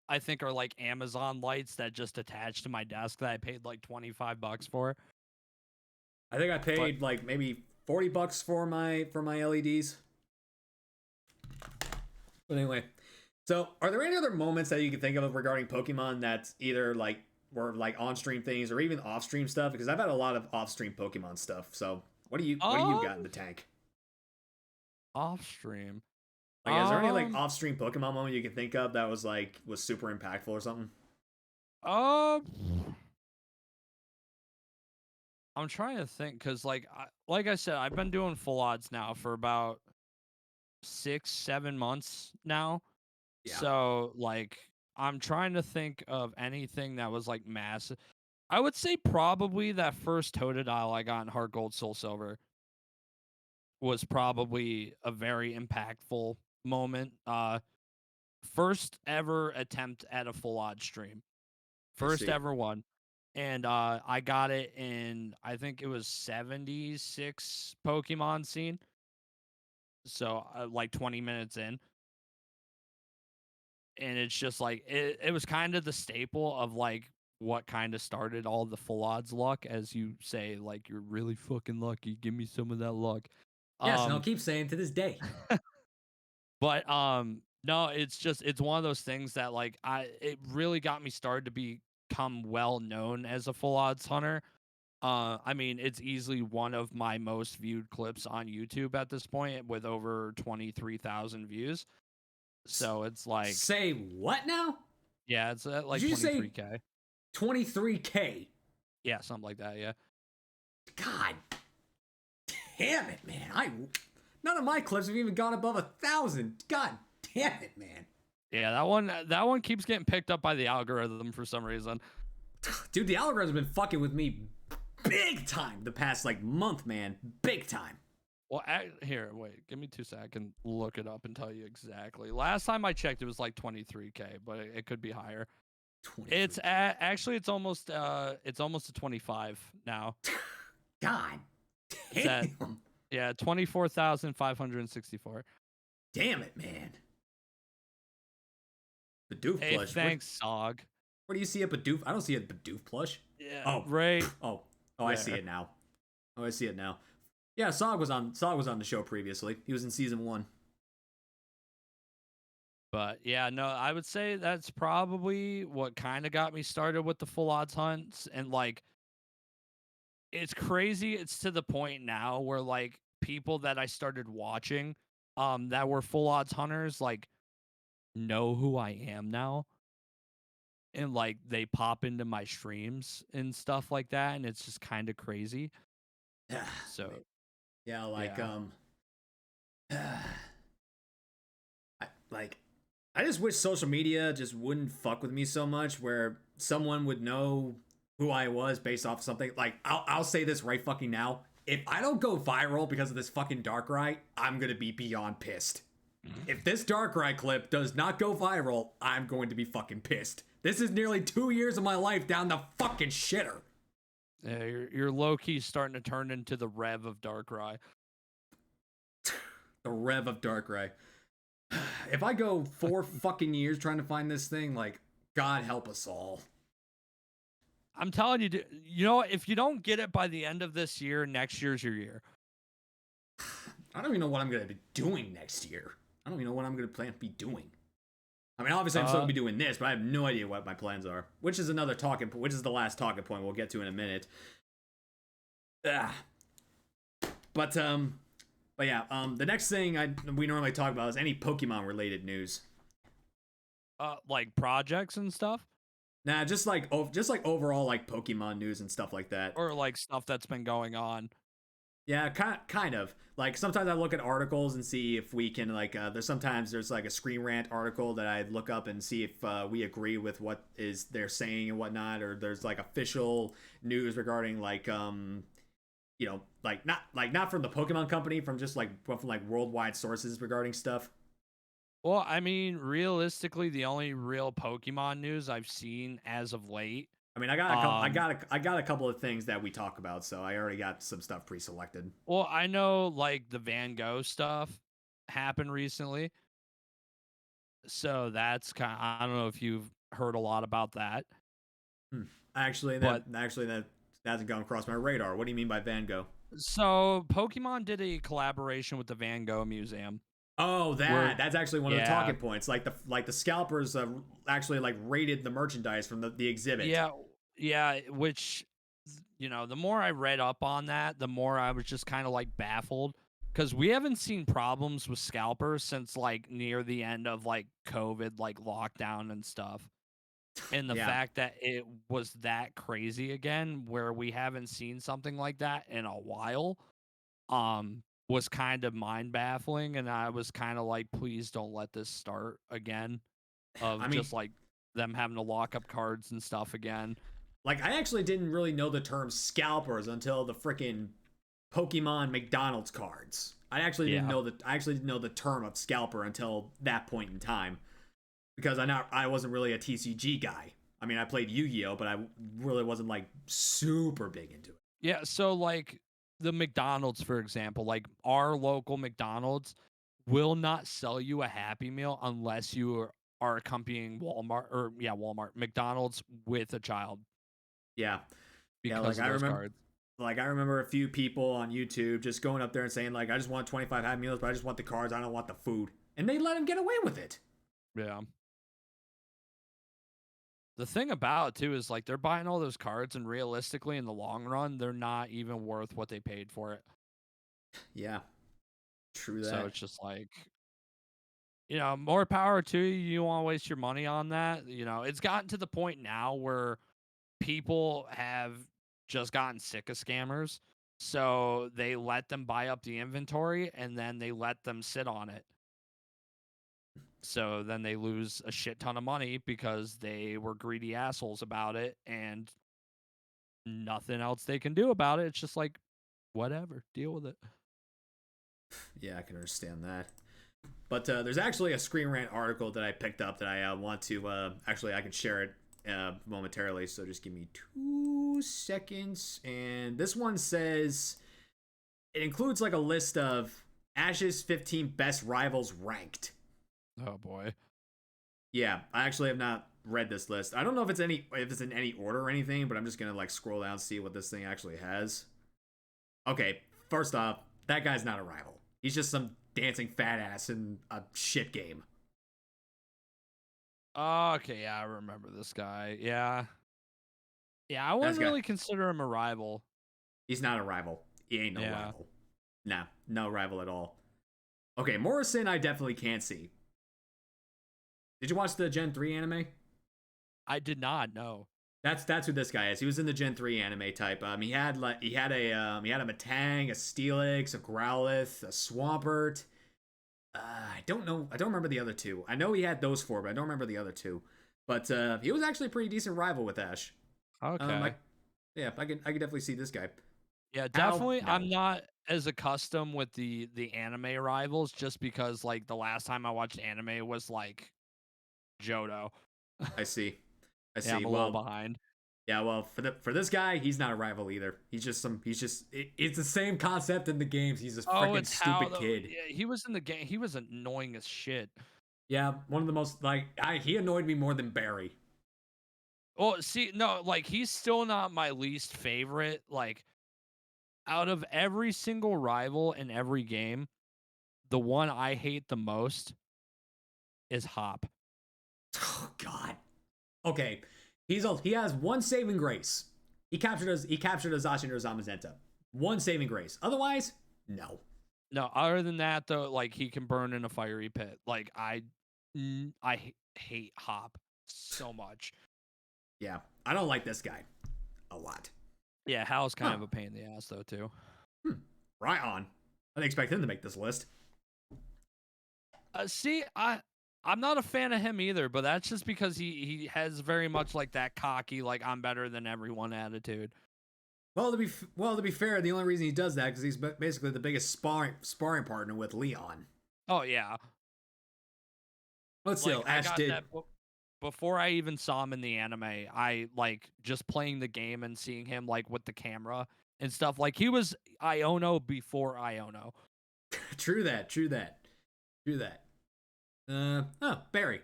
I think are like Amazon lights that just attach to my desk that I paid like $25 for. I think I paid like maybe $40 for my LEDs. But anyway, so are there any other moments that you can think of regarding Pokemon that's either like were like on-stream things or even off-stream stuff? Because I've had a lot of off-stream Pokemon stuff. So what do you got in the tank? Off stream. Like, is there any like off-stream Pokemon moment you can think of that was super impactful or something? I'm trying to think because, like I said, I've been doing full odds now for about 6, 7 months now. Yeah. So, like, I'm trying to think of anything that was like massive. I would say probably that first Totodile I got in Heart Gold Soul Silver was probably a very impactful moment. First ever attempt at a full odd stream. First see. ever one. And I got it in, I think it was 76 Pokemon scene. So like 20 minutes in. And it's just like it was kind of the staple of like what kind of started all the full odds luck, as you say, like you're really fucking lucky. Give me some of that luck. Yes, and I'll keep saying to this day. But no, it's one of those things that like it really got me started to become well known as a full odds hunter. I mean, it's easily one of my most viewed clips on YouTube at this point with over 23,000 views. So it's like, say what now? Yeah, it's at like Did you say 23K. 23K? Yeah, something like that, yeah. God damn it, man. None of my clips have even gone above 1,000. God damn it, man. Yeah, that one keeps getting picked up by the algorithm for some reason. Dude, the algorithm's been fucking with me big time the past like month, man. Big time. Well, here, wait, give me 2 seconds. I can look it up and tell you exactly. Last time I checked, it was like 23K, but it could be higher. 23. It's actually it's almost to 25 now. God damn. Yeah, 24,564. Damn it, man. Bidoof Hey, plush. thanks, Sog. Where do you see a Bidoof? I don't see a Bidoof plush. Yeah. Oh, right. Oh, I see it now. Oh, I see it now. Yeah, Sog was on the show previously. He was in season 1. But yeah, no, I would say that's probably what kind of got me started with the full odds hunts. And like, it's crazy. It's to the point now where like people that I started watching, that were full odds hunters, like know who I am now. And like they pop into my streams and stuff like that. And it's just kind of crazy. So yeah, like, I just wish social media just wouldn't fuck with me so much where someone would know who I was based off something. Like, I'll say this right fucking now. If I don't go viral because of this fucking Darkrai, I'm gonna be beyond pissed. If this Darkrai clip does not go viral, I'm going to be fucking pissed. This is nearly 2 years of my life down the fucking shitter. Yeah, you're low-key starting to turn into the Rev of Darkrai. The Rev of Darkrai. If I go 4 fucking years trying to find this thing, like, God help us all. I'm telling you, you know, if you don't get it by the end of this year, next year's your year. I don't even know what I'm going to be doing next year. I don't even know what I'm going to plan to be doing. I mean, obviously I'm still going to be doing this, but I have no idea what my plans are. Which is the last talking point we'll get to in a minute. But yeah, the next thing we normally talk about is any Pokemon related news. Like projects and stuff? Nah, just like overall like Pokemon news and stuff like that. Or like stuff that's been going on. Yeah, kind of. Like sometimes I look at articles and see if we can like there's like a Screen Rant article that I look up and see if we agree with what is they're saying and whatnot, or there's like official news regarding like you know, not from the Pokemon company, from just like worldwide sources regarding stuff. Well, I mean, realistically, the only real Pokemon news I've seen as of late. I mean, I got a couple of things that we talk about, so I already got some stuff pre-selected. Well, I know like the Van Gogh stuff happened recently, so that's I don't know if you've heard a lot about that. Actually, that hasn't gone across my radar. What do you mean by Van Gogh? So Pokemon did a collaboration with the Van Gogh Museum. Oh, that's actually one of the talking points. Like the scalpers actually like rated the merchandise from the exhibit. Yeah, which, you know, the more I read up on that, the more I was just kind of like baffled, because we haven't seen problems with scalpers since like near the end of like COVID, like lockdown and stuff. And the Yeah. fact that it was that crazy again, where we haven't seen something like that in a while, was kind of mind baffling. And I was kind of like, please don't let this start again, I of mean, just like them having to lock up cards and stuff again. like I actually didn't really know the term scalpers until the freaking Pokemon McDonald's cards. Yeah. I actually didn't know the term of scalper until that point in time because I wasn't really a TCG guy. I mean, I played Yu-Gi-Oh, but I really wasn't like super big into it. Yeah, so like the McDonald's, for example, like our local McDonald's will not sell you a Happy Meal unless you are accompanying Walmart, McDonald's with a child Yeah. Yeah, because of those cards. I remember a few people on YouTube just going up there and saying like I just want 25 Happy Meals, but I just want the cards, I don't want the food. And they let them get away with it. Yeah. The thing about it too is like they're buying all those cards, and realistically in the long run, they're not even worth what they paid for it. Yeah. True that. So it's just like, more power to you. You don't want to waste your money on that. It's gotten to the point now where people have just gotten sick of scammers. So they let them buy up the inventory and then they let them sit on it. So then they lose a shit ton of money because they were greedy assholes about it and nothing else they can do about it. It's just like, whatever, deal with it. Yeah, I can understand that. But there's actually a Screen Rant article that I picked up that I want to actually I can share it momentarily. So just give me 2 seconds. And this one says it includes like a list of Ash's 15 best rivals ranked. Oh boy. Yeah, I actually have not read this list. I don't know if it's in any order or anything, but I'm just gonna like scroll down and see what this thing actually has. Okay, first off, that guy's not a rival. He's just some dancing fat ass in a shit game. Okay, yeah, I remember this guy. Yeah. Yeah, I That's wouldn't guy. really consider him a rival. He's not a rival. He ain't no Yeah. rival. Nah, no rival at all. Okay, Morrison, I definitely can't see. Did you watch the Gen 3 anime? I did not know. That's who this guy is. He was in the Gen 3 anime type. He had a Metang, a Steelix, a Growlithe, a Swampert. I don't know. I don't remember the other two. I know he had those 4, but I don't remember the other 2. But he was actually a pretty decent rival with Ash. Okay. I can definitely see this guy. Yeah, definitely. No. I'm not as accustomed with the anime rivals just because like the last time I watched anime was like Johto. I see. Yeah, I'm a little behind. Yeah, well, for this guy, he's not a rival either. It's the same concept in the games. He's this freaking stupid kid. Yeah, he was in the game. He was annoying as shit. Yeah, one of the most he annoyed me more than Barry. Well, see, no, like he's still not my least favorite. Like out of every single rival in every game, the one I hate the most is Hop. Oh God. Okay, he has one saving grace. He captured a Zacian or Zamazenta. One saving grace. Otherwise, no. No, other than that though, like he can burn in a fiery pit. Like I hate Hop so much. Yeah, I don't like this guy a lot. Yeah, Hal's kind of a pain in the ass though too. Right on. I didn't expect him to make this list. See, I'm not a fan of him either, but that's just because he has very much like that cocky, like I'm better than everyone attitude. Well, to be fair, the only reason he does that because he's basically the biggest sparring partner with Leon. Oh yeah. But still, like, Ash did. Before I even saw him in the anime, I like just playing the game and seeing him like with the camera and stuff. Like he was Iono before Iono. True that. Barry.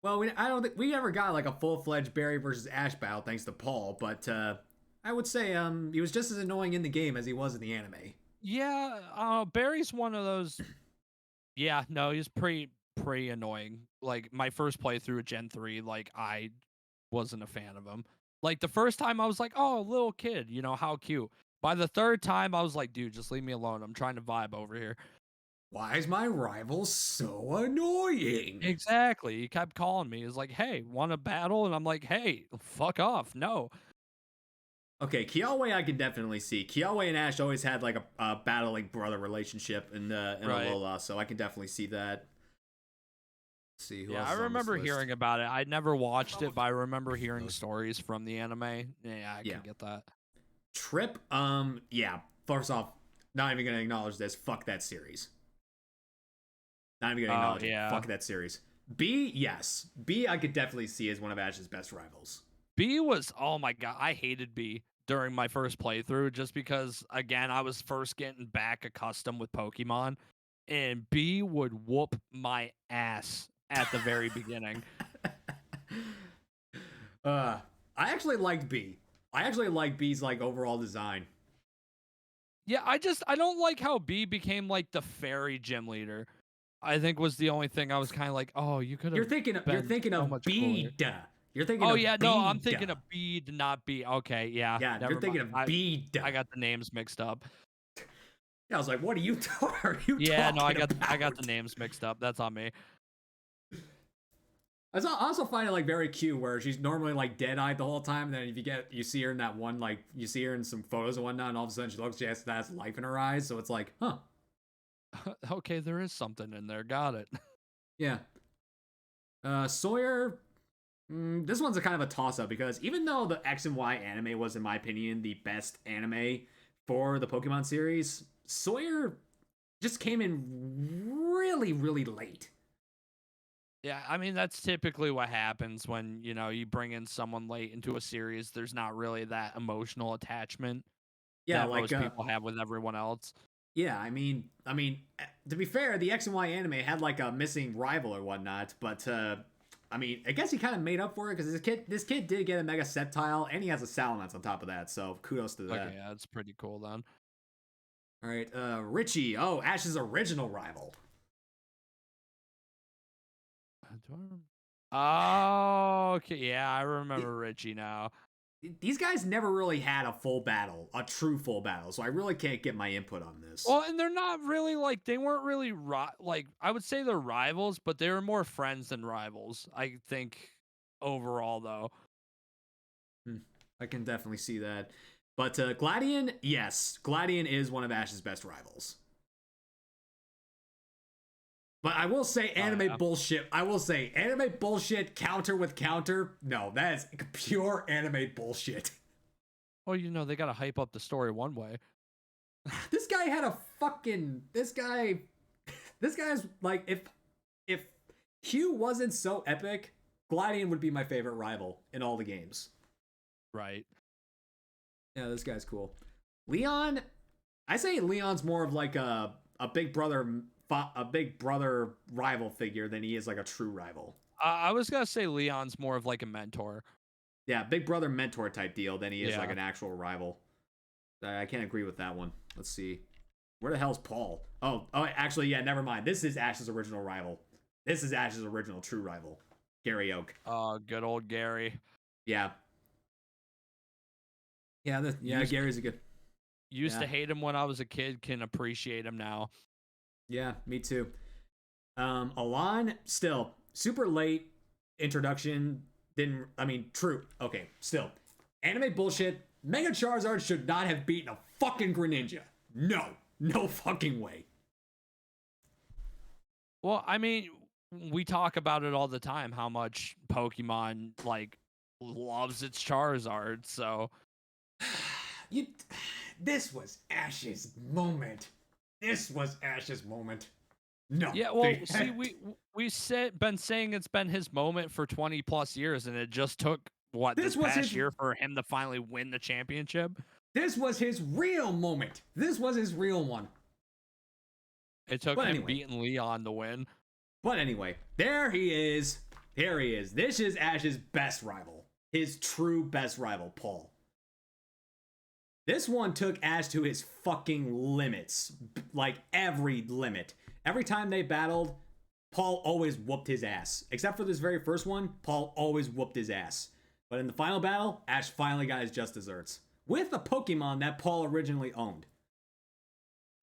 Well, I don't think we ever got like a full-fledged Barry versus Ash battle thanks to Paul, but I would say he was just as annoying in the game as he was in the anime. Yeah, Barry's one of those. Yeah, no, he's pretty annoying. Like my first playthrough of Gen 3, like I wasn't a fan of him. Like the first time I was like, oh, little kid, how cute. By the third time I was like, dude, just leave me alone. I'm trying to vibe over here. why is my rival so annoying? Exactly. He kept calling me. He's like, "Hey, want to battle?" And I'm like, "Hey, fuck off. No." Okay, Kiawe I can definitely see. Kiawe and Ash always had like a battling brother relationship in Right. Alola, so I can definitely see that. Let's see who Yeah, else I is on this remember list. hearing about it. I never watched it, but I remember hearing stories from the anime. Yeah, I Yeah. can get that. Trip, yeah. First off, not even gonna acknowledge this. Fuck that series. Not even gonna Oh, acknowledge it. yeah. Fuck that series. B, yes. B, I could definitely see as one of Ash's best rivals. B was, oh my god, I hated B during my first playthrough just because, again, I was first getting back accustomed with Pokemon, and B would whoop my ass at the very beginning. I actually liked B. I actually like B's like overall design. Yeah, I don't like how B became like the fairy gym leader. I think was the only thing I was kind of like, oh, you could have. You're thinking so of much cooler. Beed. You're thinking Oh of yeah, Beed. no, I'm thinking of Bead, not B. Okay, yeah. Yeah, Never you're thinking mind. of Beed. I got the names mixed up. Yeah, I was like, what are you Yeah, no, talking I got about? the names mixed up. That's on me. I also find it like very cute where she's normally like dead-eyed the whole time, and then if you see her in that one, like you see her in some photos and whatnot, and all of a sudden she has life in her eyes, so it's like, huh. Okay, there is something in there. Got it. Yeah. Sawyer, this one's a kind of a toss-up because even though the X and Y anime was, in my opinion, the best anime for the Pokemon series, Sawyer just came in really, really late. Yeah, I mean that's typically what happens when, you bring in someone late into a series. There's not really that emotional attachment Yeah, that like most people have with everyone else. yeah, I mean, to be fair, the X and Y anime had like a missing rival or whatnot, but I mean, I guess he kind of made up for it because this kid did get a Mega Sceptile, and he has a Salamence on top of that, so kudos to that. Okay, yeah, that's pretty cool then. All right, Richie. Oh, Ash's original rival. Oh, okay, yeah, I remember Richie now. These guys never really had a full battle, a true full battle, so I really can't get my input on this. Well, and they're not really like they weren't really like I would say they're rivals, but they were more friends than rivals. I think overall though. I can definitely see that. But Gladion, yes, Gladion is one of Ash's best rivals. But I will say anime bullshit. I will say anime bullshit counter with counter. No, that is pure anime bullshit. Well, they got to hype up the story one way. This guy had a fucking this guy's like if Hugh wasn't so epic, Gladion would be my favorite rival in all the games. Right. Yeah, this guy's cool. Leon, I say Leon's more of like a big brother rival figure than he is like a true rival. I was gonna say Leon's more of like a mentor. Yeah, big brother mentor type deal than he is like an actual rival. I can't agree with that one. Let's see. Where the hell's Paul? Oh, actually, yeah, never mind. This is Ash's original rival. This is Ash's original true rival, Gary Oak. Oh, good old Gary. Yeah. Yeah, Gary's a good. Used to hate him when I was a kid, can appreciate him now. Yeah, me too. Alon, still super late introduction. True. Okay, still. Anime bullshit. Mega Charizard should not have beaten a fucking Greninja. No fucking way. Well, I mean, we talk about it all the time how much Pokemon like loves its Charizard, so This was Ash's moment. No. yeah, well, see, been saying it's been his moment for 20 plus years, and it just took this past year for him to finally win the championship. This was his real moment. This was his real one. It took him beating Leon to win. But anyway, there he is. Here he is. This is Ash's best rival. His true best rival, Paul. This one took Ash to his fucking limits. Like every limit. Every time they battled, Paul always whooped his ass. Except for this very first one, Paul always whooped his ass. But in the final battle, Ash finally got his just desserts. With a Pokemon that Paul originally owned.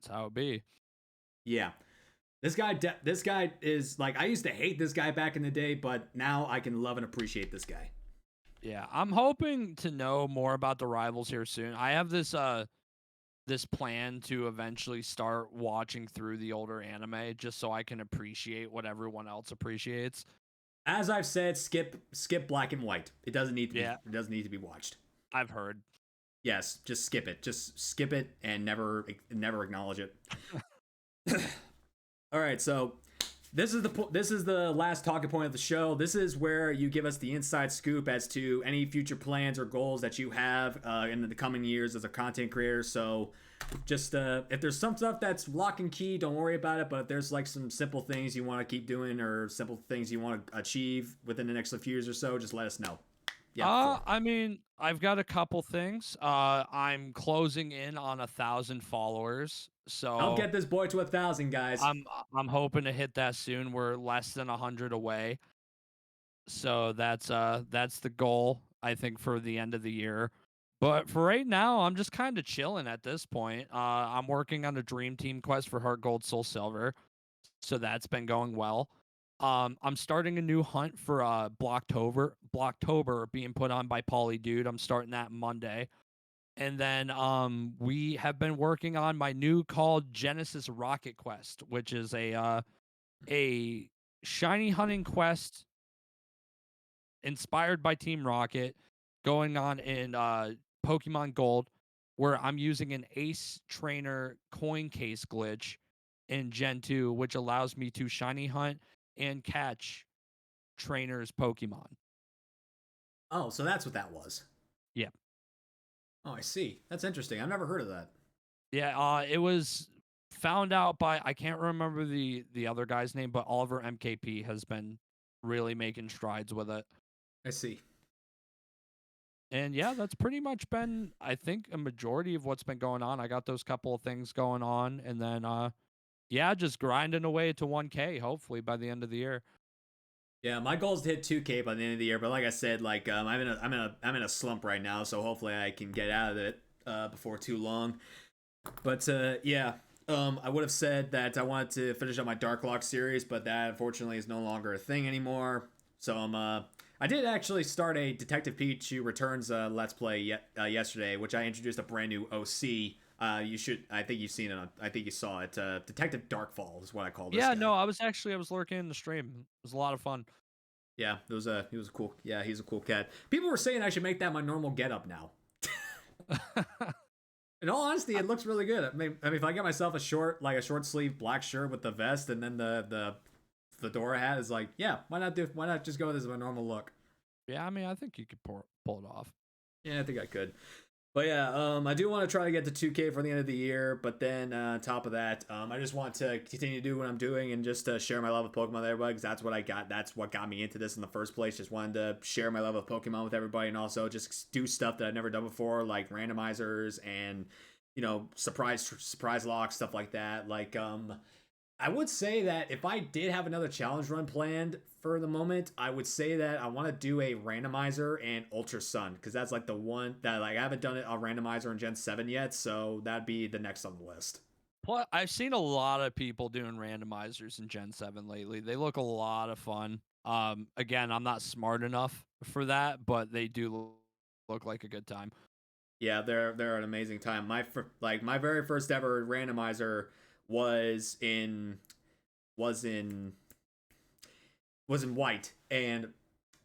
That's how it be. Yeah. This guy is like, I used to hate this guy back in the day, but now I can love and appreciate this guy. Yeah, I'm hoping to know more about the rivals here soon. I have this plan to eventually start watching through the older anime just so I can appreciate what everyone else appreciates. As I've said, skip black and white. It doesn't need to Yeah. be. It doesn't need to be watched. I've heard. Yes, just skip it. Just skip it and never acknowledge it. All right, so this is the last talking point of the show. This is where you give us the inside scoop as to any future plans or goals that you have in the coming years as a content creator. So just if there's some stuff that's lock and key, don't worry about it. But if there's like some simple things you want to keep doing or simple things you want to achieve within the next few years or so, just let us know. Yeah. I mean, I've got a couple things. I'm closing in on 1,000 followers, so I'll get this boy to 1,000, guys. I'm hoping to hit that soon. We're less than 100 away, so that's the goal, I think, for the end of the year. But for right now, I'm just kind of chilling at this point. I'm working on a Dream Team quest for Heart Gold, Soul Silver, so that's been going well. I'm starting a new hunt for Blocktober being put on by Pauly Dude. I'm starting that Monday. And then we have been working on my new called Genesis Rocket Quest, which is a shiny hunting quest inspired by Team Rocket going on in Pokemon Gold, where I'm using an Ace Trainer coin case glitch in Gen 2, which allows me to shiny hunt and catch trainers Pokemon. Oh, so that's what that was. Yeah. Oh, I see. That's interesting. I've never heard of that. Yeah, it was found out by, I can't remember the other guy's name, but Oliver MKP has been really making strides with it. I see. And yeah, that's pretty much been, I think, a majority of what's been going on. I got those couple of things going on, and then yeah, just grinding away to 1K hopefully by the end of the year. Yeah, my goal is to hit 2K by the end of the year, but like I said, like I'm in a slump right now, so hopefully I can get out of it before too long. But yeah, I would have said that I wanted to finish up my Dark Lock series, but that unfortunately is no longer a thing anymore. So I did actually start a Detective Pikachu Returns Let's Play yesterday, which I introduced a brand new OC. I think you've seen it. I think you saw it. Detective Darkfall is what I call this. Yeah, guy. no, I was lurking in the stream. It was a lot of fun. Yeah, he was a cool. Yeah, he's a cool cat. People were saying I should make that my normal getup now. In all honesty, it looks really good. I mean, if I get myself a short sleeve black shirt with the vest and then the fedora hat, is like, yeah, why not just go with this as my normal look? Yeah, I mean, I think you could pull it off. Yeah, I think I could. But yeah, I do want to try to get to 2K for the end of the year, but then on top of that, I just want to continue to do what I'm doing and just share my love of Pokemon with everybody, because that's what I got. That's what got me into this in the first place. Just wanted to share my love of Pokemon with everybody, and also just do stuff that I've never done before, like randomizers and, you know, surprise locks, stuff like that. Like, I would say that if I did have another challenge run planned for the moment, I would say that I want to do a randomizer and Ultra Sun, because that's like the one that, like, I haven't done a randomizer in Gen 7 yet, so that'd be the next on the list. Plus, I've seen a lot of people doing randomizers in Gen 7 lately. They look a lot of fun. Again, I'm not smart enough for that, but they do look like a good time. Yeah, they're an amazing time. My very first ever randomizer was in white, and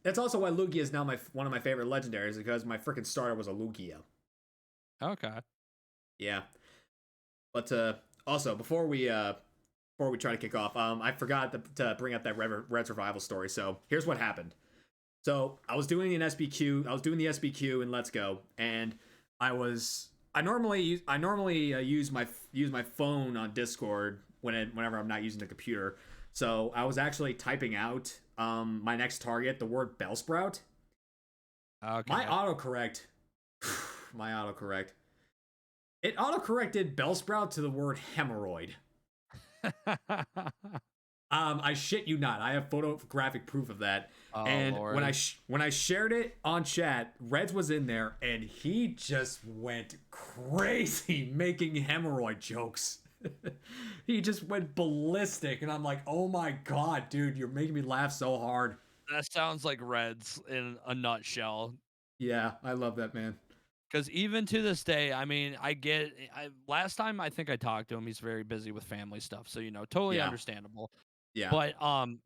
that's also why Lugia is now one of my favorite legendaries, because my freaking starter was a Lugia. Okay. Yeah, but also before we try to kick off, I forgot to bring up that Red Survival story. So here's what happened. So I was doing the SBQ in Let's Go, and I normally use my phone on Discord whenever I'm not using the computer. So I was actually typing out my next target, the word Bellsprout. Okay. My autocorrect, it autocorrected Bellsprout to the word hemorrhoid. I shit you not. I have photographic proof of that. Oh, and Lord. when I shared it on chat, Reds was in there, and he just went crazy making hemorrhoid jokes. He just went ballistic, and I'm like, oh my god, dude, you're making me laugh so hard. That sounds like Reds in a nutshell. Yeah, I love that, man. Because even to this day, I mean, last time I think I talked to him, he's very busy with family stuff, so totally Yeah. understandable. Yeah. But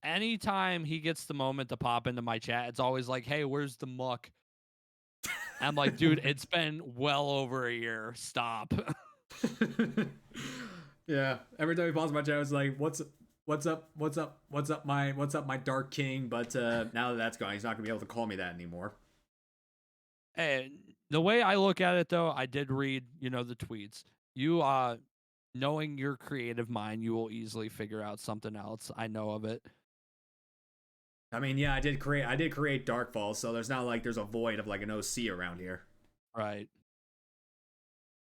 anytime he gets the moment to pop into my chat, it's always like, "Hey, where's the muck?" I'm like, "Dude, it's been well over a year. Stop." Yeah. Every time he pops my chat, it's like, what's up, my Dark King? But now that that's gone, he's not gonna be able to call me that anymore. Hey, the way I look at it, though, I did read, the tweets. You, knowing your creative mind, you will easily figure out something else. I know of it. I mean, yeah, I did create Darkfall, so there's not like there's a void of like an OC around here. Right.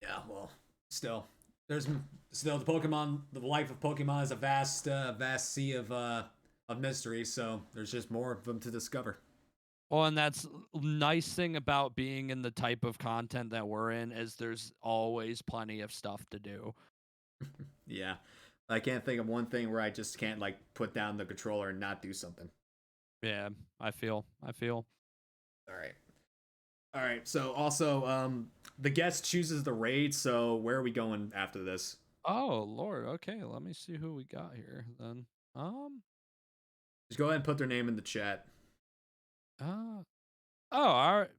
Yeah, well, still, the Pokemon. The life of Pokemon is a vast sea of mystery. So there's just more of them to discover. Well, and that's nice thing about being in the type of content that we're in is there's always plenty of stuff to do. Yeah, I can't think of one thing where I just can't like put down the controller and not do something. Yeah, I feel. All right. So also, the guest chooses the raid. So where are we going after this? Oh Lord. Okay, let me see who we got here then. Just go ahead and put their name in the chat. Oh, all right.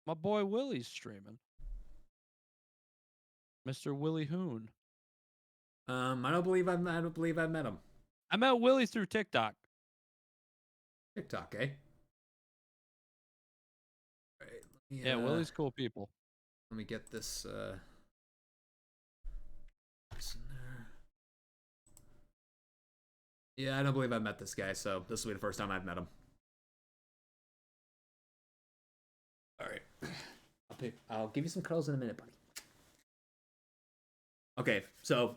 My boy Willie's streaming. Mr. Willie Hoon. I don't believe I've met him. I met Willie through TikTok. TikTok, eh? All right, Yeah, Willie's cool people. Let me get this. This in there. Yeah, I don't believe I've met this guy, so this will be the first time I've met him. All right, I'll give you some curls in a minute, buddy. Okay, so.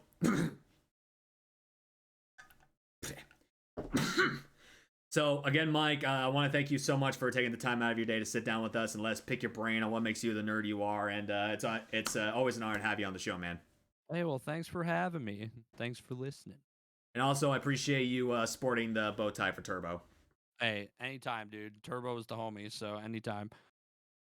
So again, Mike, I want to thank you so much for taking the time out of your day to sit down with us and let us pick your brain on what makes you the nerd you are. And it's always an honor to have you on the show, man. Hey, well, thanks for having me. Thanks for listening. And also, I appreciate you sporting the bow tie for Turbo. Hey, anytime, dude. Turbo is the homie, so anytime.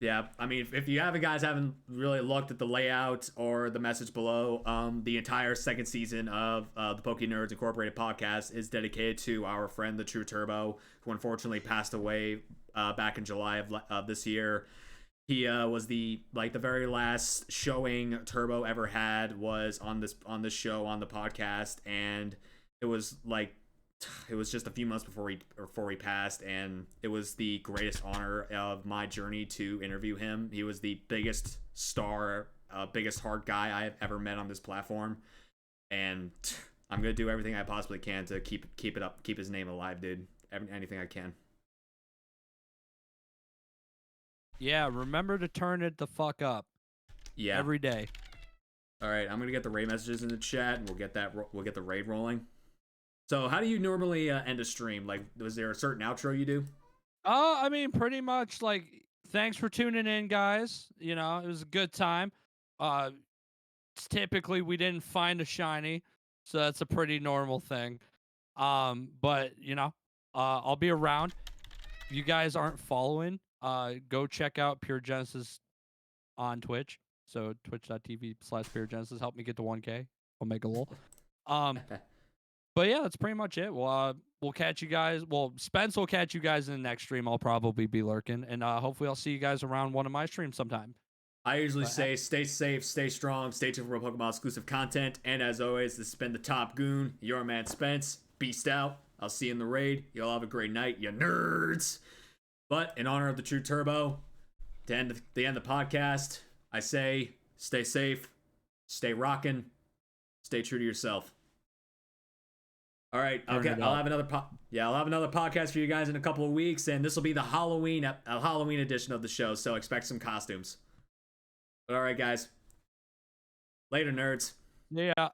Yeah, I mean, if you haven't really looked at the layout or the message below, the entire second season of the Poké Nerds Incorporated podcast is dedicated to our friend TheTrueTurbo, who unfortunately passed away back in July of this year. He was the very last showing Turbo ever had was on this show on the podcast, and it was just a few months before he passed, and it was the greatest honor of my journey to interview him. He was the biggest star, biggest hard guy I have ever met on this platform, and I'm gonna do everything I possibly can to keep it up, keep his name alive, dude. Anything I can. Yeah, remember to turn it the fuck up. Yeah. Every day. All right, I'm gonna get the raid messages in the chat, and we'll get the raid rolling. So how do you normally end a stream? Like, was there a certain outro you do? I mean, pretty much like, thanks for tuning in, guys. It was a good time. Typically we didn't find a shiny, so that's a pretty normal thing. But I'll be around. If you guys aren't following, go check out Pure Genesis on Twitch. So twitch.tv/PureGenesis. Help me get to 1K. I'll make a lol. But yeah, that's pretty much it. We'll catch you guys. Well, Spence will catch you guys in the next stream. I'll probably be lurking, and hopefully I'll see you guys around one of my streams sometime. I usually say stay safe, stay strong, stay tuned for Pokemon exclusive content, and as always, this has been the Top Goon, your man Spence. Beast out. I'll see you in the raid. Y'all have a great night, you nerds. But in honor of TheTrueTurbo, to end the podcast, I say stay safe, stay rockin', stay true to yourself. All right, okay. I'll have another podcast for you guys in a couple of weeks, and this will be the Halloween edition of the show. So expect some costumes. But all right, guys. Later, nerds. Yeah.